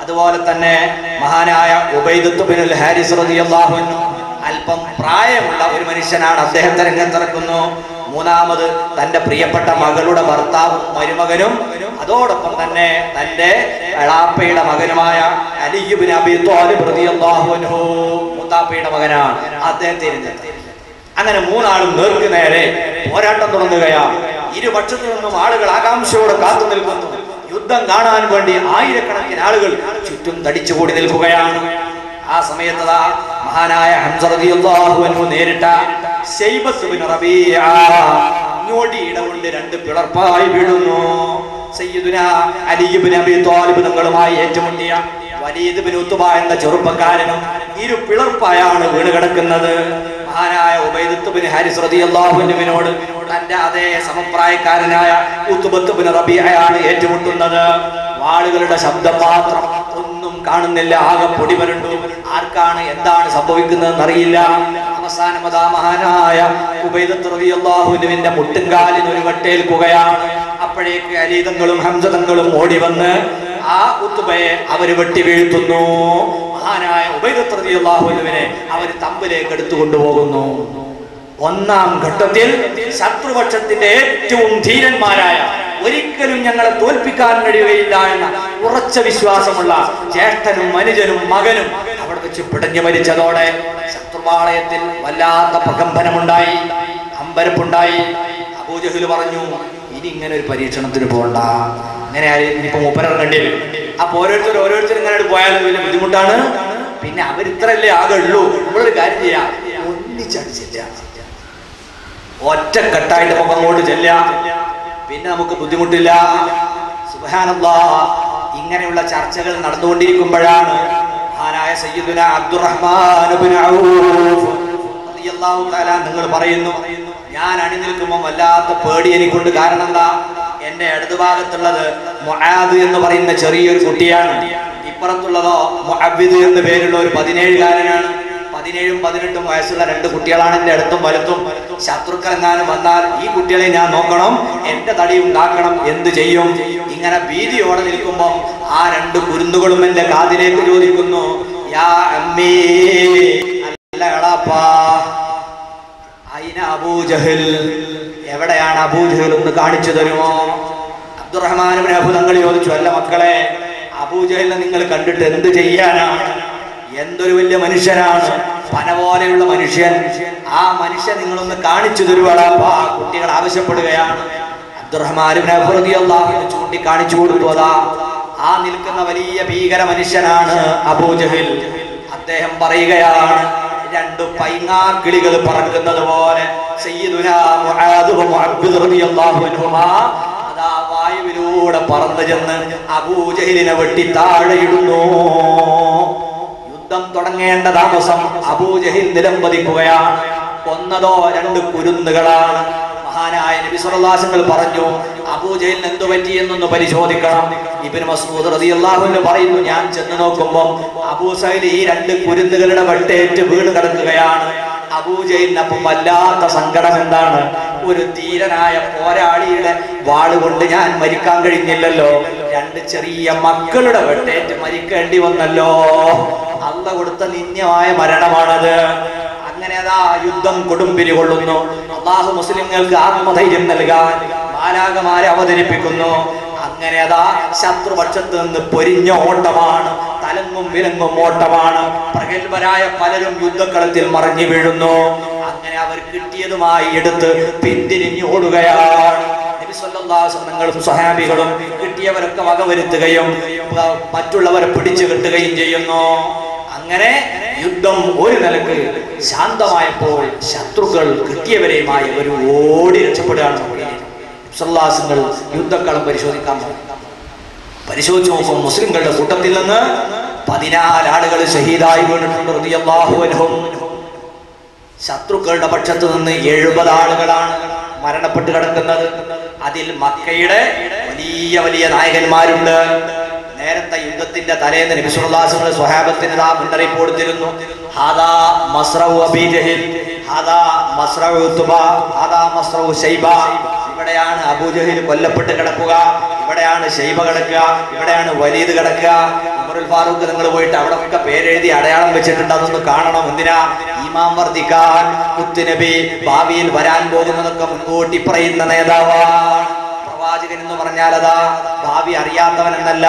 അതുപോലെ തന്നെ മഹാനായ ഉബൈദത്ത് ബിനുൽ ഹാരിസ് റളിയല്ലാഹു അൻഹു അല്പം പ്രായമുള്ള ഒരു മനുഷ്യനാണ്, അദ്ദേഹത്തെ രംഗത്തിറക്കുന്നു. മൂന്നാമത് തന്റെ പ്രിയപ്പെട്ട മകളുടെ ഭർത്താവും മരുമകനും അതോടൊപ്പം തന്നെ തന്റെ എളാപ്പയുടെ മകനുമായ അലി ഇബ്നു അബീ ത്വാലിബ് റളിയല്ലാഹു അൻഹു മൂത്താപ്പയുടെ മകനാണ്, അദ്ദേഹത്തെ രംഗത്ത്. അങ്ങനെ 3 ആളും നേർക്ക് നേരെ പോരാട്ടം തുടങ്ങുകയാണ്. ഇരുപക്ഷത്തു നിന്നും ആളുകൾ ആകാംക്ഷയോടെ കാത്തു നിൽക്കുന്നു. യുദ്ധം കാണാൻ വേണ്ടി ആയിരക്കണക്കിന് ആളുകൾ ചുറ്റും തടിച്ചുകൂടി നിൽക്കുകയാണ്. ആ സമയത്ത് മഹാനായ ഹംസ റളിയല്ലാഹു അൻഹു നേരിട്ട ശൈബത്ത് ബിൻ റബീഅ ഞൊടിയിട കൊണ്ട് 2 പിളർപ്പായി വീഴുന്നു. സയ്യിദുനാ അലി ഇബ്നു അബീ ത്വാലിബ് തങ്ങളുമായി ഏറ്റുമുട്ടിയ വലീദ് ബിൻ ഉത്ബ എന്ന ചെറുപ്പക്കാരനും 2 പിളർപ്പായാണ് വീണ് കിടക്കുന്നത്. മഹാനായ ഉബൈദത്ത് ബിൻ ഹാരിസ് റളിയല്ലാഹു അൻഹുവിനോട് തന്റെ അതേ സമപ്രായക്കാരനായ ഉത്ബത്ത് ബിൻ റബീഅയാണ് ഏറ്റുമുട്ടുന്നത്. വാളുകളുടെ ശബ്ദം മാത്രം, ഒന്നും കാണുന്നില്ല, ആകെ പൊടി വരണ്ടു. ആർക്കാണ് എന്താണ് സംഭവിക്കുന്നതെന്ന് അറിയില്ല. അവസാനം അതാ മഹാനായ ഉബൈദത്ത് റളിയല്ലാഹു അൻഹുവിന്റെ മുട്ടുംകാലിന് ഒരു വെട്ടേൽക്കുകയാണ്. അപ്പോഴേക്ക് അലി തങ്ങളും ഹംസ തങ്ങളും ഓടി വന്ന് ആ ഉത്ബയെ അവര് വെട്ടി വീഴ്ത്തുന്നു. മഹാനായ ഉബൈദത്ത് റളിയല്ലാഹു അൻഹുവിനെ അവര് തമ്പിലേക്ക് എടുത്തുകൊണ്ടുപോകുന്നു. 1-ാം ഘട്ടത്തിൽ ശത്രുപക്ഷത്തിന്റെ ഏറ്റവും ധീരന്മാരായ, ഒരിക്കലും ഞങ്ങളെ തോൽപ്പിക്കാൻ കഴിയുകയില്ല എന്ന ഉറച്ച വിശ്വാസമുള്ള ജ്യേഷ്ഠനും അനുജനും മകനും അവിടെ വെച്ച് പിടഞ്ഞു മരിച്ചതോടെ ശത്രുപാളയത്തിൽ വല്ലാത്ത പ്രകമ്പനമുണ്ടായി, അമ്പരപ്പുണ്ടായി. അബൂജഹൽ പറഞ്ഞു, ഇനി ഇങ്ങനെ ഒരു പരീക്ഷണത്തിന് പോകണ്ട, അങ്ങനെ ഇനിയിപ്പോ മൂപ്പരിറങ്ങേണ്ടി വരും. അപ്പൊ ഓരോരുത്തരും ഇങ്ങനെ പോയാൽ വലിയ ബുദ്ധിമുട്ടാണ്. പിന്നെ അവരിത്രല്ലേ ആകെ ഉള്ളൂ, നമ്മളൊരു കാര്യം ചെയ്യാം, ഒന്നിച്ചടിച്ചില്ല, ഒറ്റക്കെട്ടായിട്ട് നമുക്ക് അങ്ങോട്ട് ചെല്ലാം, പിന്നെ നമുക്ക് ബുദ്ധിമുട്ടില്ല. സുബ്ഹാനല്ലാഹ്. ഇങ്ങനെയുള്ള ചർച്ചകൾ നടന്നുകൊണ്ടിരിക്കുമ്പോഴാണ് മഹാനായ സയ്യിദുനാ അബ്ദുറഹ്മാൻ ഇബ്നു ഔഫ് റളിയല്ലാഹു തആല നിങ്ങൾ പറയുന്നു, ഞാൻ അണിനിൽക്കുമ്പോൾ വല്ലാത്ത പേടി എനിക്കുണ്ട്. കാരണം എന്താ, എന്റെ ഇടതുഭാഗത്തുള്ളത് മുആദ് എന്ന് പറയുന്ന ചെറിയൊരു കുട്ടിയാണ്, ഇപ്പുറത്തുള്ളതോ മുഅവ്വിദ് എന്ന് പേരുള്ള ഒരു 17കാരനാണ്. 17ഉം 18ഉം വയസ്സുള്ള 2 കുട്ടികളാണ് എന്റെ അടുത്തും വലത്തും. ശത്രുക്കൾ എങ്ങാനും വന്നാൽ ഈ കുട്ടികളെ ഞാൻ നോക്കണം, എന്റെ തടിയും കാക്കണം, എന്ത് ചെയ്യും? ഇങ്ങനെ ഭീതിയോടെ നിൽക്കുമ്പോൾ ആ 2 കുരുന്നുകളും എന്റെ കാതിലേക്ക് ചോദിക്കുന്നു, യാ അമ്മീ, അല്ല എളാപ്പാ, അയിന അബൂജഹൽ, എവിടെയാണ് അബൂജഹൽ, ഒന്ന് കാണിച്ചു തരുമോ? അബ്ദുറഹ്മാൻ ഇബ്നു ഔഫ് തങ്ങൾ ചോദിച്ചു, അല്ല മക്കളെ, അബൂജഹലിനെ നിങ്ങൾ കണ്ടിട്ട് എന്ത് ചെയ്യാനാണ്? എന്തൊരു വലിയ മനുഷ്യനാണ്, പന പോലെയുള്ള മനുഷ്യൻ. ആ മനുഷ്യൻ നിങ്ങളൊന്ന് കാണിച്ചു തരുവാടാ, കുട്ടികൾ ആവശ്യപ്പെടുകയാണ്. അബ്ദുറഹ്മാൻ ഇബ്നു ഔഫ് റളിയല്ലാഹു അൻഹു ചൂണ്ടി കാണിച്ചു കൊടുത്തു. അതാ ആ നിൽക്കുന്ന വലിയ ഭീകര മനുഷ്യനാണ് അബൂജഹൽ. അദ്ദേഹം പറയുകയാണ്, 2 പൈങ്ങാക്കിളികൾ പറക്കുന്നത് പോലെ സയ്യിദുനാ മുആദ് മുഅവ്വിദ് റളിയല്ലാഹു അൻഹുമാ അതാ വായുവിലൂടെ പറന്നു ചെന്ന് അബൂജഹലിനെ വെട്ടി താഴെയിടുന്നു. യുദ്ധം തുടങ്ങേണ്ട താമസം അബൂജഹൽ നിലംപതിക്കുകയാണ്. കൊന്നതോ 2 കുരുന്നുകളാണ്. മഹാനായ നബി സല്ലല്ലാഹു അലൈഹി വസല്ലം പറഞ്ഞു, അബൂജഹലിന് എന്തു പറ്റിയെന്നൊന്ന് പരിശോധിക്കണം. ഇബ്നു മസ്ഊദ് റളിയല്ലാഹു അൻഹു പറയുന്നു, ഞാൻ ചെന്ന് നോക്കുമ്പോൾ അബൂസഹൽ ഈ 2 കുരുന്നുകളുടെ വെട്ടേറ്റ് വീണ് കിടക്കുകയാണ്. അബൂജഹലിനപ്പം വല്ലാത്ത സങ്കടം. എന്താണ്, ഒരു ധീരനായ പോരാളിയുടെ വാളുകൊണ്ട് ഞാൻ മരിക്കാൻ കഴിഞ്ഞില്ലല്ലോ, 2 ചെറിയ മക്കളുടെ വെട്ടേറ്റ് മരിക്കേണ്ടി വന്നല്ലോ, അള്ള കൊടുത്ത നിന്ദ്യമായ മരണമാണത്. അങ്ങനെ അതാ യുദ്ധം കൊടുമ്പിരി കൊള്ളുന്നു. അല്ലാഹു മുസ്ലിങ്ങൾക്ക് ആത്മധൈര്യം നൽകാൻ മാലാഖമാരെ അവതരിപ്പിക്കുന്നു. അങ്ങനെ അതാ ശത്രുപക്ഷത്ത് നിന്ന് പൊരിഞ്ഞ ഓട്ടമാണ്, തലങ്ങും വിലങ്ങും ഓട്ടമാണ്. പ്രഗത്ഭരായ പലരും യുദ്ധക്കളത്തിൽ മറിഞ്ഞു വീഴുന്നു. അങ്ങനെ അവർ കിട്ടിയതുമായി എടുത്ത് പിന്തിരിഞ്ഞു ഓടുകയാണ്. നബി സല്ലല്ലാഹു അലൈഹി വസല്ലം സ്വഹാബികളും കിട്ടിയവരൊക്കെ വകവരുത്തുകയും മറ്റുള്ളവരെ പിടിച്ചു കെട്ടുകയും ചെയ്യുന്നു. അങ്ങനെ യുദ്ധം ഒരു നിലക്ക് ശാന്തമായപ്പോൾ ശത്രുക്കൾ കിട്ടിയവരെയുമായി അവർ ഓടി രക്ഷപ്പെടുകയാണ്. സല്ലല്ലാഹു യുദ്ധക്കളം പരിശോധിക്കാൻ പരിശോധിച്ച് നോക്കും. മുസ്ലിംകളുടെ കൂട്ടത്തിൽ നിന്ന് 14 ആളുകൾ ഷഹീദായി വീണിട്ടുണ്ട് റളിയല്ലാഹു അൻഹും. ശത്രുക്കളുടെ പക്ഷത്ത് നിന്ന് 70 ആളുകളാണ് മരണപ്പെട്ട് കിടക്കുന്നത്. അതിൽ മക്കയുടെ വലിയ വലിയ നായകന്മാരുണ്ട്. നേരത്തെ യുദ്ധത്തിന്റെ തലേന്ന് നബി സല്ലല്ലാഹു അലൈഹി വസല്ലം സ്വഹാബത്തിന് മുന്നറിയിപ്പ് കൊടുത്തിരുന്നു. ഹാദാ മസ്റഉ അബീ ജഹൽ, ഹാദാ മസ്റഉ ഉത്ബ, ഹാദാ മസ്റഉ ശൈബ. ഇവിടെയാണ് അബൂജഹൽ കൊല്ലപ്പെട്ട് കിടക്കുക, ഇവിടെയാണ് ശൈബ കിടക്കുക, ഇവിടെയാണ് വലീദ് കിടക്കുക. ഉമറുൽ ഫാറൂഖ് നിങ്ങൾ പോയിട്ട് അവിടെ ഒക്കെ പേരെഴുതി അടയാളം വെച്ചിട്ടുണ്ട്, അതൊന്ന് കാണണം. എന്തിനാ? ഈമാൻ വർദ്ധിക്കാൻ. മുത്തുനബി ഭാവിയിൽ വരാൻ പോകുന്നതൊക്കെ മുൻകൂട്ടി പറയുന്ന നേതാവാണ്. പ്രവാചകൻ എന്ന് പറഞ്ഞാൽ അതാ ഭാവി അറിയാത്തവൻ എന്നല്ല,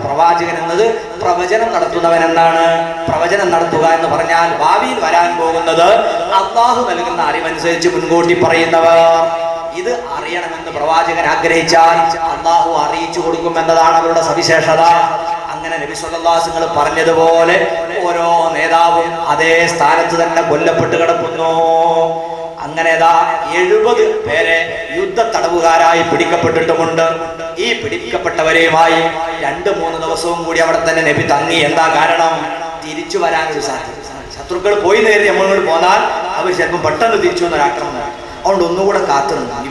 പ്രവാചകൻ എന്നത് പ്രവചനം നടത്തുന്നവൻ എന്നാണ്. പ്രവചനം നടത്തുക എന്ന് പറഞ്ഞാൽ ഭാവിയിൽ വരാൻ പോകുന്നത് അല്ലാഹു നൽകുന്ന അറിവനുസരിച്ച് മുൻകൂട്ടി പറയുന്നവർ. ഇത് അറിയണമെന്ന് പ്രവാചകൻ ആഗ്രഹിച്ചാൽ അല്ലാഹു അറിയിച്ചു കൊടുക്കുമെന്നതാണ് അവരുടെ സവിശേഷത. അങ്ങനെ നബി സല്ലല്ലാഹു അലൈഹി വസല്ലം പറഞ്ഞതുപോലെ ഓരോ നേതാവും അതേ സ്ഥാനത്ത് തന്നെ കൊല്ലപ്പെട്ട് കിടക്കുന്നു. അങ്ങനെ 70 പേരെ യുദ്ധ തടവുകാരായി പിടിക്കപ്പെട്ടിട്ടുമുണ്ട്. ഈ പിടിക്കപ്പെട്ടവരെയുമായി 2-3 ദിവസവും കൂടി അവിടെ തന്നെ നബി തങ്ങി. എന്താ കാരണം? തിരിച്ചു വരാനൊരു സാധ്യത. ശത്രുക്കൾ പോയി നേരെ നമ്മളോട് പോന്നാൽ അവർ ചിലപ്പോൾ പെട്ടെന്ന് തിരിച്ചു വന്നൊരു ആക്രമണം. അതുകൊണ്ട് ഒന്നുകൂടെ കാത്തു നിന്ന് ഈ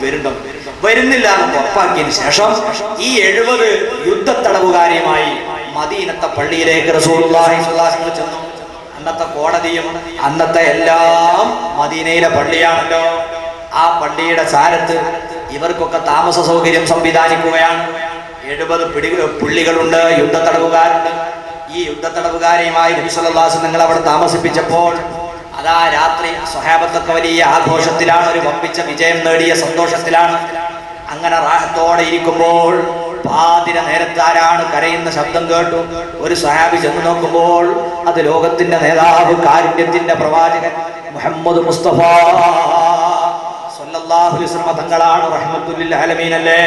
വരുന്നില്ല എന്ന് ഉറപ്പാക്കിയതിന് ശേഷം ഈ 70 യുദ്ധ തടവുകാരെയുമായി മദീനത്തെ പള്ളിയിലേക്ക് റസൂലുള്ളാഹി സ്വല്ലല്ലാഹു അലൈഹി വസല്ലം ചെന്നു. അന്നത്തെ കോടതിയും അന്നത്തെ എല്ലാം മദീനയിലെ പള്ളിയാണല്ലോ. ആ പള്ളിയുടെ ചാരത്ത് ഇവർക്കൊക്കെ താമസ സൗകര്യം സംവിധാനിക്കുകയാണ്. 70 പുള്ളികളുണ്ട്, യുദ്ധ തടവുകാരുണ്ട്. ഈ യുദ്ധ തടവുകാരെയുമായി നബി സല്ലല്ലാഹു അലൈഹി വസല്ലം അവിടെ താമസിപ്പിച്ചപ്പോൾ അതാ രാത്രി സ്വഹാബത്തൊക്കെ വലിയ ആഘോഷത്തിലാണ്, ഒരു വമ്പിച്ച വിജയം നേടിയ സന്തോഷത്തിലാണ്. അങ്ങനെ റാഹത്തോടെ ഇരിക്കുമ്പോൾ പാതിര നേരത്താരാണ് കരയുന്ന ശബ്ദം കേട്ടു. ഒരു സ്വഹാബി ചെന്ന് നോക്കുമ്പോൾ അത് ലോകത്തിന്റെ നേതാവ്, കാരുണ്യത്തിന്റെ പ്രവാചകൻ മുഹമ്മദ് മുസ്തഫ സല്ലല്ലാഹു അലൈഹി വസല്ലം തങ്ങളാണ്. റഹ്മത്തുൽ ലിൽ ആലമീൻ അല്ലേ.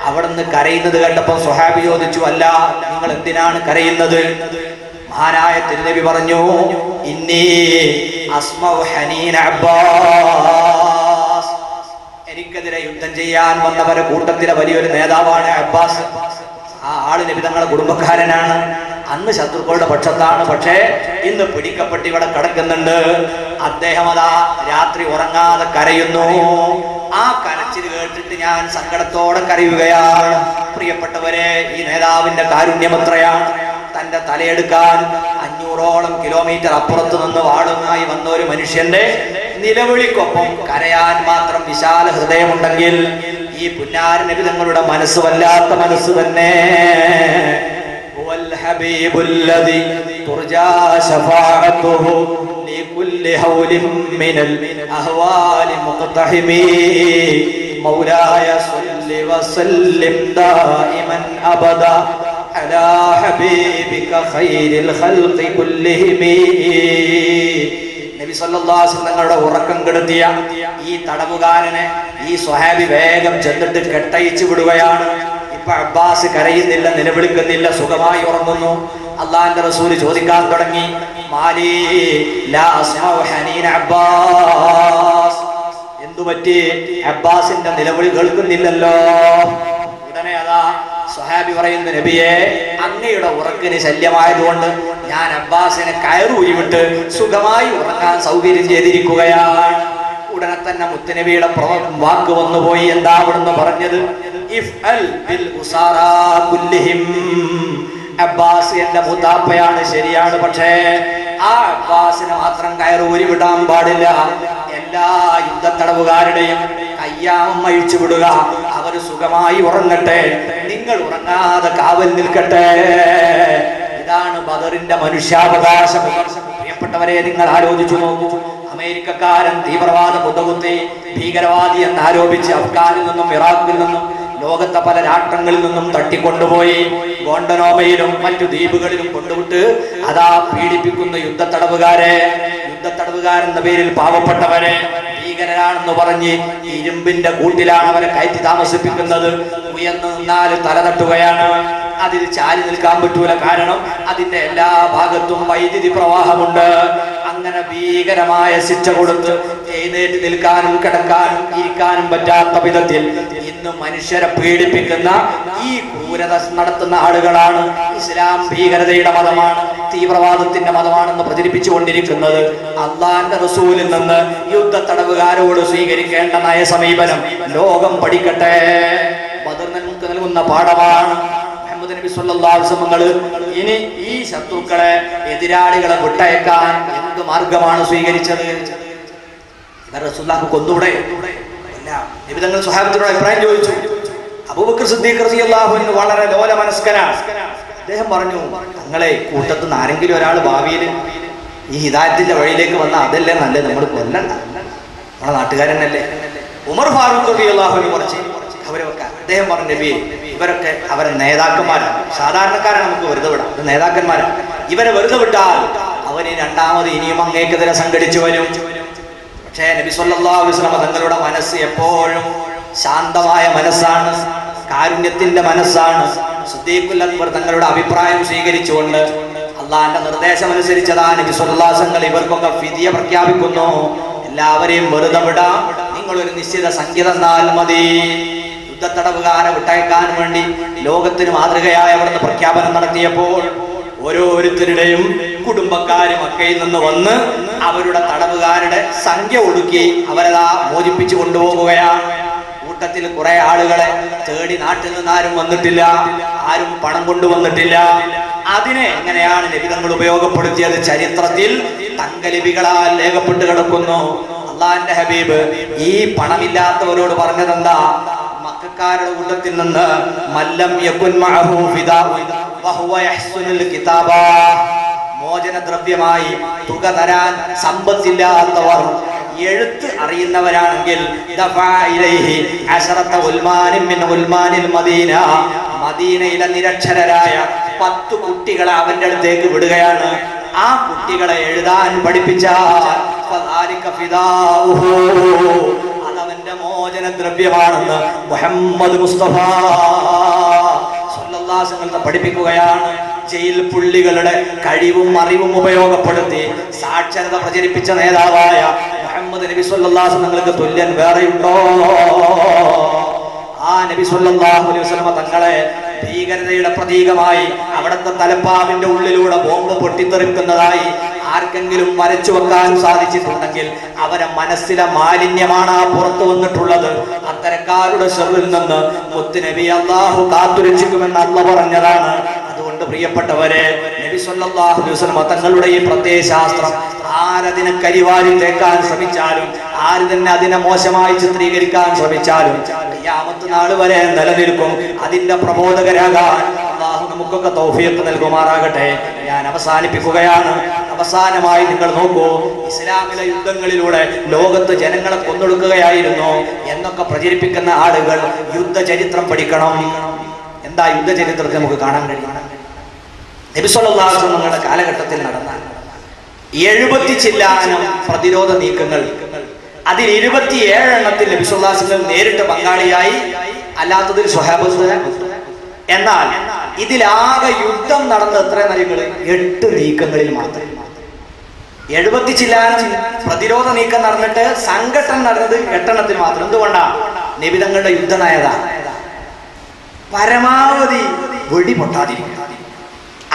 അവിടുന്ന് കരയുന്നത് കണ്ടപ്പോൾ സ്വഹാബി ചോദിച്ചു, അല്ല നിങ്ങൾ എന്തിനാണ് കരയുന്നത്? മഹാനായ തിരുനബി പറഞ്ഞു, ഇന്നി അസ്മഉ ഹനീന അബ്ബാസ്. എനിക്കെതിരെ യുദ്ധം ചെയ്യാൻ വന്നവരെ കൂട്ടത്തിലെ വലിയൊരു നേതാവാണ് അബ്ബാസ്. ആ ആള് നബി തങ്ങളുടെ കുടുംബക്കാരനാണ്. അന്ന് ശത്രുക്കളുടെ പക്ഷത്താണ്, പക്ഷേ ഇന്ന് പിടിക്കപ്പെട്ട് ഇവിടെ കിടക്കുന്നുണ്ട്. അദ്ദേഹം അതാ രാത്രി ഉറങ്ങാതെ കരയുന്നു. ആ കരച്ചിൽ കേട്ടിട്ട് ഞാൻ സങ്കടത്തോടെ കരയുകയാണ്. പ്രിയപ്പെട്ടവരെ, ഈ നേതാവിന്റെ കാരുണ്യം എത്രയാണ്! തന്റെ തലയെടുക്കാൻ 500ഓളം കിലോമീറ്റർ അപ്പുറത്ത് നിന്ന് വാളുമായി വന്ന ഒരു മനുഷ്യന്റെ നിലവിളിക്കൊപ്പം കരയാൻ മാത്രം വിശാല ഹൃദയമുണ്ടെങ്കിൽ ഈ പുന്നാര നബി തങ്ങളുടെ മനസ്സ് വല്ലാത്ത മനസ്സ് തന്നെ. على حبيبك خير الخلق كلهم. നബി സല്ലല്ലാഹു അലൈഹി വസല്ലം തങ്ങളുടെ ഉറക്കം കെടുത്തിയ ഈ തടവുകാരനെ ഈ സ്വഹാബി വേഗം ചെന്നിട്ട് കെട്ടയിച്ചു വിടുകയാണ്. ഇപ്പൊ അബ്ബാസ് കരയുന്നില്ല, നിലവിളിക്കുന്നില്ല, സുഖമായി ഉറങ്ങുന്നു. അള്ളാഹുവിന്റെ റസൂൽ ചോദിക്കാൻ തുടങ്ങി, മാലി ലാ അസ്മഉ ഹനീന അബ്ബാസ്. എന്തുപറ്റി? അബ്ബാസിന്റെ നിലവിളി കേൾക്കുന്നില്ലല്ലോ. ഉടനെ അതാ സ്വഹാബി പറയുന്നു, നബിയെ, അങ്ങയുടെ ഉറക്കിന് ശല്യമായതുകൊണ്ട് ഞാൻ അബ്ബാസിനെ കയറൂരി വിട്ട് സുഖമായി ഉറങ്ങാൻ സൗകര്യം ചെയ്തിരിക്കുകയാണ്. ഉടനെ തന്നെ മുത്തുനബിയുടെ വാക്ക് വന്നുപോയി. എന്താ അവിടുന്ന് പറഞ്ഞത്? ഇഫ്അൽ ബിൽ ഉസാറാ കുല്ലിഹിം. അബ്ബാസ് എന്റെ മുത്താപ്പയാണ്, ശരിയാണ്, പക്ഷേ ആ അബ്ബാസിനെ മാത്രം കയറൂരി വിടാൻ പാടില്ല. എല്ലാ യുദ്ധത്തടവുകാരുടെയും കയ്യാമം അഴിച്ചു വിടുക. അവര് സുഖമായി ഉറങ്ങട്ടെ, നിങ്ങൾ ഉറങ്ങാതെ കാവൽ നിൽക്കട്ടെ. ഇതാണ് ബദറിന്റെ മനുഷ്യാവകാശം. പ്രിയപ്പെട്ടവരെ, നിങ്ങൾ ആലോചിച്ചു നോക്കൂ. അമേരിക്കക്കാരൻ തീവ്രവാദ മുതകുത്തി ഭീകരവാദി എന്ന് ആരോപിച്ച് അഫ്ഗാനിൽ നിന്നും ഇറാഖിൽ നിന്നും ലോകത്തെ പല രാഷ്ട്രങ്ങളിൽ നിന്നും തട്ടിക്കൊണ്ടുപോയി ഗോണ്ടനോമയിലും മറ്റു ദ്വീപുകളിലും കൊണ്ടുവിട്ട് അതാ പീഡിപ്പിക്കുന്ന യുദ്ധത്തടവുകാരെന്ന പേരിൽ പാവപ്പെട്ടവരെ ഭീകരരാണെന്ന് പറഞ്ഞ് ഇരുമ്പിന്റെ കൂട്ടിലാണ് അവരെ കയറ്റി താമസിപ്പിക്കുന്നത്. ഉയർന്നു നിന്നാൽ തല തട്ടുകയാണ്. അതിൽ ചാരി നിൽക്കാൻ പറ്റൂല. കാരണം അതിന്റെ എല്ലാ ഭാഗത്തും വൈദ്യുതി പ്രവാഹമുണ്ട്. അങ്ങനെ ഭീകരമായ ശിക്ഷ കൊടുത്ത് എഴുന്നേറ്റ് നിൽക്കാനും കിടക്കാനും ഇരിക്കാനും പറ്റാത്ത വിധത്തിൽ ഇന്ന് മനുഷ്യരെ പീഡിപ്പിക്കുന്ന ഈ ക്രൂരത നടത്തുന്ന ആളുകളാണ് ഇസ്ലാം ഭീകരതയുടെ മതമാണ്, തീവ്രവാദത്തിന്റെ മതമാണെന്ന് പ്രചരിപ്പിച്ചുകൊണ്ടിരിക്കുന്നത്. അള്ളാന്റെ റസൂലിൽ നിന്ന് യുദ്ധ തടവുകാരോട് സ്വീകരിക്കേണ്ട നയ സമീപനം ലോകം പഠിക്കട്ടെ. ബദർ നമുക്ക് നൽകുന്ന പാഠമാണ്. മുഹമ്മദ് നബി സല്ലല്ലാഹു അലൈഹി വസല്ലം ഇനി ഈ ശത്രുക്കളെ, എതിരാളികളെ വിട്ടയക്കാൻ എന്ത് മാർഗമാണ് സ്വീകരിച്ചത്? ഇവർ റസൂലുള്ളാഹിയെ കൊന്നൂടെ? അല്ല. നബി തങ്ങൾ സ്വഹാബത്തിനോട് അഭിപ്രായം ചോദിച്ചു. അബൂബക്കർ സിദ്ദീഖ് റളിയല്ലാഹു അൻഹു വളരെ ലോലമനസ്കനാണ്. അദ്ദേഹം പറഞ്ഞു, നിങ്ങളെ കൂട്ടത്തിൽ നിന്ന് ആരെങ്കിലും ഒരാൾ ഭാവിയിൽ ഈ ഹിദായത്തിന്റെ വഴിയിലേക്ക് വന്നാൽ അതല്ലേ നല്ലത്, നമ്മൾ കൊല്ലണ്ട, നമ്മളെ നാട്ടുകാരനല്ലേ. ഉമർ ഫാറൂഖ് റളിയല്ലാഹു അൻഹു കുറച്ച് അവരെ വെക്കാൻ അദ്ദേഹം പറഞ്ഞു, നബി ഇവരൊക്കെ അവരെ നേതാക്കന്മാരാണ്, സാധാരണക്കാരെ നമുക്ക് വെറുതെ വിടാം, ഇത് നേതാക്കന്മാരാണ്, ഇവരെ വെറുതെ വിട്ടാൽ അവന് രണ്ടാമത് ഇനിയും അങ്ങേക്കെതിരെ സംഘടിച്ചു വരും. പക്ഷേ നബി സല്ലല്ലാഹു അലൈഹി വസല്ലം തങ്ങളുടെ മനസ്സ് എപ്പോഴും ശാന്തമായ മനസ്സാണ്, കാരുണ്യത്തിന്റെ മനസ്സാണ്. സിദ്ദീഖുൽ അക്ബർ തങ്ങളുടെ അഭിപ്രായം സ്വീകരിച്ചുകൊണ്ട് അള്ളാന്റെ നിർദ്ദേശം അനുസരിച്ചതാ നബി സല്ലല്ലാഹു അലൈഹി വസല്ലം ഇവർക്കൊക്കെ ഫിദിയ പ്രഖ്യാപിക്കുന്നു. എല്ലാവരെയും വെറുതെ വിടാം, നിങ്ങളൊരു നിശ്ചിത സംഖ്യ തന്നാൽ മതി. യുദ്ധത്തടവുകാരെ വിട്ടയക്കാൻ വേണ്ടി ലോകത്തിന് മാതൃകയായ അവിടുന്ന് പ്രഖ്യാപനം നടത്തിയപ്പോൾ ഓരോരുത്തരുടെയും കുടുംബക്കാരും മക്കയിൽ നിന്ന് വന്ന് അവരുടെ തടവുകാരുടെ സംഖ്യ ഒടുക്കി അവരതാ മോചിപ്പിച്ചു കൊണ്ടുപോകുകയാണ്. കൂട്ടത്തിൽ കുറെ ആളുകളെ തേടി നാട്ടിൽ നിന്ന് ആരും വന്നിട്ടില്ല, ആരും പണം കൊണ്ടുവന്നിട്ടില്ല. അതിനെ എങ്ങനെയാണ് നബി തങ്ങൾ ഉപയോഗപ്പെടുത്തിയത്? ചരിത്രത്തിൽ തങ്കലിപികളാൽ രേഖപ്പെട്ട് കിടക്കുന്നു. അള്ളാന്റെ ഹബീബ് ഈ പണമില്ലാത്തവരോട് പറഞ്ഞതെന്താ? മക്കക്കാരുടെ കൂട്ടത്തിൽ നിന്ന് മല്ലം യകുൻ മഅഹു ഫിദാഉ വഹുവ യഹ്സുനുൽ കിതാബ, മോചനദ്രവ്യമായി തുക തരാൻ സമ്പത്തില്ലാത്തവർ എഴുത്ത് അറിയുന്നവരാണെങ്കിൽ മദീനയിലെ നിരക്ഷരരായ 10 കുട്ടികളെ അവന്റെ അടുത്തേക്ക് വിടുകയാണ്. ആ കുട്ടികളെ എഴുതാൻ പഠിപ്പിച്ചാൽ അതവന്റെ മോചനദ്രവ്യമാണെന്ന് മുഹമ്മദ് മുസ്തഫ സല്ലല്ലാഹു അലൈഹി വസല്ലം പഠിപ്പിക്കുകയാണ്. ജയിൽ പുള്ളികളുടെ കഴിവും അറിവും ഉപയോഗപ്പെടുത്തി സാക്ഷരത പ്രചരിപ്പിച്ച നേതാവായ മുഹമ്മദ് നബി സല്ലല്ലാഹു അലൈഹി വസല്ലം തുല്യൻ വേറെയുണ്ടോ? ആ നബി സല്ലല്ലാഹു അലൈഹി വസല്ലം തങ്ങളെ ഭീകരതയുടെ പ്രതീകമായി അവിടുത്തെ തലപ്പാവിന്റെ ഉള്ളിലൂടെ ബോംബ് പൊട്ടിത്തെറിക്കുന്നതായി ആർക്കെങ്കിലും വരച്ചു വെക്കാൻ സാധിച്ചിട്ടുണ്ടെങ്കിൽ അവരെ മനസ്സിലെ മാലിന്യമാണ് ആ പുറത്തു വന്നിട്ടുള്ളത്. അത്തരക്കാരുടെ ശർറിൽ നിന്ന് മുത്തുനബി അല്ലാഹു കാത്തുരക്ഷിക്കുമെന്ന് അല്ലാഹു പറഞ്ഞതാണ്. അതുകൊണ്ട് പ്രിയപ്പെട്ടവരെ, നബി സല്ലല്ലാഹു അലൈഹി വസല്ലം തങ്ങളുടെ ഈ പ്രത്യയശാസ്ത്രം ആരതിനെ കരിവാരി തേക്കാൻ ശ്രമിച്ചാലും, ആര് തന്നെ അതിനെ മോശമായി ചിത്രീകരിക്കാൻ ശ്രമിച്ചാലും ഖിയാമത്ത് നാൾ വരെ നിലനിൽക്കും. അതിന്റെ പ്രബോധകരാകാൻ അല്ലാഹു നമുക്കൊക്കെ തൗഫീഖ് നൽകുമാറാകട്ടെ. ഞാൻ അവസാനിപ്പിക്കുകയാണ്. അവസാനമായി നിങ്ങൾ നോക്കൂ, ഇസ്ലാമിലെ യുദ്ധങ്ങളിലൂടെ ലോകത്ത് ജനങ്ങളെ കൊന്നൊടുക്കുകയായിരുന്നു എന്നൊക്കെ പ്രചരിപ്പിക്കുന്ന ആളുകൾ യുദ്ധചരിത്രം പഠിക്കണം. എന്താ യുദ്ധചരിത്രത്തെ നമുക്ക് കാണാൻ കഴിയും? നബി സല്ലല്ലാഹു അലൈഹി വസല്ലം കാലഘട്ടത്തിൽ നടന്ന 70 ചില്ലാനം പ്രതിരോധ നീക്കങ്ങൾ, അതിൽ 27 എണ്ണത്തിൽ നബി സല്ലല്ലാഹു അലൈഹി വസല്ലം നേരിട്ട് പങ്കാളിയായി, അല്ലാത്തതിൽ സ്വഹാബത്ത്. എന്നാൽ ഇതിലാകെ യുദ്ധം നടന്ന എത്ര നയങ്ങൾ? 8 നീക്കങ്ങളിൽ മാത്രം. 70 ചില്ലാനം പ്രതിരോധ നീക്കം നടന്നിട്ട് സംഘട്ടനം നടന്നത് 8 എണ്ണത്തിൽ മാത്രം. എന്തുകൊണ്ടാ? നബി തങ്ങളുടെ യുദ്ധനയത പരമാവധി വെടി പൊട്ടാതിരിക്കുക,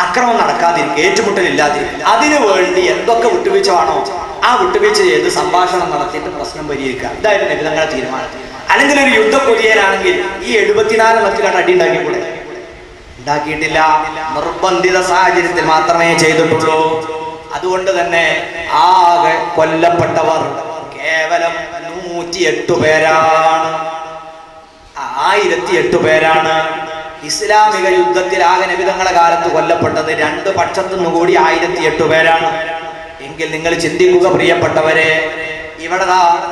അക്രമം നടക്കാതിരിക്കുക, ഏറ്റുമുട്ടലില്ലാതിരിക്കുക. അതിനു വേണ്ടി എന്തൊക്കെ വിട്ടുവീഴ്ച വേണോ ആ വിട്ടുവീഴ്ച ചെയ്ത് സംഭാഷണം നടത്തിയിട്ട് പ്രശ്നം പരിഹരിക്കുക. ഇതായിരുന്നു നബി തങ്ങളുടെ തീരുമാനം. അല്ലെങ്കിൽ ഒരു യുദ്ധ കൊതിയനാണെങ്കിൽ ഈ 74 എണ്ണത്തിലാണ് അടി ഉണ്ടാക്കിക്കൂടെ? ഉണ്ടാക്കിയിട്ടില്ല. നിർബന്ധിത സാഹചര്യത്തിൽ മാത്രമേ ചെയ്തിട്ടുള്ളൂ. അതുകൊണ്ട് തന്നെ ആകെ കൊല്ലപ്പെട്ടവർ കേവലം 108 പേരാണ്. 1008 പേരാണ്. ഇസ്ലാമിക യുദ്ധത്തിൽ ആകെ നബി തങ്ങളുടെ കാലത്ത് കൊല്ലപ്പെട്ടത് 2 പക്ഷത്തു നിന്നും കൂടി 1008 പേരാണ്. എങ്കിൽ നിങ്ങൾ ചിന്തിക്കുക പ്രിയപ്പെട്ടവരെ, ഇവിടെ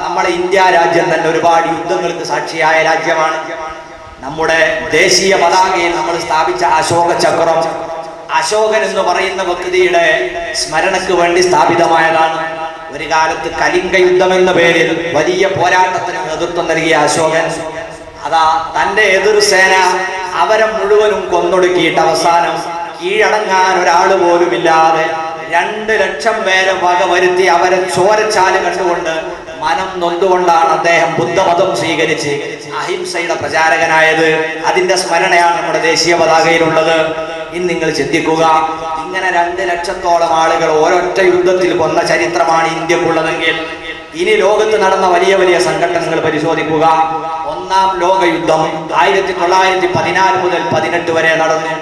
നമ്മളെ ഇന്ത്യ രാജ്യം തന്നെ ഒരുപാട് യുദ്ധങ്ങൾക്ക് സാക്ഷിയായ രാജ്യമാണ്. നമ്മുടെ ദേശീയ പതാകയിൽ നമ്മൾ സ്ഥാപിച്ച അശോക ചക്രം, അശോകൻ എന്ന് പറയുന്ന വ്യക്തിയുടെ സ്മരണക്ക് വേണ്ടി സ്ഥാപിതമായതാണ്. ഒരു കാലത്ത് കലിംഗ യുദ്ധം എന്ന പേരിൽ വലിയ പോരാട്ടത്തിന് നേതൃത്വം നൽകിയ അശോകൻ അതാ തന്റെ എതിർസേന അവരെ മുഴുവനും കൊന്നൊടുക്കിയിട്ട് അവസാനം കീഴടങ്ങാൻ ഒരാൾ പോലും ഇല്ലാതെ 2 ലക്ഷം പേരെ വകവരുത്തി അവരെ ചോരച്ചാല് കണ്ടുകൊണ്ട് മനം നൊന്തുകൊണ്ടാണ് അദ്ദേഹം ബുദ്ധമതം സ്വീകരിച്ച് അഹിംസയുടെ പ്രചാരകനായത്. അതിന്റെ സ്മരണയാണ് നമ്മുടെ ദേശീയ പതാകയിലുള്ളത്. ഇന്ന് നിങ്ങൾ ചിന്തിക്കുക, ഇങ്ങനെ 2 ലക്ഷത്തോളം ആളുകൾ ഒരൊറ്റ യുദ്ധത്തിൽ കൊന്ന ചരിത്രമാണ് ഇന്ത്യക്കുള്ളതെങ്കിൽ ഇനി ലോകത്ത് നടന്ന വലിയ വലിയ സംഘടനകൾ പരിശോധിക്കുക. 1-ാം ലോക യുദ്ധം 1914 മുതൽ 18 വരെ നടന്നു.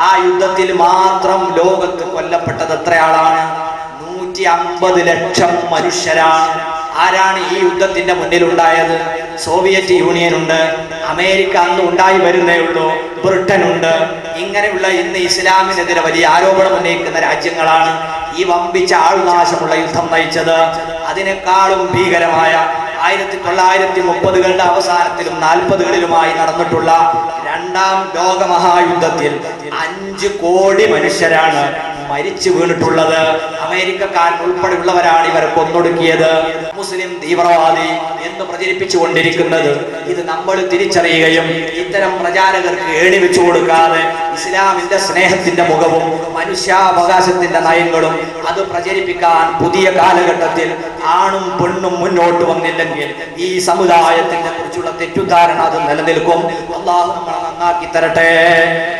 ആ യുദ്ധത്തിൽ മാത്രം ലോകത്ത് കൊല്ലപ്പെട്ടത് എത്രയാളാണ്? 150 ലക്ഷം മനുഷ്യരാണ്. ആരാണ് ഈ യുദ്ധത്തിന്റെ മുന്നിലുണ്ടായത്? സോവിയറ്റ് യൂണിയൻ ഉണ്ട്, അമേരിക്ക അന്ന് ഉണ്ടായി വരുന്നേ ഉള്ളൂ, ബ്രിട്ടൻ ഉണ്ട്. ഇങ്ങനെയുള്ള ഇന്ന് ഇസ്ലാമിനെതിരെ വലിയ ആരോപണം ഉന്നയിക്കുന്ന രാജ്യങ്ങളാണ് ഈ വമ്പിച്ച ആൾനാശമുള്ള യുദ്ധം നയിച്ചത്. അതിനേക്കാളും ഭീകരമായ 1930കളുടെ അവസാനത്തിലും 40കളിലുമായി നടന്നിട്ടുള്ള 2-ാം ലോകമഹായുദ്ധത്തിൽ 5 കോടി മനുഷ്യരാണ് മരിച്ചു വീണിട്ടുള്ളത്. അമേരിക്കക്കാരൻ ഉൾപ്പെടെയുള്ളവരാണ് ഇവരെ കൊന്നൊടുക്കിയത്. മുസ്ലിം തീവ്രവാദി എന്ന് പ്രചരിപ്പിച്ചുകൊണ്ടിരിക്കുന്നത് ഇത് നമ്മൾ തിരിച്ചറിയുകയും ഇത്തരം പ്രചാരകർക്ക് ഏണി വെച്ചു കൊടുക്കാതെ ഇസ്ലാമിന്റെ സ്നേഹത്തിന്റെ മുഖവും മനുഷ്യാവകാശത്തിന്റെ നയങ്ങളും അത് പ്രചരിപ്പിക്കാൻ പുതിയ കാലഘട്ടത്തിൽ ആണും പെണ്ണും മുന്നോട്ട് വന്നില്ലെങ്കിൽ ഈ സമുദായത്തിനെ കുറിച്ചുള്ള തെറ്റുദ്ധാരണ അത് നിലനിൽക്കും. അല്ലാഹു നമ്മളെ നന്നാക്കി തരട്ടെ.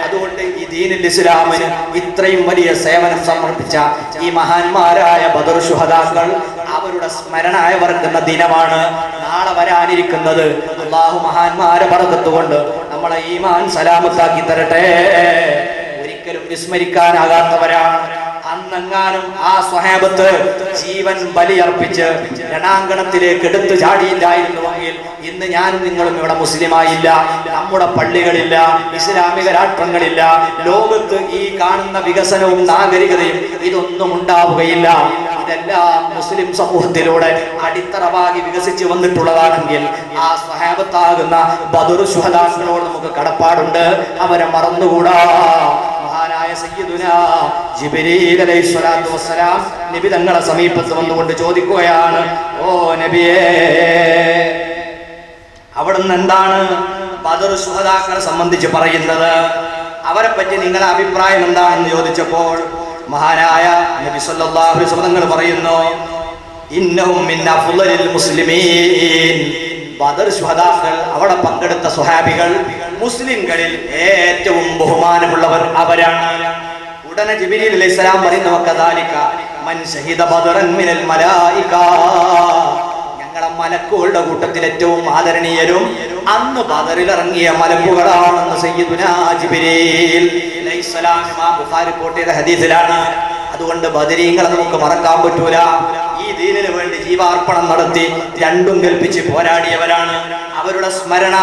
അതുകൊണ്ട് ഈ ദീനുൽ ഇസ്ലാമിന് ഇത്രയും വലിയ സേവനം സമർപ്പിച്ച ഈ മഹാന്മാരായ ബദർ ശുഹദാക്കൾ അവരുടെ സ്മരണയവർക്കുന്ന ദിനമാണ് നാളെ വരാനിരിക്കുന്നത്. അല്ലാഹു മഹാന്മാരെ ബർക്കത്ത് കൊണ്ട് നമ്മളെ ഈമാൻ സലാമത്താക്കി തരട്ടെ. ഒരിക്കലും വിസ്മരിക്കാനാകാത്തവരാണ്. അന്നെങ്ങാനും ആ സ്വഹാബത്ത് ജീവൻ ബലിയർപ്പിച്ച് രണാങ്കണത്തിലേക്ക് എടുത്തു ചാടിയില്ലായിരുന്നുവെങ്കിൽ ഇന്ന് ഞാനും നിങ്ങളും ഇവിടെ മുസ്ലിമായില്ല, നമ്മുടെ പള്ളികളില്ല, ഇസ്ലാമിക രാഷ്ട്രങ്ങളില്ല, ലോകത്ത് ഈ കാണുന്ന വികസനവും നാഗരികതയും ഇതൊന്നും ഉണ്ടാവുകയില്ല. ഇതെല്ലാം മുസ്ലിം സമൂഹത്തിലൂടെ അടിത്തറവാകി വികസിച്ച് വന്നിട്ടുള്ളതാണെങ്കിൽ ആ സ്വഹാബത്താകുന്ന ബദർ ശുഹദാക്കളോട് നമുക്ക് കടപ്പാടുണ്ട്. അവരെ മറന്നുകൂടാ. മഹാനായ സയ്യിദുനാ ജിബ്രീൽ അലൈഹിസ്സലാത്തു വസ്സലാം നബി തങ്ങളെ സമീപത്ത് വന്നുകൊണ്ട് ചോദിക്കുകയാണ്, ഓ നബിയേ, അവിടുന്ന് എന്താണ് ബദർ ശുഹദാക്കളെ സംബന്ധിച്ച് പറയുന്നത്? അവരെ പറ്റി നിങ്ങളുടെ അഭിപ്രായം എന്താണെന്ന് ചോദിച്ചപ്പോൾ മഹാനായ നബി സല്ലല്ലാഹു അലൈഹി വസല്ലം തങ്ങൾ പറയുന്നു, ഇന്നഹും മിൻ അഫ്ളലിൽ മുസ്ലിമീൻ. ബദർ ശുഹദാക്കൾ, അവിടെ പങ്കെടുത്ത സ്വഹാബികൾ മുസ്ലിംകളിൽ ഏറ്റവും ബഹുമാനമുള്ളവർ അവരാണ്. ഉടനെ ജിബ്രീൽ അലൈഹിസ്സലാം പറയുന്നു, വകദാലിക മൻ ശഹീദ ബദറൻ മിനൽ മലായിക. ഞങ്ങളുടെ മലക്കുകളുടെ കൂട്ടത്തിൽ ഏറ്റവും ആദരണീയരും അന്ന് ബദറിൽ ഇറങ്ങിയ മലക്കുകളാണെന്ന് സയ്യിദുനാ ജിബ്രീൽ അലൈഹിസ്സലാം ഇമാം ബുഖാരി റിപ്പോർട്ട് ചെയ്ത ഹദീസിലാണ്. അതുകൊണ്ട് ബദരീങ്ങളെ നമുക്ക് മറക്കാൻ പറ്റൂല. ഈ ദീനിനു വേണ്ടി ജീവാർപ്പണം നടത്തി രണ്ടും കൽപ്പിച്ച് പോരാടിയവരാണ്. അവരുടെ സ്മരണ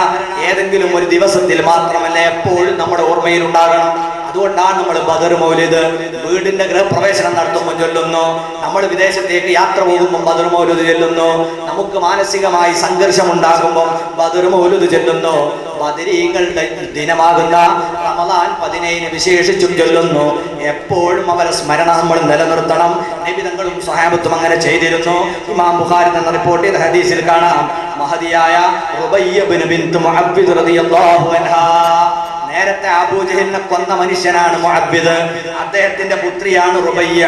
ഏതെങ്കിലും ഒരു ദിവസത്തിൽ മാത്രമല്ല, എപ്പോഴും നമ്മുടെ ഓർമ്മയിൽ ഉണ്ടാകണം. അതുകൊണ്ടാണ് നമ്മൾ ബദർ മൗലിദ് വീടിന്റെ ഗൃഹപ്രവേശനം നടത്തുമ്പോൾ ചൊല്ലുന്നു, നമ്മൾ വിദേശത്തേക്ക് യാത്ര പോകുമ്പോൾ ബദർ മൗലിദ് ചൊല്ലുന്നു, നമുക്ക് മാനസികമായി സംഘർഷം ഉണ്ടാകുമ്പോൾ ബദർ മൗലിദ് ചൊല്ലുന്നു, ബദരീങ്ങളുടെ ദിനമാകുന്ന റമദാൻ 15 വിശേഷിച്ചും ചൊല്ലുന്നു. എപ്പോഴും അവരെ സ്മരണ നമ്മൾ നിലനിർത്തണം. നബി തങ്ങളും സ്വഹാബത്തും അങ്ങനെ ചെയ്തിരുന്നു. ഇമാം ബുഖാരി എന്ന റിപ്പോർട്ട് ചെയ്ത ഹദീസിൽ കാണാം, മഹദിയായ റുബയ്യ ബിൻത് മുഅബ്ബിദ് റളിയല്ലാഹു അൻഹാ, നേരത്തെ അബൂജഹലിനെ കൊന്ന മനുഷ്യനാണ് മുഅബ്ബിദ്. അദ്ദേഹത്തിന്റെ പുത്രിയാണ് റുബയ്യ,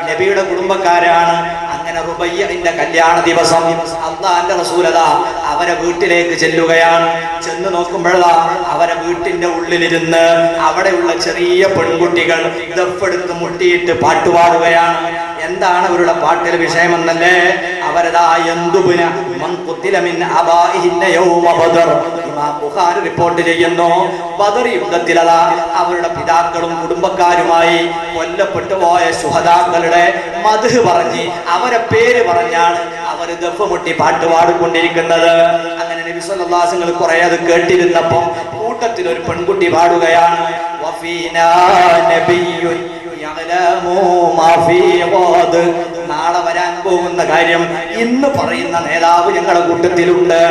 നബിയുടെ കുടുംബക്കാരാണ്. അങ്ങനെ റുബയ്യന്റെ കല്യാണ ദിവസം അല്ലാഹുവിന്റെ റസൂലതാ അവരെ വീട്ടിലേക്ക് ചെല്ലുകയാണ്. ചെന്ന് നോക്കുമ്പോഴാ അവരെ വീട്ടിന്റെ ഉള്ളിലിരുന്ന് അവിടെയുള്ള ചെറിയ പെൺകുട്ടികൾ ദഫെടുത്ത് മുട്ടിയിട്ട് പാട്ടുപാടുകയാണ്. എന്താണ് അവരുടെ പാട്ടിലെ വിഷയമെന്നല്ലേ? അവരതാ യന്തുബുന മൻ ഖുതില മിൻ അബാഇഹിന്ന യൗമ ബദർ. ഇമാം ബുഖാരി റിപ്പോർട്ട് ചെയ്യുന്നു, ബദർ യുദ്ധത്തിലതാ അവരുടെ പിതാക്കളും കുടുംബക്കാരുമായി കൊല്ലപ്പെട്ടു പോയ ശുഹദാക്കളുടെ മദ്ഹ് പറഞ്ഞ് അവരെ പേര് പറഞ്ഞാണ് അവർ ദഫ് മുട്ടി പാട്ടുപാടിക്കൊണ്ടിരിക്കുന്നത്. അങ്ങനെ നബി സല്ലല്ലാഹു അലൈഹി വസല്ലം കുറെ അത് കേട്ടിരുന്നപ്പോൾ കൂട്ടത്തിൽ ഒരു പെൺകുട്ടി പാടുകയാണ്, വഫീനാ നബിയ്യുൻ യഅലമു മാ ഫീ ഗദ്. നാളെ വരാൻ പോകുന്ന കാര്യം ഇന്ന് പറയുന്ന നേതാവ് ഞങ്ങളുടെ കൂട്ടത്തിലുണ്ട്.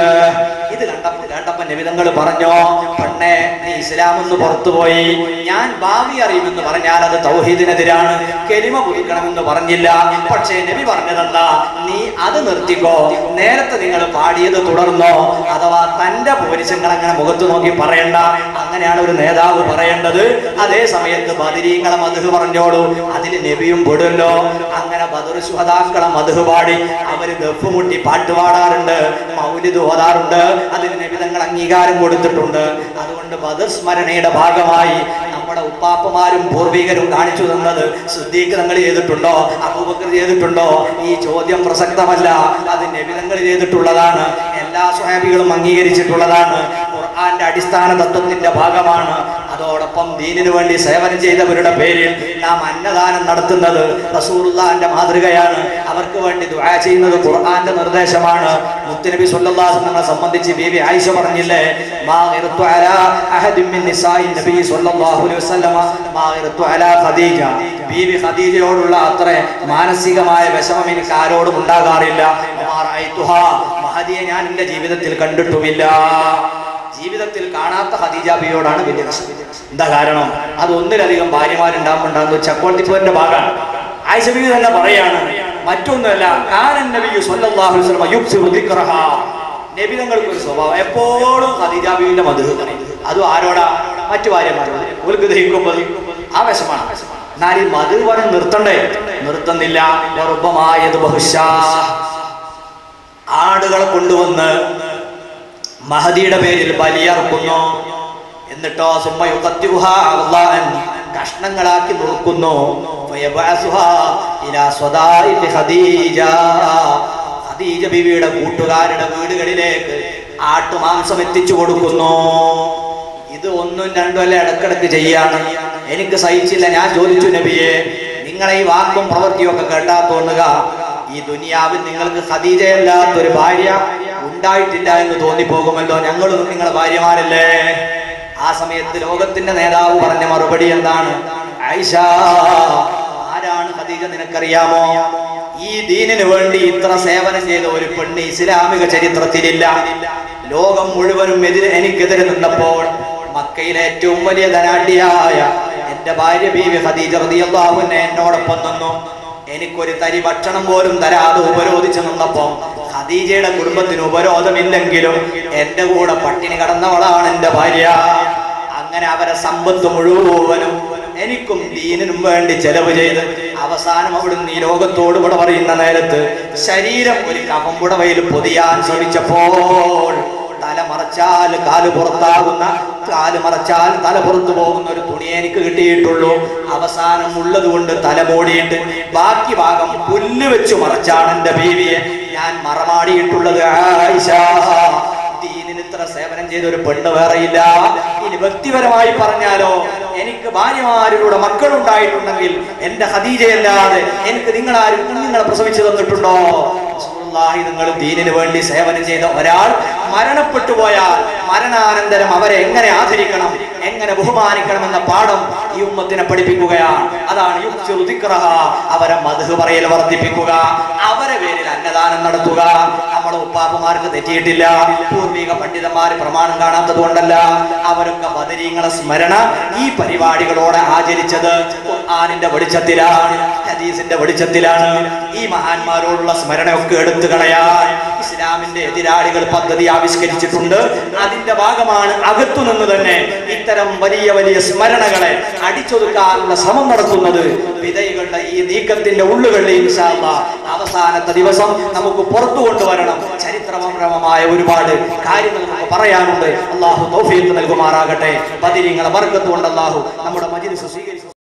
ഇത് കേട്ട കണ്ടപ്പോ നബി തങ്ങൾ പറഞ്ഞോ, പെണ്ണെ നീ ഇസ്ലാമെന്ന് പുറത്തുപോയി, ഞാൻ ഭാവി അറിയുമെന്ന് പറഞ്ഞാൽ അത് തൗഹീദിനെതിരാണ്, കെലിമ പുതുക്കണമെന്ന് പറഞ്ഞില്ല. പക്ഷേ നബി പറഞ്ഞതെന്താ, നീ അത് നിർത്തിക്കോ, നേരത്തെ നിങ്ങൾ പാടിയത് തുടർന്നോ, അഥവാ തന്റെ പോരിശങ്ങൾ അങ്ങനെ മുഖത്ത് നോക്കി പറയണ്ട, അങ്ങനെയാണ് ഒരു നേതാവ് പറയേണ്ടത്. അതേ സമയത്ത് ബദരീങ്ങളെ മദ്ഹ് പറഞ്ഞോളൂ, അതിൽ നബിയും പെടുമല്ലോ. അങ്ങനെ ബദർ ശുഹദാക്കളെ മദ്ഹ് പാടി അവര് ദഫ് മുട്ടി പാട്ട് പാടാറുണ്ട്, മൗലിദ് ഓതാറുണ്ട്, അതിന് നബി തങ്ങൾ അംഗീകാരം കൊടുത്തിട്ടുണ്ട്. അതുകൊണ്ട് ബദർ സ്മരണയുടെ ഭാഗമായി നമ്മുടെ ഉപ്പാപ്പമാരും പൂർവികരും കാണിച്ചു തന്നത് സിദ്ദീഖ് തങ്ങൾ ചെയ്തിട്ടുണ്ടോ, അബൂബക്കർ ചെയ്തിട്ടുണ്ടോ, ഈ ചോദ്യം പ്രസക്തമല്ല. അത് നബി തങ്ങൾ ചെയ്തിട്ടുള്ളതാണ്, എല്ലാ സ്വഹാബികളും അംഗീകരിച്ചിട്ടുള്ളതാണ്, ഖുർആന്റെ അടിസ്ഥാന തത്വത്തിന്റെ ഭാഗമാണ്. അതോടൊപ്പം ദീനിനു വേണ്ടി സേവനം ചെയ്തവരുടെ പേരിൽ നാം അന്നദാനം നടത്തുന്നത് റസൂലുള്ളാഹിന്റെ മാതൃകയാണ്. അവർക്ക് വേണ്ടി ദുആ ചെയ്യുന്നത് ഖുർആന്റെ നിർദ്ദേശമാണ്. മുത്തുനബി സ്വല്ലല്ലാഹു അലൈഹി വസല്ലമയെ സംബന്ധിച്ച് ബീവി ആയിഷ പറഞ്ഞില്ലേ, മാ ഗിർതു അലാ അഹദിൻ മിൻ നിസാഇൻ നബി സ്വല്ലല്ലാഹു അലൈഹി വസല്ലമ മാ ഗിർതു അലാ ഖദീജ. ബീവി ഖദീജയോടുള്ള അത്ര മാനസികമായ വിഷമം എനിക്ക് ആരോടും ഉണ്ടാകാറില്ല. മഹദിയെ ഞാൻ എന്റെ ജീവിതത്തിൽ കണ്ടിട്ടുമില്ല. ജീവിതത്തിൽ കാണാത്ത ഖദീജ ബിയോടാണ് വലിയ വിഷമം. എന്താ കാരണം? അത് ഒന്നിലധികം ഭാര്യമാരുണ്ടാകുന്നുണ്ടാകുന്ന ചക്കോട്ടിപ്പോരിന്റെ ഭാഗമാണ്. ആയിഷ ബീവി തന്നെ പറയാണ്, മറ്റൊന്നുമല്ല, കാനൻ നബി സ്വല്ലല്ലാഹു അലൈഹി വസല്ലം യുക്സിറു ദിക്റഹ. നബി തങ്ങൾക്ക് ഒരു സ്വഭാവം, എപ്പോഴും ഖദീജ ബീവിന്റെ മദ്ഹ് പറയും. അതും ആരോടാ? മറ്റു ഭാര്യമാരോട്. ഓൽക്ക് ദഹിക്കുമ്പോൾ ആ വിഷമാണ്. എന്നാൽ ഈ മദ്ഹ് പറഞ്ഞ് നിർത്തണ്ടേ? നിർത്തുന്നില്ല. ആടുകളെ കൊണ്ടുവന്ന് മഹദിയുടെ പേരിൽ ബലിയർക്കുന്നു. എന്നിട്ടോ കഷ്ണങ്ങളാക്കി നുറുക്കുന്നു. ഖദീജ ബീവിയുടെ കൂട്ടുകാരുടെ വീടുകളിലേക്ക് ആട്ടുമാംസം എത്തിച്ചു കൊടുക്കുന്നു. ഇത് ഒന്നും രണ്ടും അല്ല, ഇടക്കിടക്ക് ചെയ്യാണ്. എനിക്ക് സഹിച്ചില്ല. ഞാൻ ചോദിച്ചു നബിയെ, നിങ്ങളെ ഈ വാക്കും പ്രവൃത്തിയും ഒക്കെ കേട്ടാ തോന്നുക ഈ ദുനിയാവിൽ നിങ്ങൾക്ക് ഖദീജയല്ലാത്തൊരു ഭാര്യ ഉണ്ടായിട്ടില്ല എന്ന് തോന്നിപ്പോകുമല്ലോ, ഞങ്ങളും നിങ്ങളെ ഭാര്യമാരല്ലേ? ആ സമയത്ത് ലോകത്തിന്റെ നേതാവ് പറഞ്ഞ മറുപടി എന്താണ്? ആയിഷ, ആരാണ് ഖദീജ നിനക്കറിയാമോ? ഈ ദീനിനു വേണ്ടി ഇത്ര സേവനം ചെയ്ത ഒരു പെണ്ണ് ഇസ്ലാമിക ചരിത്രത്തിലില്ല. ലോകം മുഴുവനും എനിക്കെതിരെ നിന്നപ്പോൾ മക്കയിലെ ഏറ്റവും വലിയ ധനാഢ്യയായ എന്റെ ഭാര്യ ബീവി ഖദീജ റളിയല്ലാഹു അൻഹ എന്നോടൊപ്പം നിന്നു. എനിക്കൊരു തരി ഭക്ഷണം പോലും തരാതെ ഉപരോധിച്ചു നിന്നപ്പോ ഖദീജയുടെ കുടുംബത്തിന് ഉപരോധമില്ലെങ്കിലും എന്റെ കൂടെ പട്ടിണി കടന്നവളാണ് എന്റെ ഭാര്യ. അങ്ങനെ അവരെ സമ്പത്ത് മുഴുവനും എനിക്കും ദീനിനും വേണ്ടി ചെലവ് ചെയ്ത് അവസാനം അവിടുന്ന് ഈ ലോകത്തോട് കൂടെ പറയുന്ന നേരത്ത് ശരീരം ഒരു കഫംപുടവയിൽ പൊതിയാൻ ശ്രമിച്ചപ്പോൾ തല മറച്ചാൽ കാല് പുറത്താകുന്ന, കാല് മറച്ചാൽ തല പുറത്തു പോകുന്ന ഒരു തുണി എനിക്ക് കിട്ടിയിട്ടുള്ളൂ. അവസാനം ഉള്ളത് കൊണ്ട് തല മൂടിയിട്ട് ബാക്കി ഭാഗം പുല്ല് വെച്ച് മറച്ചാണ് എന്റെ ബീവിയെ ഞാൻ മറമാടിയിട്ടുള്ളത്. ആയിഷ, ദീനിന് ഇത്ര സേവനം ചെയ്ത ഒരു പെണ്ണ് വേറെയില്ല. ഇനി വ്യക്തിപരമായി പറഞ്ഞാലോ, എനിക്ക് ഭാര്യമാരിലൂടെ മക്കളുണ്ടായിട്ടുണ്ടെങ്കിൽ എന്റെ ഖദീജയല്ലാതെ എനിക്ക് നിങ്ങളാരും കുഞ്ഞുങ്ങളെ പ്രസവിച്ചു തന്നിട്ടുണ്ടോ? നിങ്ങൾ ദീനിനു വേണ്ടി സേവനം ചെയ്ത ഒരാൾ മരണപ്പെട്ടു പോയാൽ മരണാനന്തരം അവരെ എങ്ങനെ ആദരിക്കണം, എങ്ങനെ ബഹുമാനിക്കണം എന്ന പാഠം ഈ ഉമ്മത്തിനെ പഠിപ്പിക്കുകയാണ്. അതാണ് യുക്സിറു ദിക്റഹ. അവരെ മദ്ഹ് പറയൽ വർദ്ധിപ്പിക്കുക, അവരെ പേരിൽ അന്നദാനം നടത്തുക. നമ്മുടെ ഉപ്പാപ്പമാർക്ക് തെറ്റിയിട്ടില്ല. പൂർവിക പണ്ഡിതന്മാര് പ്രമാണം കാണാത്തത് കൊണ്ടല്ല. അവരൊക്കെ ബദരീങ്ങളെ സ്മരണ ഈ പരിപാടികളോടെ ആചരിച്ചത് ഖുർആനിന്റെ വെളിച്ചത്തിലാണ്, ഹദീസിന്റെ വെളിച്ചത്തിലാണ്. ഈ മഹാന്മാരോടുള്ള സ്മരണയൊക്കെ എടുത്തു കളയാൻ ഇസ്ലാമിന്റെ എതിരാളികൾ പദ്ധതി ആവിഷ്കരിച്ചിട്ടുണ്ട്. അതിന്റെ ഭാഗമാണ് അകത്തുനിന്ന് തന്നെ ഇത്തരം വലിയ വലിയ സ്മരണകളെ അടിച്ചൊതുക്കാനുള്ള ശ്രമം നടത്തുന്നത്. വിധൈകളുടെ ഈ നീക്കത്തിന്റെ ഉള്ളുകളിൽ ഇൻഷാ അല്ലാഹ് അവസാനത്തെ ദിവസം നമുക്ക് പുറത്തു കൊണ്ടുവരണം. ചരിത്രപരമായ ഒരുപാട് കാര്യങ്ങൾ നമുക്ക് പറയാനുണ്ട്. അല്ലാഹു തൗഫീഖ് നൽകുമാറാകട്ടെ. ബദരീങ്ങളെ ബർക്കത്ത് കൊണ്ട് അല്ലാഹു നമ്മുടെ മജ്‌ലിസ് സ്വീകരിക്കട്ടെ.